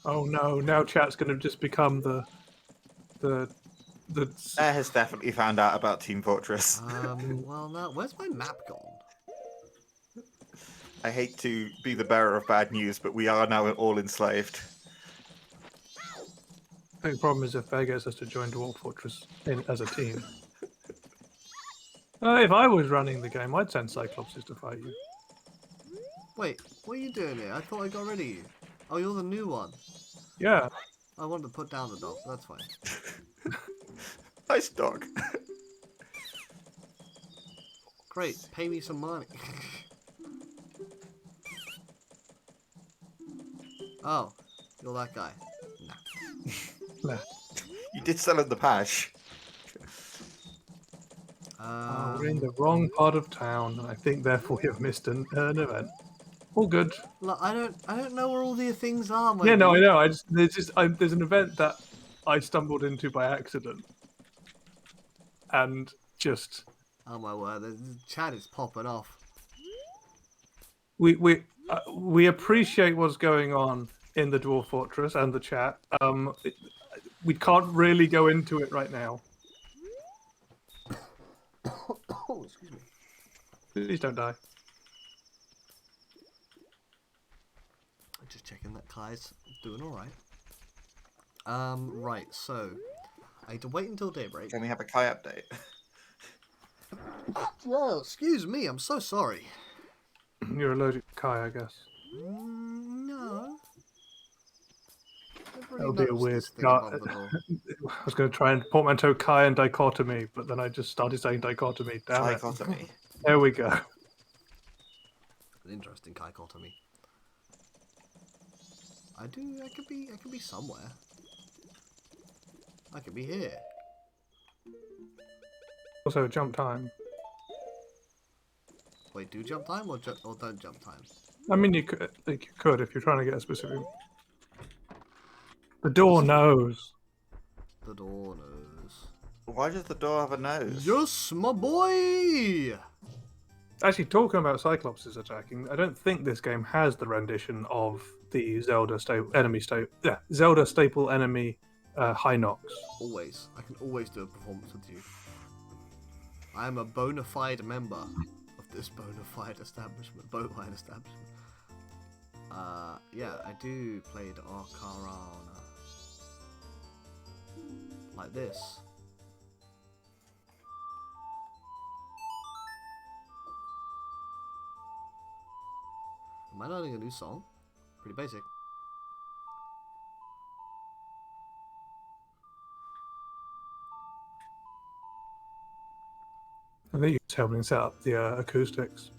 Oh no! Now chat's going to just become the. Air has definitely found out about Team Fortress. Well, now, where's my map gone? I hate to be the bearer of bad news, but we are now all enslaved. I think the problem is if Bear gets us to join Dwarf Fortress as a team. If I was running the game, I'd send Cyclopses to fight you. Wait, what are you doing here? I thought I got rid of you. Oh, you're the new one. Yeah. I wanted to put down the dog, but that's fine. Nice dog. Great, pay me some money. Oh, you're that guy. Nah. Nah. You did sell him the pash. We're in the wrong part of town, and I think therefore we have missed an event. All good. Look, I don't know where all the things are, my Yeah, no, I dude. know. There's an event that I stumbled into by accident, and just Oh my word, the chat is popping off. we appreciate what's going on in the Dwarf Fortress and the chat. We can't really go into it right now. Oh, excuse me. Please don't die. Just checking that Kai's doing alright. Right, so I had to wait until daybreak. Can we have a Kai update? Whoa, excuse me, I'm so sorry. You're allergic to Kai, I guess. No. I've That already would be a noticed weird this thing start. above the door. I was going to try and portmanteau Kai and dichotomy, but then I just started saying dichotomy. Damn it. Dichotomy. There we go. An interesting dichotomy. I could be somewhere. I could be here. Also, jump time. Wait, do jump time or don't jump time? I mean, you could if you're trying to get a specific. The door knows. The door knows. Why does the door have a nose? Yes, my boy! Actually, talking about Cyclopses attacking, I don't think this game has the rendition of the Zelda staple enemy High Nox. Always. I can always do a performance with you. I am a bona fide member of this bona fide establishment. Yeah, I do play the Ocarina. Like this. Am I learning a new song? Pretty basic. I think it's helping set up the acoustics.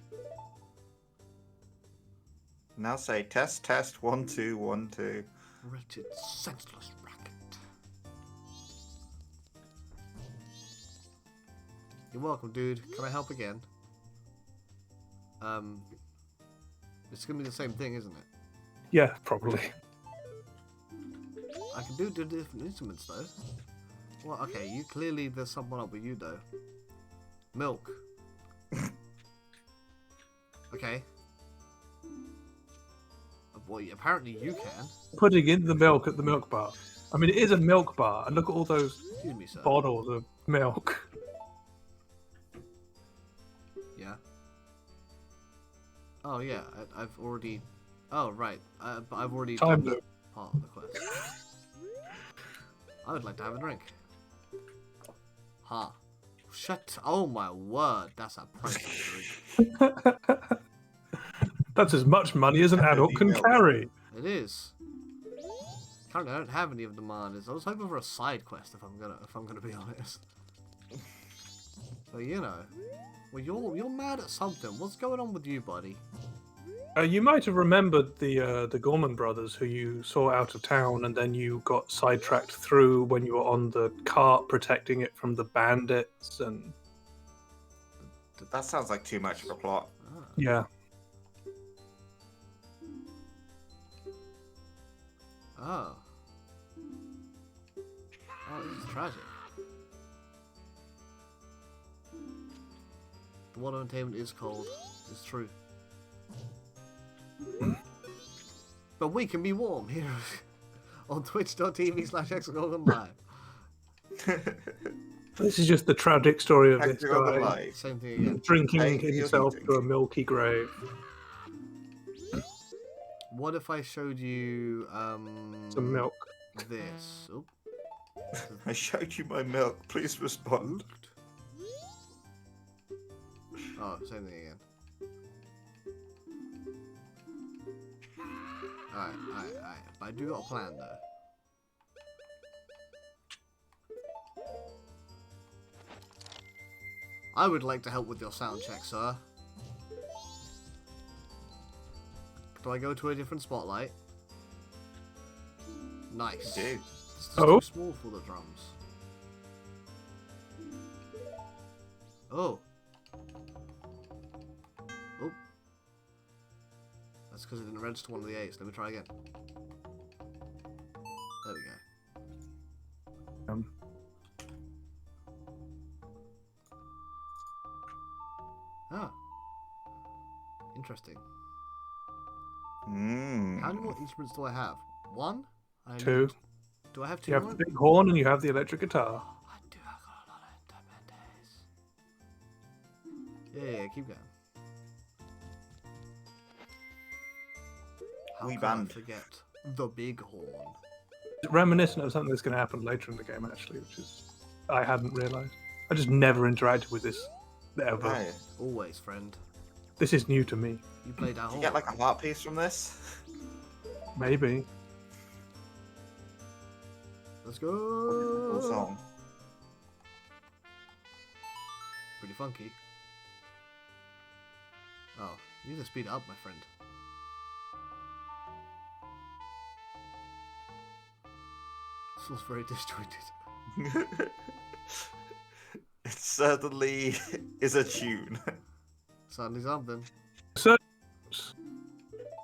Now say test, test, 1, 2, 1, 2. Wretched, senseless racket. You're welcome, dude. Can I help again? It's gonna be the same thing, isn't it? Yeah, probably. I can do different instruments though. Well, okay, you clearly there's someone up with you though. Milk. Okay. Well, apparently you can. Putting in the milk at the milk bar. I mean, it is a milk bar, and look at all those Excuse me, sir. bottles of milk. Yeah. Oh yeah, I've already. Oh right, but I've already done Time that loop. part of the quest. I would like to have a drink. Huh. Shut. Oh my word, that's a priceless drink. That's as much money as an adult can carry. It is. Currently, I don't have any of the miners. I was hoping for a side quest, if I'm gonna be honest. But you know, well, you're mad at something. What's going on with you, buddy? You might have remembered the Gorman brothers who you saw out of town, and then you got sidetracked through when you were on the cart protecting it from the bandits. And That sounds like too much of a plot. Ah. yeah, Oh. Oh, this is tragic. The water entertainment is cold. It's true. But we can be warm here on twitch.tv/Hexagorgon Live. this is just the tragic story of this Hexagorgon guy Live. Same thing again. drinking Hey, you're himself drinking. to a milky grave. What if I showed you Some milk. this? Oh, I showed you my milk. Please respond. oh, same thing again. Alright. But I do got a plan though. I would like to help with your sound check, sir. Do I go to a different spotlight? Nice. You do. This is Oh. too small for the drums. Oh. Oh. That's because it didn't register one of the A's. Let me try again. There we go. Ah. Interesting. How many more instruments do I have? One? I Two. need- Do I have two You have more? the big horn and you have the electric guitar. I do. I got a lot of instruments. Yeah, keep going. How We could I banned. forget the big horn? It's reminiscent of something that's going to happen later in the game, actually, which is I hadn't realised. I just never interacted with this ever. Hey, Always, friend. This is new to me. You played that do horn. you get like a heart piece from this? Maybe. Let's Cool go. song. Pretty funky. Oh, you need to speed it up, my friend. This was very disjointed. It certainly is a tune. Certainly something. So,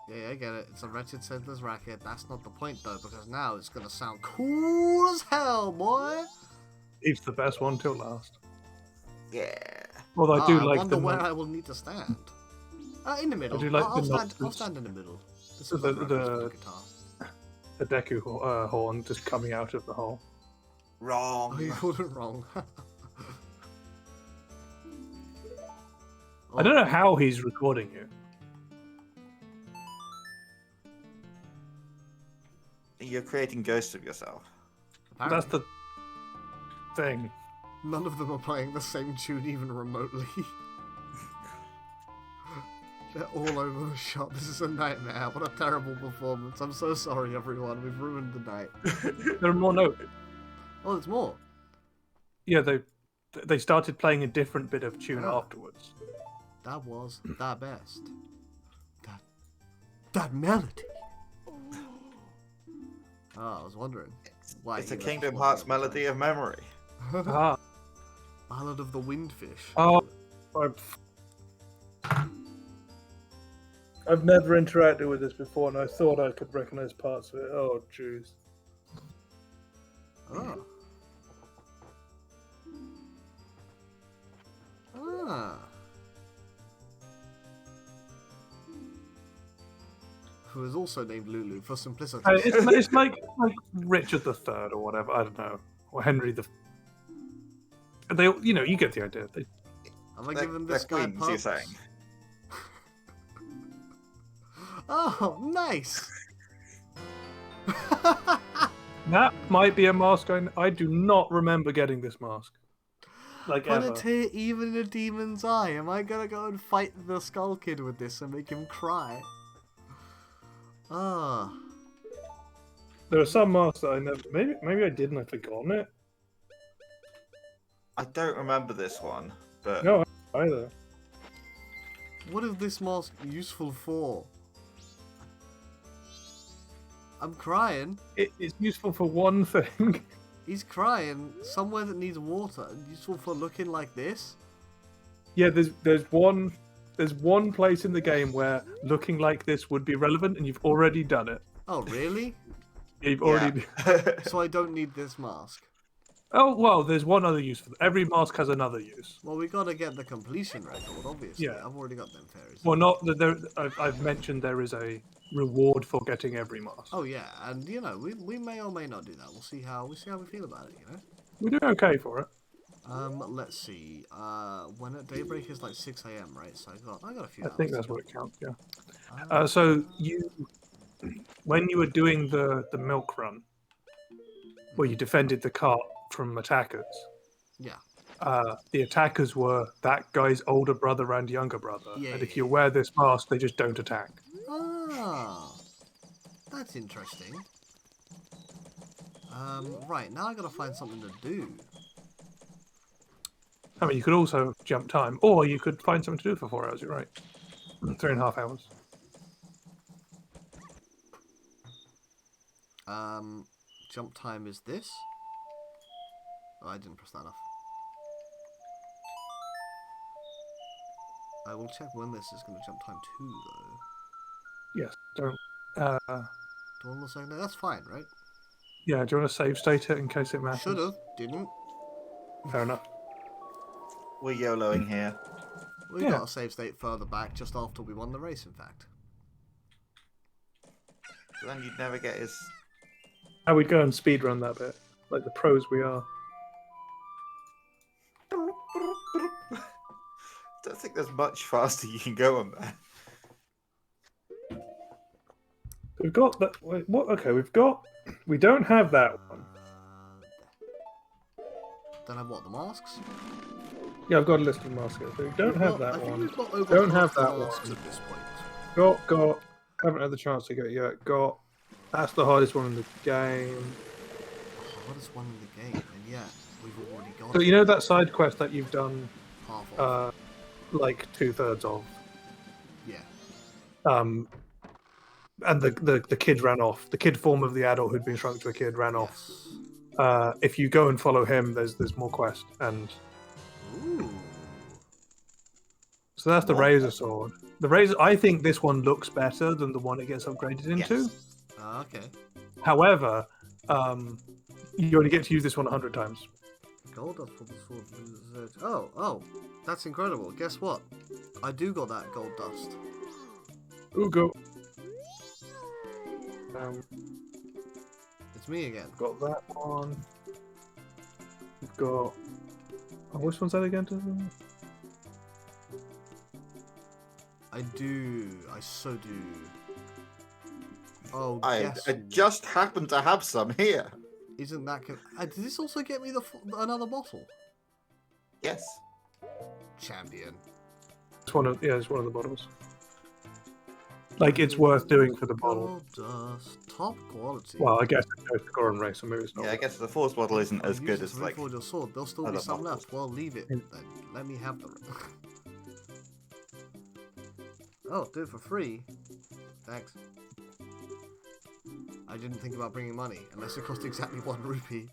Yeah, I get it. It's a wretched, senseless racket. That's not the point, though, because now it's gonna sound cool as hell, boy. it's the best one till last. Yeah. Although I do I like wonder the where note- I will need to stand. In the middle. do like I'll the stand. I'll notes. stand in the middle. This The- is like the- reference for the guitar. the Deku horn just coming out of the hole. Oh, you Wrong. called it wrong. I don't know how he's recording you. You're creating ghosts of yourself. That's the thing. None of them are playing the same tune even remotely. They're all over the shop. This is a nightmare. What a terrible performance. I'm so sorry, everyone. We've ruined the night. There are more notes. Oh, there's more. Yeah, they started playing a different bit of tune afterwards. That was the best. That melody. Oh, I was wondering. Why It's a Kingdom Hearts melody of memory. Ah. Ballad of the Windfish. Oh, I've never interacted with this before, and I thought I could recognize parts of it. Oh, jeez. Oh. Ah. Who is also named Lulu for simplicity. It's like Richard III or whatever. I don't know, or Henry the. They, you get the idea. Am I giving this guy queens, pups? you're saying? Oh, nice. That might be a mask. I do not remember getting this mask. Like Put ever. a tear even in a demon's eye. Am I gonna go and fight the Skull Kid with this and make him cry? Ah. There are some masks that I never. Maybe I did and I've forgotten it. I don't remember this one, but No, either. What is this mask useful for? I'm crying. It's useful for one thing. He's crying somewhere that needs water. Useful for looking like this? Yeah, there's one place in the game where looking like this would be relevant, and you've already done it. Oh, really? You've already. So I don't need this mask. Oh well, there's one other use for that. Every mask has another use. Well, we gotta get the completion record, obviously. Yeah. I've already got them fairies. Well, not that there. I've mentioned there is a reward for getting every mask. Oh yeah, and we may or may not do that. We'll see how we feel about it. We're doing okay for it. Let's see. When at daybreak is like 6 a.m. right? So I got a few. I hours think to that's go. what it counts. Yeah. So when you were doing the milk run, where you defended the cart from attackers. Yeah. The attackers were that guy's older brother and younger brother. Yeah, and yeah, if you wear this mask, they just don't attack. Ah, that's interesting. Right, now I gotta find something to do. I mean, you could also jump time, or you could find something to do for 4 hours. You're right. 3.5 hours. Jump time is this. Oh, I didn't press that enough. I will check when this is going to jump time to, though. Yes. Don't. Do one more second. No, that's fine, right? Yeah. Do you want to save state it in case it matters? Should have. Didn't. Fair enough. we're YOLOing here. We got a save state further back, just after we won the race, in fact. But then you'd never get his... How we'd go and speedrun that bit, like the pros we are. Don't think there's much faster you can go on there. We've got that. Wait, what? Okay, we've got. We don't have that one. Don't have what, the masks? Yeah, I've got a list of masks here. So we don't have that I think one. we've got over Don't half have that the masks one. at this point. Got. Haven't had the chance to get it yet. Got. That's the hardest one in the game. Hardest one in the game, and yeah, we've already got So it. you know that side quest that you've done, Half of. like 2/3 of. Yeah. And the kid ran off. The kid form of the adult who'd been shrunk to a kid ran off. Yes. If you go and follow him, there's more quest, and Ooh. so that's the razor sword. The razor. I think this one looks better than the one it gets upgraded into. Yes. Okay. However, you only get to use this one 100 times. Gold dust for the sword. Oh, that's incredible. Guess what? I do got that gold dust. Ooh, go. It's me again. Got that one. We've got. Oh, which one's that again? I do. I so do. Oh, I guess just happen to have some here. Isn't that... did this also get me another bottle? Yes. Champion. It's one of the bottles. Like, it's worth doing for the bottle. Dust, top quality. Well, I guess it's the Goron Racer movie. It's not Yeah, I guess the Force bottle isn't as Use good it as to like. reforge your sword. There'll still be other some bottles. left. Well, leave it then. Let me have them. Oh, do it for free. Thanks. I didn't think about bringing money unless it cost exactly 1 rupee.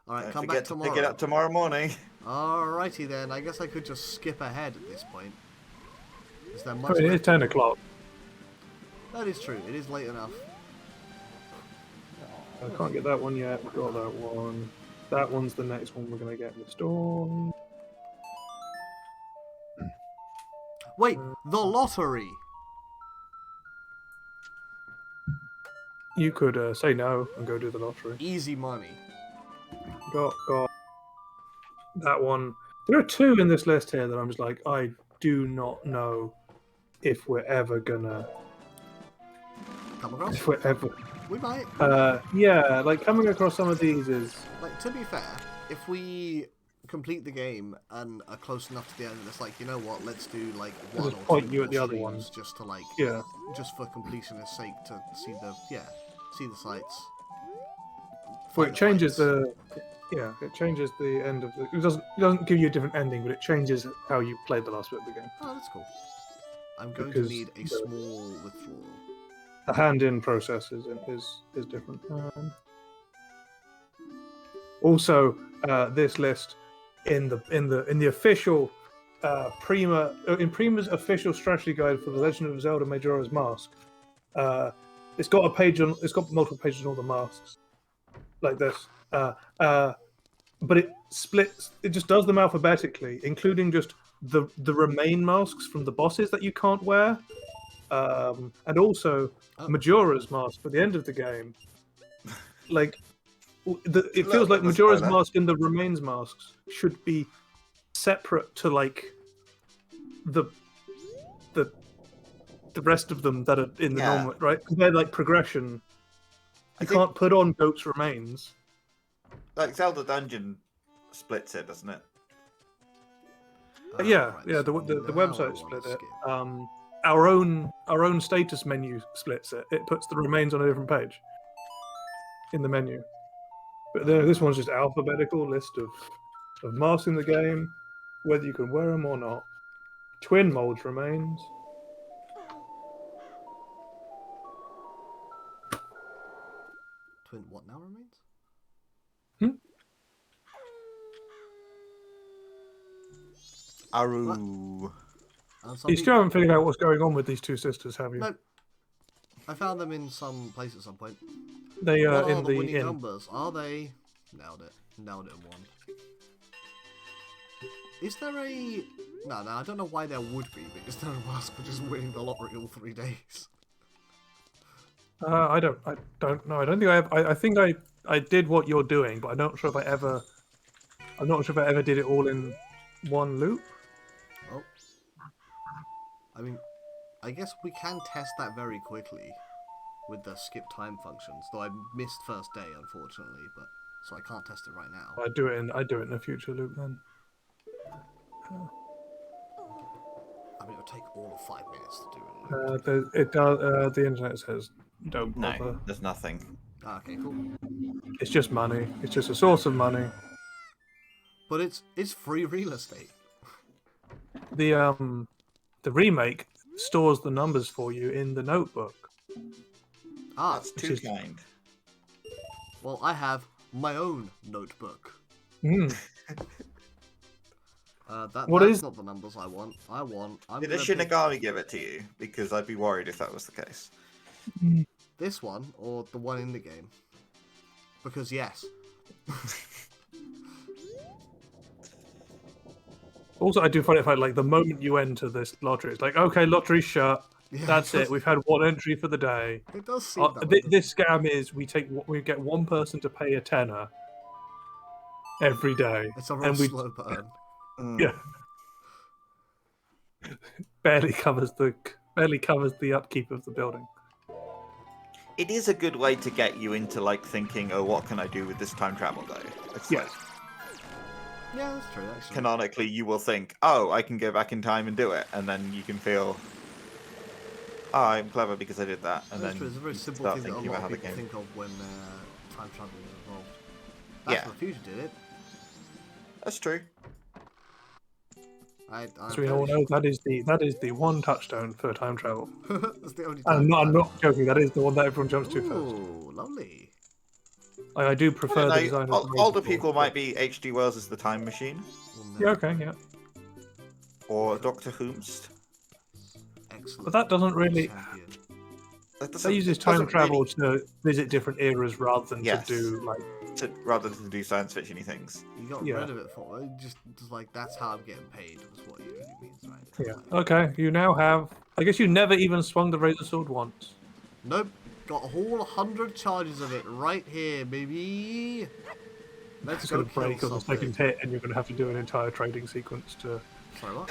Alright, Don't come forget back to tomorrow. pick it up tomorrow morning. Alrighty then. I guess I could just skip ahead at this point. Is there I much mean, left? it's 10 o'clock. That is true. It is late enough. I can't get that one yet. We've got that one. That one's the next one we're going to get in the store. Wait, the lottery! You could say no and go do the lottery. Easy money. Got that one. There are 2 in this list here that I'm just like, I do not know if we're ever gonna. Come across? If we're ever. We might. Yeah, like coming across some of these is. Like, to be fair, if we complete the game and are close enough to the end, it's like, you know what, let's do like I'll 1 just or 2 point you at more the other streams ones. just to like, Yeah. just for completionist sake to see the, see the sights. Well, Fight it changes fights. it changes the end of the. It doesn't give you a different ending, but it changes how you play the last bit of the game. Oh, that's cool. I'm going Because to need a small withdrawal. The hand-in process is different. Also, this list in the official Prima's official strategy guide for the Legend of Zelda Majora's Mask. It's got multiple pages on all the masks, like this. But it splits. It just does them alphabetically, including just the remain masks from the bosses that you can't wear, and also Majora's mask for the end of the game. Like, it feels like Majora's mask and the remains masks should be separate to like the rest of them that are in the normal, right? Because they're like progression. You can't put on Goat's remains. Like Zelda Dungeon splits it, doesn't it? Yeah. The website split it. Our own status menu splits it. It puts the remains on a different page in the menu. But this one's just alphabetical list of masks in the game, whether you can wear them or not. Twin molds remains. Twin what now remains? Aru. You still haven't figured out what's going on with these 2 sisters, have you? No. I found them in some place at some point. They are what in are the winning inn. numbers? Are they? Nailed it in 1. Is there a... No, I don't know why there would be, but is there a mask for just winning the lottery all 3 days? I don't know. I don't think I have. I think I did what you're doing, but I'm not sure if I ever did it all in one loop. Oh. I mean, I guess we can test that very quickly with the skip time functions, though I missed first day, unfortunately, but so I can't test it right now. I do it in a future loop then. I mean, it'll take all of 5 minutes to do it. It does. The internet says don't bother. No, there's nothing. Okay, cool. It's just money. It's just a source of money. But it's free real estate. The remake stores the numbers for you in the notebook. That's too kind. Well, I have my own notebook. That's not the numbers I want. Did a Shinigami give it to you? Because I'd be worried if that was the case. This one or the one in the game? Because yes. Also, I do find it like the moment you enter this lottery, it's like, okay, lottery's shut. Yeah, That's it. We've had 1 entry for the day. It does seem that way. This scam is we get 1 person to pay a tenner every day. It's a real slow burn. Yeah. barely covers the upkeep of the building. It is a good way to get you into like thinking, oh, what can I do with this time travel though? It's yes. Yeah, that's true, actually. Canonically, you will think, oh, I can go back in time and do it, and then you can feel Oh, I'm clever because I did that, and That's then true. It's a very you simple start thing that a thinking lot about how of the people game. think of when time travel is involved. That's Yeah, what Fusion did it. that's true. I'm So we all fairly know that is the one touchstone for time travel. sure. That's the only And time. I'm not joking. That is the one that everyone jumps to first. Ooh, lovely. I do I don't prefer the design know. of the Older razor sword, people but- might be H.G. Wells as the Time Machine, We'll Yeah. never Okay. know. Yeah. or Doctor Whomst. Excellent. But that doesn't really. Champion. That That uses it time doesn't travel really. to visit different eras rather than Yes. to do like. Rather than do science fictiony things. You got Yeah. rid of it for just like that's how I'm getting paid. Was what it really means, right? Yeah. Like, Okay. You now have. I guess you never even swung the razor sword once. nope. Got a whole 100 charges of it right here, baby. Let's It's go going to break kill on the something. second hit, and you're going to have to do an entire trading sequence to. Sorry, what?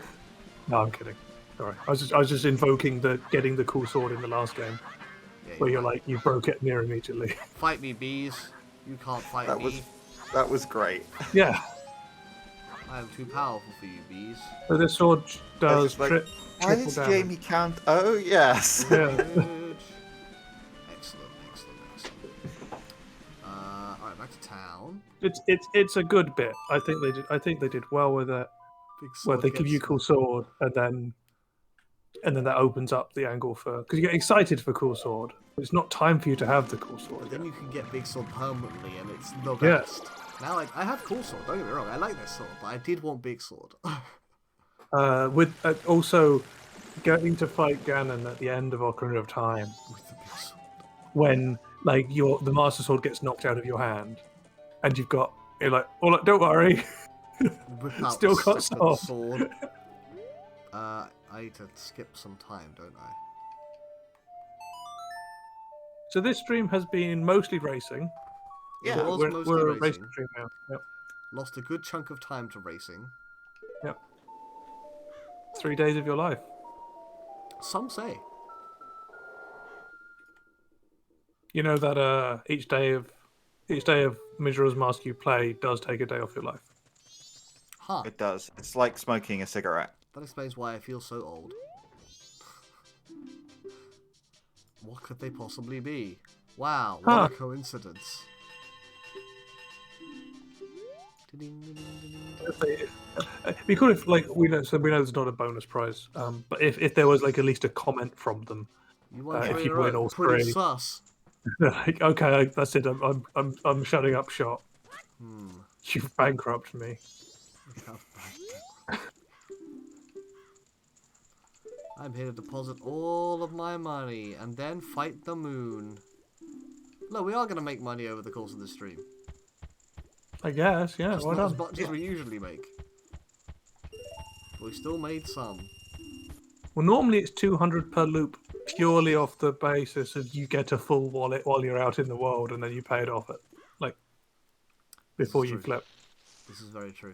No, I'm kidding. Sorry, I was just invoking the getting the cool sword in the last game, Yeah, where you're right. like you broke it near immediately. Fight me, bees. You can't fight That me. was great. Yeah. I am too powerful for you, bees. So this sword does just like, Why triple is damage. Jamie count? Oh yes. Yeah. Good. Excellent, excellent, excellent. Alright, back to town. It's a good bit. I think they did well with it. Big Where sword they give you gets cool sword, and then that opens up the angle for because you get excited for cool sword. But it's not time for you to have the cool sword. But then yet. you can get big sword permanently, and it's the Yeah. best. Now I have cool sword. Don't get me wrong. I like this sword, but I did want big sword. With also getting to fight Ganon at the end of Ocarina of Time, With the big sword. when like the Master Sword gets knocked out of your hand, and you're like, oh, look, don't worry, Whip out still the got stupid sword. sword. I need to skip some time, don't I? So this stream has been mostly racing. It Yeah. was we're, mostly we're a racing. racing stream now. Yep. Lost a good chunk of time to racing. Yep. 3 days of your life. Some say. You know that each day of Majora's Mask you play does take a day off your life. Huh. It does. It's like smoking a cigarette. That explains why I feel so old. What could they possibly be? Wow, what Huh. a coincidence. It'd be cool if like we know there's not a bonus prize, but if there was like at least a comment from them, You won if three you in a win row. all Pretty three, sus. like okay, that's it. I'm shutting up shop. Hmm. You've bankrupted me. Look how bad. I'm here to deposit all of my money and then fight the moon. Look, we are going to make money over the course of the stream. I guess, yeah. Just Well not as done. much as we usually make. But we still made some. Well, normally it's 200 per loop, purely off the basis of you get a full wallet while you're out in the world, and then you pay it off at like This is before you true. flip. This is very true.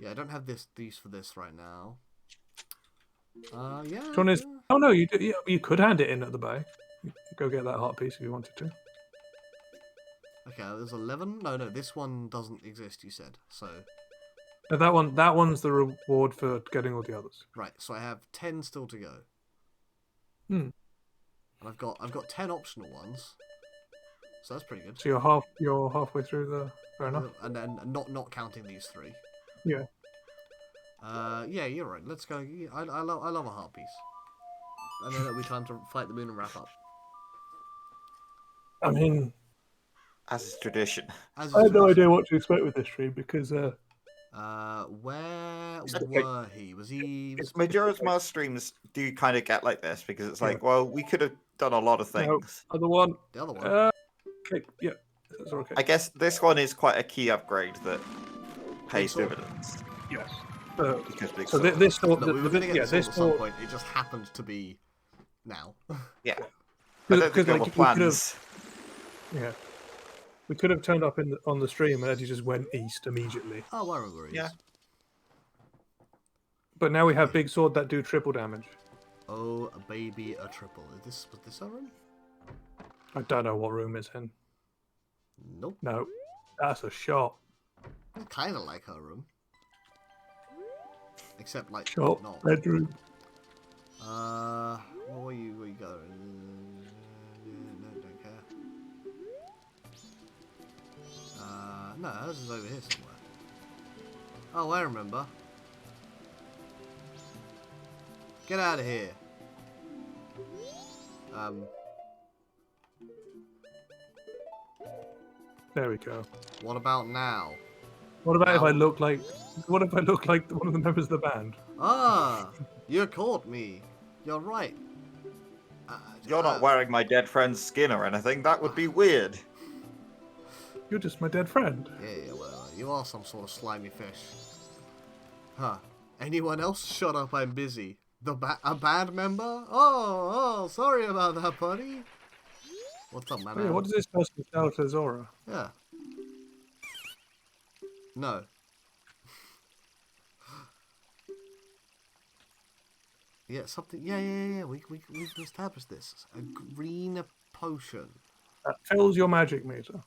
Yeah, I don't have these for this right now. Yeah. Which one is? yeah. Oh no, you could hand it in at the bay. You could go get that heart piece if you wanted to. Okay, there's 11. No, this one doesn't exist. You said so. No, that one's the reward for getting all the others. Right. So I have 10 still to go. Hmm. And I've got 10 optional ones. So that's pretty good. So you're halfway through the. Fair enough. And then not counting these 3. Yeah. Yeah, you're right. Let's go. I love a heart piece. And then it'll be time to fight the moon and wrap up. I mean, As is tradition. As I is had no tradition. idea what to expect with this stream because Where were he? Was he? It's Majora's Mask streams do kind of get like this because it's like, Yeah. well, we could have done a lot of no, things. other one. The other one. Okay, yeah, that's okay. I guess this one is quite a key upgrade that pays sword. dividends. Yes. Because big So sword. this sword, Look, we were going to get this this sword at some sword, point. It just happened to be now. Yeah. I Because, don't think there like, were we could have- plans. yeah, we could have turned up on the stream and Eddie just went east immediately. Oh, where he Yeah. is. But now we have big sword that do triple damage. Oh, a baby, a triple. Was this our room? I don't know what room it's in. Nope. No, that's a shot. It's kind of like her room. Except like Shop, not. bedroom. Where you going? No, don't care. No, ours is over here somewhere. Oh, I remember. Get out of here. There we go. What about now? What about if Now? I look like? What if I look like one of the members of the band? Ah, you caught me. You're right. You're not wearing my dead friend's skin or anything. That would be weird. You're just my dead friend. Yeah, well, you are some sort of slimy fish. Huh. Anyone else? Shut up, I'm busy. A band member? Oh, sorry about that, buddy. What's up, man? Hey, what does this person tell to Zora? Yeah. No. Yeah, something. Yeah. We've established this. A green potion. That fills your magic meter.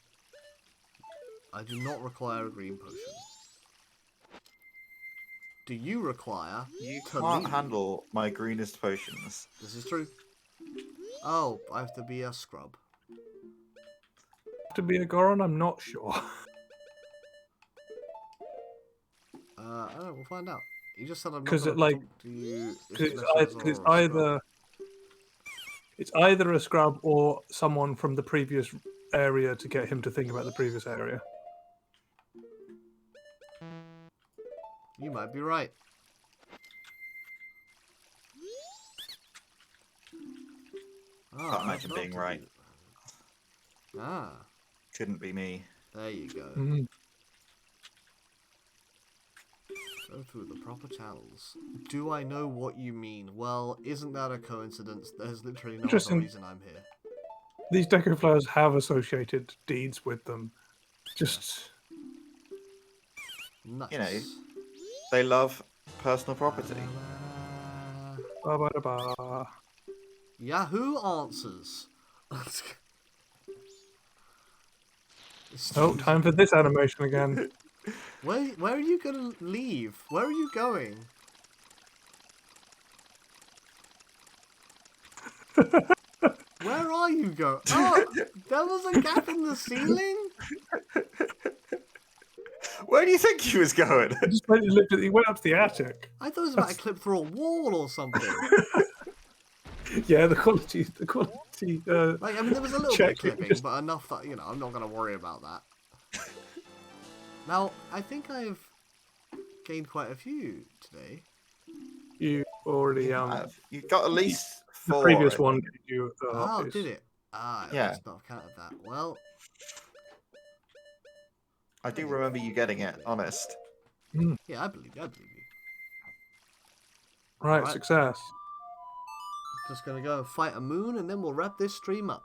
I do not require a green potion. Do you require? You to can't leave? handle my greenest potions. This is true. Oh, I have to be a scrub. To be a Goron, I'm not sure. I don't know. We'll find out. You just said I'm not Because going it like, to you. it's either a scrub or someone from the previous area to get him to think about the previous area. You might be right. Can't imagine being right. Ah, Couldn't be me. there you go. Mm. Go through the proper channels. Do I know what you mean? Well, isn't that a coincidence? There's literally no other Interesting. reason I'm here. These deco flowers have associated deeds with them. Just Nice. You know, they love personal property. ba-ba-da-ba. Yahoo answers. Oh, time for this animation again. Where are you gonna leave? Where are you going? Where are you going? Oh, there was a gap in the ceiling? Where do you think he was going? He went up to the attic. I thought it was about to clip through a wall or something. Yeah, the quality. Like, I mean, there was a little bit of clipping, but enough that, you know, I'm not going to worry about that. Now, I think I've gained quite a few today. You already You got at least the 4. previous one gave you. Oh, did it? Ah, I Yeah. must not have counted that. Well, I do remember you getting it, honest. yeah, I believe you. Right, Alright. success. Just going to go and fight a moon, and then we'll wrap this stream up.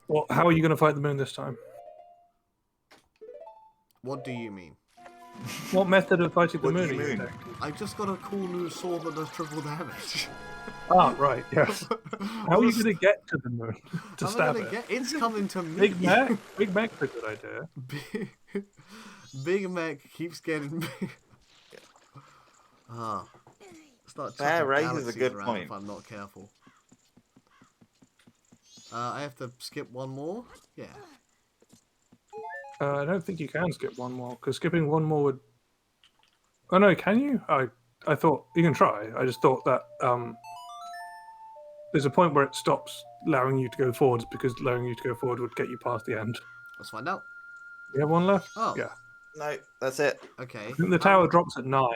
Well, how are you going to fight the moon this time? What do you mean? What method of fighting the What do moon you are you mean? taking? I just got a cool new sword that does triple damage. Ah, right, yes. How are you going to get to the moon to stab it? It's coming to me. Big Mac? Big Mac's a good idea. Big Mac keeps getting big. Ah. Start That chucking raises a galaxies good around point. if I'm not careful. I have to skip one more? Yeah. I don't think you can skip one more, because skipping one more would... Oh no, can you? I thought... You can try. I just thought that there's a point where it stops allowing you to go forwards, because allowing you to go forward would get you past the end. Let's find out. You have one left? Oh. Yeah. No, that's it. Okay. I think the tower drops at 9.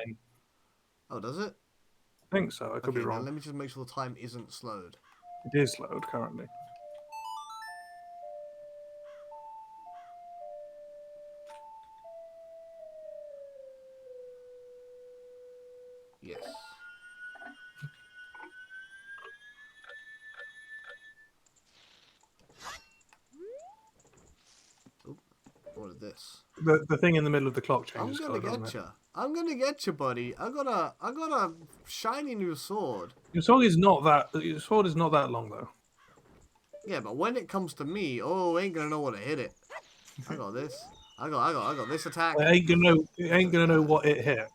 Oh, does it? I think so. I could be Now wrong. let me just make sure the time isn't slowed. It is slowed currently. Yes. Oop. What is this? The thing in the middle of the clock I'm changes gonna colour, doesn't get it? you. I'm gonna get you, buddy. I got a shiny new sword. Your sword is not that long though. Yeah, but when it comes to me, oh, ain't gonna know what to hit it. I got this. I got this attack. It ain't gonna know what it hit.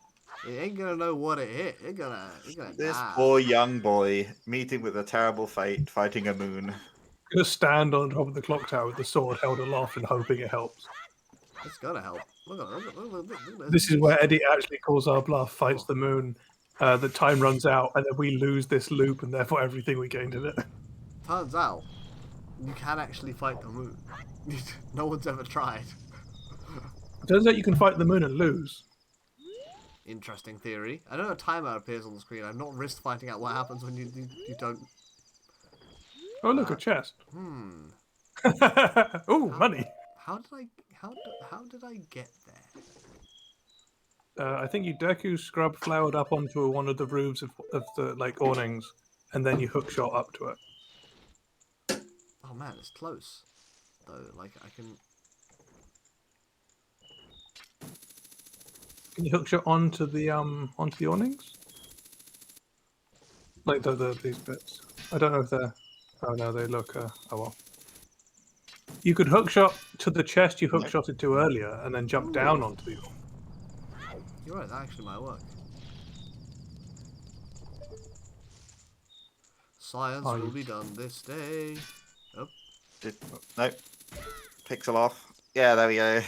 It ain't gonna know what it hit. It gonna This die. poor young boy meeting with a terrible fate, fighting a moon. Just stand on top of the clock tower with the sword held aloft and hoping it helps. It's gotta help. Look at This is this. where Eddie actually calls our bluff, fights Oh. the moon. The time runs out, and then we lose this loop, and therefore everything we gained in it. Turns out, you can actually fight the moon. No one's ever tried. Turns out you can fight the moon and lose. Interesting theory. I know a timer appears on the screen. I've not risked finding out what happens when you don't. Oh, look, a chest. Hmm. Ooh, money. How did I get there? I think you Deku scrub flowered up onto one of the roofs of the like awnings, and then you hook shot up to it. Oh man, it's close. Though, like I can. Can you hook shot onto the awnings? Like these bits. I don't know if they're. Oh no, they look. Oh well. You could hook shot to the chest you hook shotted to earlier, and then jump down onto the. You're right. That actually might work. Science will be done this day. Oh. Nope. Pixel off. Yeah, there we go.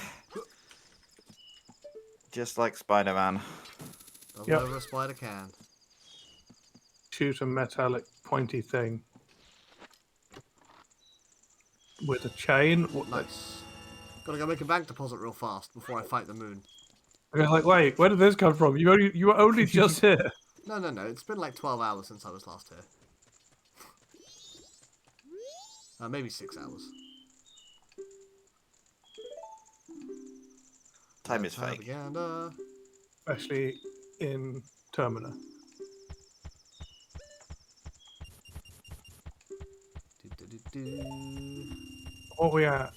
Just like Spider-Man. Does whatever a spider can. Shoot a metallic pointy thing with a chain. Nice. Gotta go make a bank deposit real fast before I fight the moon. You're like, wait, where did this come from? You were only just here. No. It's been like 12 hours since I was last here. Maybe 6 hours. Time is fake. Propaganda. Especially in Termina. What are we at?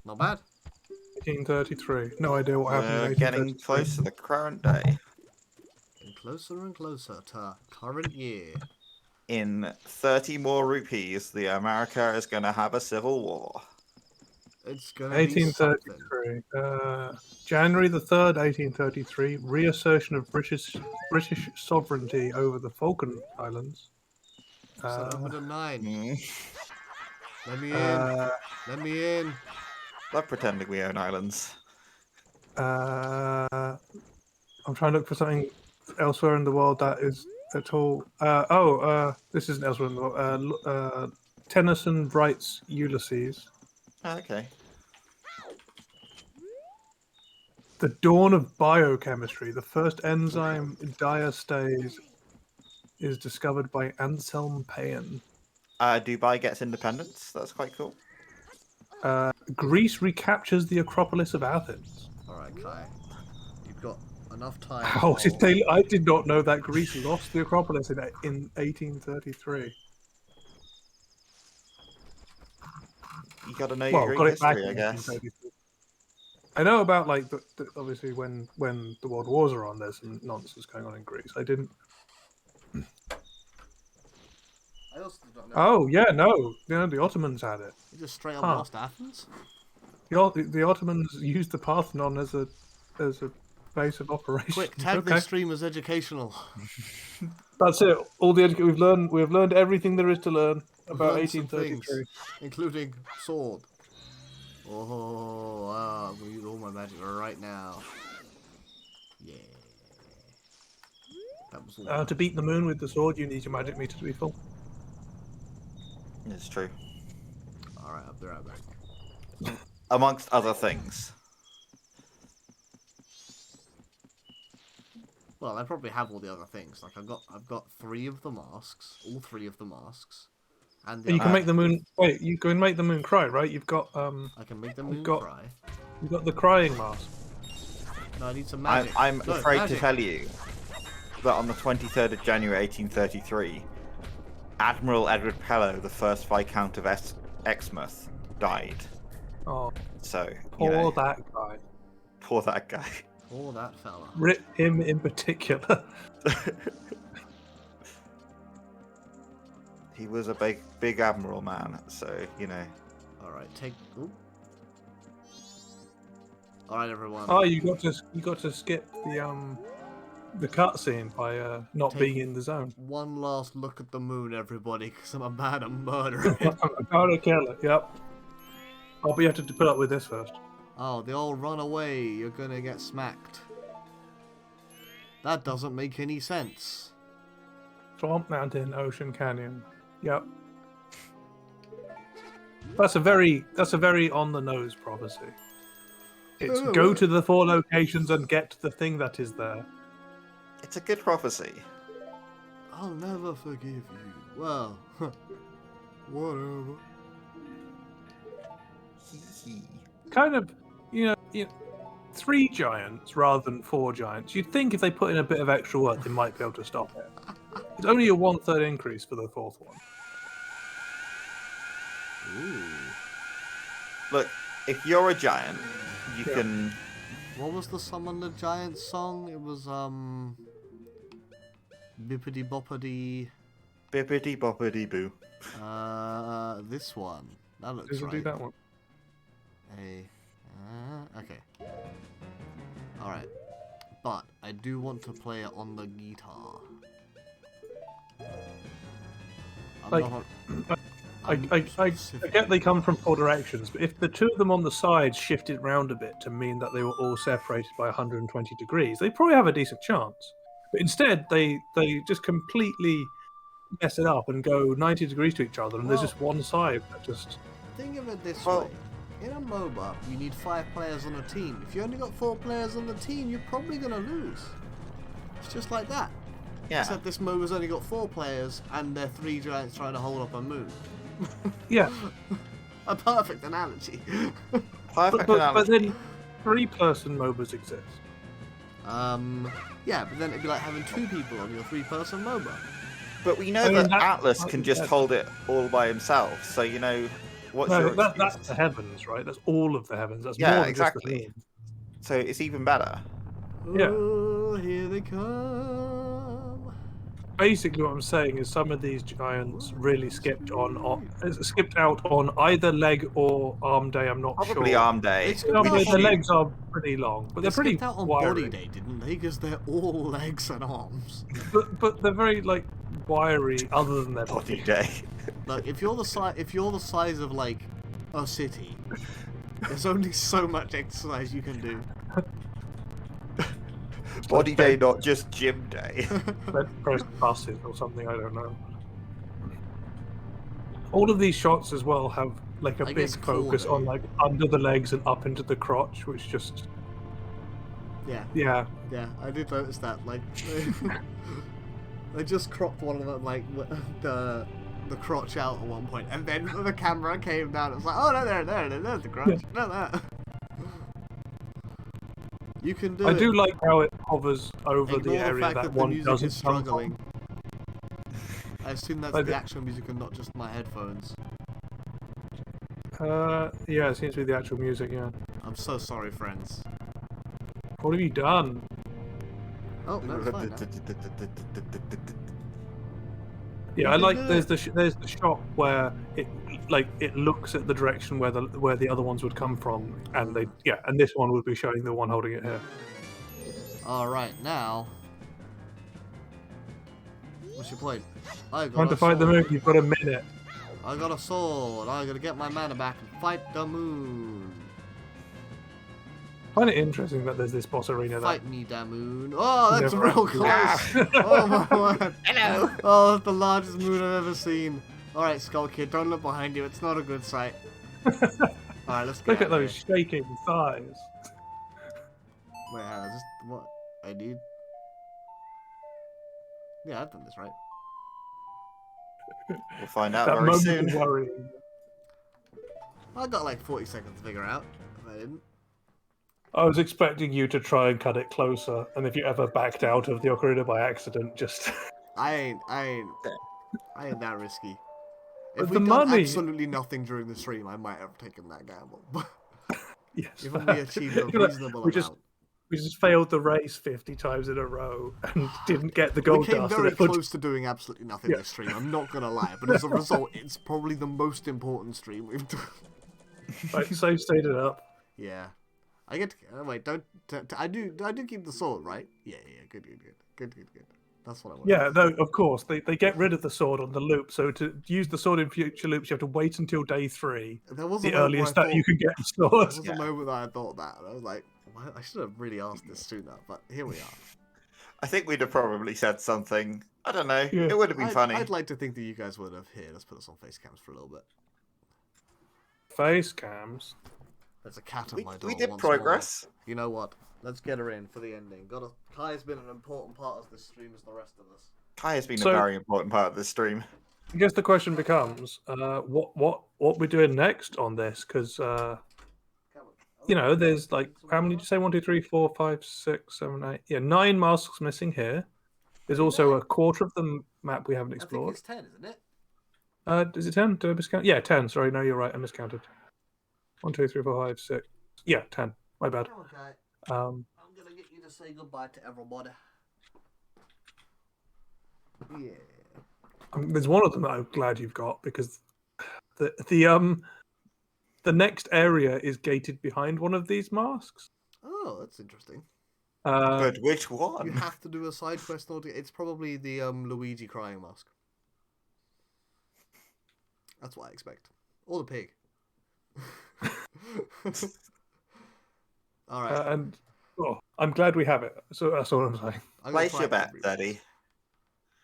Not bad. 1833. No idea what happened in We're 1833. getting close to the current day. Getting closer and closer to current year. In 30 more rupees, the America is going to have a civil war. It's gonna be something. 1833. January the 3rd, 1833. Reassertion of British sovereignty over the Falkland Islands. 709. Let me in. Let me in. Love pretending we own islands. I'm trying to look for something elsewhere in the world that is at all. This isn't elsewhere in the world. Tennyson writes Ulysses. Okay. The dawn of biochemistry. The first enzyme diastase is discovered by Anselm Payen. Dubai gets independence. That's quite cool. Greece recaptures the Acropolis of Athens. Alright, Kai. You've got enough time. How did they? I did not know that Greece lost the Acropolis in 1833. You got to know your Greek history, I guess. I know about like obviously when the world wars are on, there's some nonsense going on in Greece. I didn't. I also don't know. Oh yeah, no, the Ottomans had it. You just straight up lost Athens? The Ottomans used the Parthenon as a base of operations. Quick, tag this stream as educational. That's it. All the we've learned everything there is to learn about Learned some 1833, things, including sword. Oh, wow, I'm gonna use all my magic right now. Yeah. That was all. to beat the moon with the sword, you need your magic meter to be full. It's true. Alright, I'll be right back. Amongst other things. Well, I probably have all the other things. Like I've got 3 of the masks, all 3 of the masks, and You can make the moon. Wait, you can make the moon cry, right? You've got I can make the moon cry. You've got the crying mask. No, I need some magic. I'm afraid to tell you that on the 23rd of January 1833, Admiral Edward Pellow, the first Viscount of Exmouth, died. Oh, so poor that guy. Poor that guy. Poor that fella. Rip him in particular. He was a big admiral man, so All right, take. Ooh. All right, everyone. Oh, you got to skip the cutscene by not being in the zone. One last look at the moon, everybody, because I'm about to murder it. I'm about to kill it. Yep. Oh, but you have to put up with this first. Oh, they all run away. You're gonna get smacked. That doesn't make any sense. Swamp Mountain, Ocean Canyon. Yep. That's a very on the nose prophecy. It's go to the 4 locations and get the thing that is there. It's a good prophecy. I'll never forgive you. Well, whatever. Kind of, you know, 3 giants rather than 4 giants. You'd think if they put in a bit of extra work, they might be able to stop it. It's only a 1/3 increase for the 4th one. Ooh. Look, if you're a giant, you can... What was the Summon the Giant song? It was, Bippity Boppity... Bippity boppity boo. This one. That looks Doesn't right. do that one. Okay. Alright. But, I do want to play it on the guitar. I get they come from 4 directions, but if the 2 of them on the sides shifted round a bit to mean that they were all separated by 120 degrees, they probably have a decent chance. But instead, they just completely mess it up and go 90 degrees to each other, and there's just one side that just... Think of it this way. In a MOBA, you need 5 players on a team. If you only got 4 players on the team, you're probably going to lose. It's just like that. Yeah. Except this MOBA's only got 4 players, and they're 3 giants trying to hold up a moon. Yeah. A perfect analogy. Perfect But analogy. then 3-person MOBAs exist. Yeah, but then it'd be like having 2 people on your 3-person MOBA. But we know I mean, that that- Atlas can just hold it all by himself, so you know, what's No, your that's excuse? the heavens, right? That's all of the heavens. That's Yeah, more than exactly. Just the So it's even better. Yeah. Oh, here they come. Basically, what I'm saying is some of these giants really skipped out on either leg or arm day. I'm not Probably sure. arm day. It's No, good. the legs are pretty long, but They they're pretty skipped out on wiry. body day, didn't they? Because they're all legs and arms. But they're very like wiry, other than their Body body. day. Like if you're the size of like a city, there's only so much exercise you can do. Body day, not just gym day. Let's press buses or something. I don't know. All of these shots as well have like a I big guess focus core on day. like under the legs and up into the crotch, which just Yeah, yeah. I did notice that. Like, they just cropped one of them, like the crotch out at one point, and then the camera came down. It was like, oh no, there's the crotch. No, that. You can do I it. do like how it hovers over Ignore the area fact that that the one music doesn't is come from. struggling. I assume that's I the do- actual music and not just my headphones. Yeah, it seems to be the actual music. Yeah. I'm so sorry, friends. What have you done? Oh, no, it's fine now. Yeah, You I can like do there's the shot where it looks at the direction where the other ones would come from, and and this one would be showing the one holding it here. Alright, now. What's your point? I got Trying to a fight the sword. moon, you've got a minute. I got a sword. I gotta get my mana back and fight the moon. I find it interesting that there's this boss arena that Fight me, da moon. Oh, that's Never real actually- close. Oh my word. Hello. Oh, that's the largest moon I've ever seen. Alright, Skull Kid, don't look behind you. It's not a good sight. Alright, let's go. look at those shaking thighs. Wait, hang on, is this what I need? Yeah, I've done this right. We'll find out That very moment soon. of worrying. I got like 40 seconds to figure out. If I didn't. I was expecting you to try and cut it closer, and if you ever backed out of the ocarina by accident, just I ain't that risky. But If the we'd done money- absolutely nothing during the stream, I might have taken that gamble. yes. If we achieved a You're like, reasonable we amount. just failed the race 50 times in a row and didn't get the We gold came dust. very and it close to doing absolutely nothing Yeah. this stream, I'm not gonna lie, but as a result, it's probably the most important stream we've done. Right, so stayed it up. Yeah. I get to, wait, don't, I do keep the sword, right? Yeah, good. That's what I want. Yeah, no, of course. They get rid of the sword on the loop. So to use the sword in future loops, you have to wait until day 3. There was a The moment where earliest I that you thought- can get the There sword. was a moment that I thought that, and I was like, well, I should have really asked this sooner, but here we are. I think we'd have probably said something. I don't know. Yeah. It would have been funny. I'd like to think that you guys would have. Here, let's put us on face cams for a little bit. Face cams. There's a cat on my door. We did once progress. more. You know what? Let's get her in for the ending. Kai's been an important part of this stream as the rest of us. Kai has been So- a very important part of this stream. I guess the question becomes, what we're doing next on this? Because there's like, how many did you say? 1, 2, 3, 4, 5, 6, 7, 8. Yeah, 9 masks missing here. There's also a quarter of the map we haven't I think explored. it's 10, isn't it? Is it 10? Did I miscount? Yeah, 10. Sorry, no, you're right. I miscounted. 1, 2, 3, 4, 5, 6. Yeah, 10. My bad. Okay. Um, I'm gonna get you to say goodbye to everybody. Yeah. there's one of them that I'm glad you've got because the next area is gated behind one of these masks. Oh, that's interesting. But which You one? have to do a side quest in order. It's probably the Luigi crying mask. That's what I expect. Or the pig. All right. And I'm glad we have it. So that's all I'm saying. I'm gonna Place try your bet, every Daddy.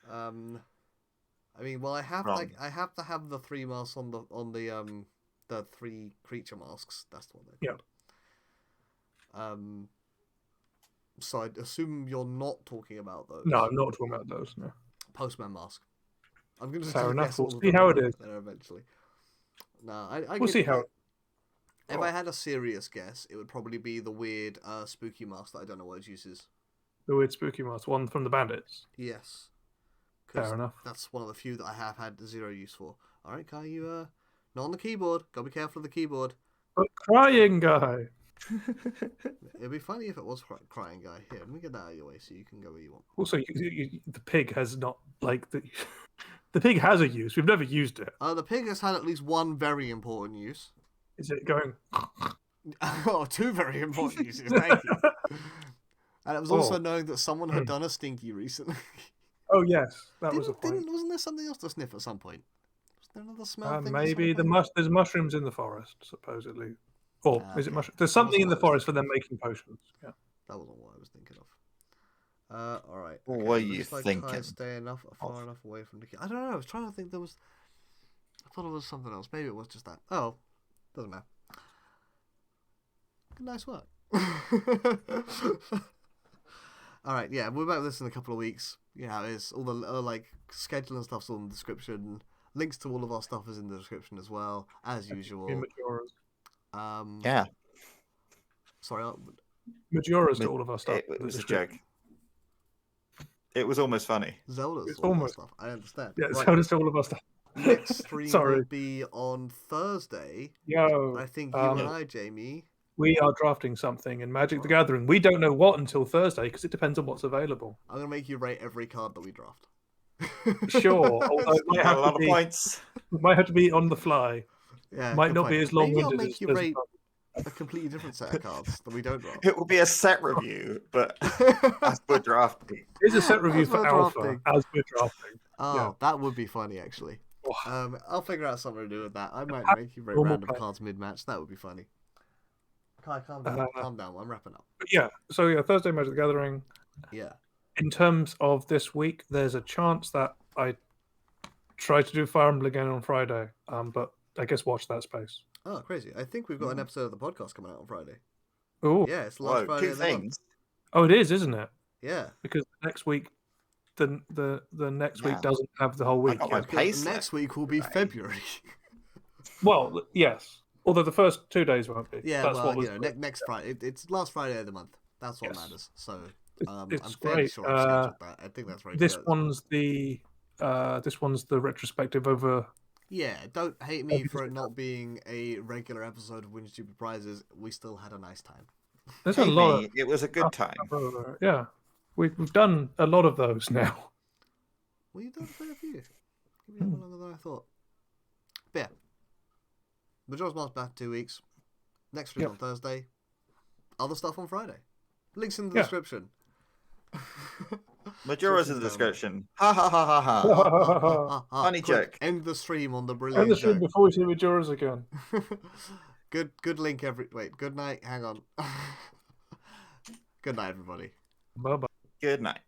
mask. I mean, well, I have Wrong. I have to have the 3 masks on the 3 creature masks. That's what they're called. So I assume you're not talking about those. No, I'm not talking about those. No. Postman mask. I'm gonna just Fair enough. guess We'll all of see them how it is. there eventually. No, We'll see how. If I had a serious guess, it would probably be the weird spooky mask that I don't know what its use is. The weird spooky mask, one from the bandits. Yes. 'Cause Fair enough. that's one of the few that I have had 0 use for. Alright, Kai, you not on the keyboard. Gotta be careful of the keyboard. But crying guy. It'd be funny if it was crying guy. Here, let me get that out of your way so you can go where you want. Also, the pig has not like the pig has a use. We've never used it. The pig has had at least one very important use. Is it going? Oh, 2 very important uses. Thank you. And it was also Oh. knowing that someone had done a stinky recently. Oh yes, that was a point. Wasn't there something else to sniff at some point? Was there another smell thing? Maybe there's mushrooms in the forest, supposedly. Or is it Okay. mushroom? There's That something wasn't in the what I was forest for them making potions. Yeah. That wasn't what I was thinking of. All right. What were you looks like thinking Kai's staying far enough away from the key. I don't know. I was trying to think. I thought it was something else. Maybe it was just that. Oh, doesn't matter. Good, nice work. All right. Yeah, we're back with this in a couple of weeks. Yeah, how it is. All the schedule and stuff's all in the description. Links to all of our stuff is in the description as well, as usual. In Majora's. Yeah. Sorry. Majora's to all of our stuff. It was a joke. It was almost funny. Zelda's It's all almost- that stuff. I understand. Yeah, Right. Zelda's to all of our stuff. Next stream Sorry. will be on Thursday. Yo, I think you and I, Jamie. we are drafting something in Magic the Gathering. We don't know what until Thursday because it depends on what's available. I'm gonna make you rate every card that we draft. Sure, although it You might got have, a to lot of be, points. might have to be on the fly. Yeah, Might good not point. be as Maybe I'll long-winded make as. you rate a completely different set of cards that we don't draft. It will be a set review, but as we're drafting. Here's a set review As for we're Alpha drafting. as we're drafting. Oh, Yeah. that would be funny actually. Oh. I'll figure out something to do with that. I might make you rate Normal random play. cards mid-match. That would be funny. Kai, calm down. Calm down. I'm wrapping up. But yeah, so yeah, Thursday Magic the Gathering. Yeah. In terms of this week, there's a chance that I try to do Fire Emblem again on Friday. But I guess watch that space. Oh, crazy! I think we've got an episode of the podcast coming out on Friday. Oh, Yeah, it's the last Whoa, Friday 2 of the month. things. oh, it is, isn't it? Yeah. Because next week, the next Yeah. week doesn't have the whole week. got my yet. pay Because slip next week will be today. February. Well, yes. Although the first 2 days won't be. Yeah, That's well, what was. next Friday. It's last Friday of the month. That's what Yes. matters. So It's, I'm it's fairly great. sure I've scheduled that. I think that's right. This one's the retrospective over. Yeah, don't hate me for it not being a regular episode of Win Stupid Prizes. We still had a nice time. There's a Hey, lot. it was a good time. Yeah, we've done a lot of those now. Well, you've done a fair few. Give me a longer than I thought. But yeah, Majora's Mask back 2 weeks. Next week Yep. on Thursday. other stuff on Friday. Links in the Yeah. description. Majora's in the description. Ha ha ha ha ha. Funny Quick, joke. end the stream on the And brilliant the stream joke. before we see Majora's again. Good link wait, good night, hang on. Good night everybody. Bye bye. Good night.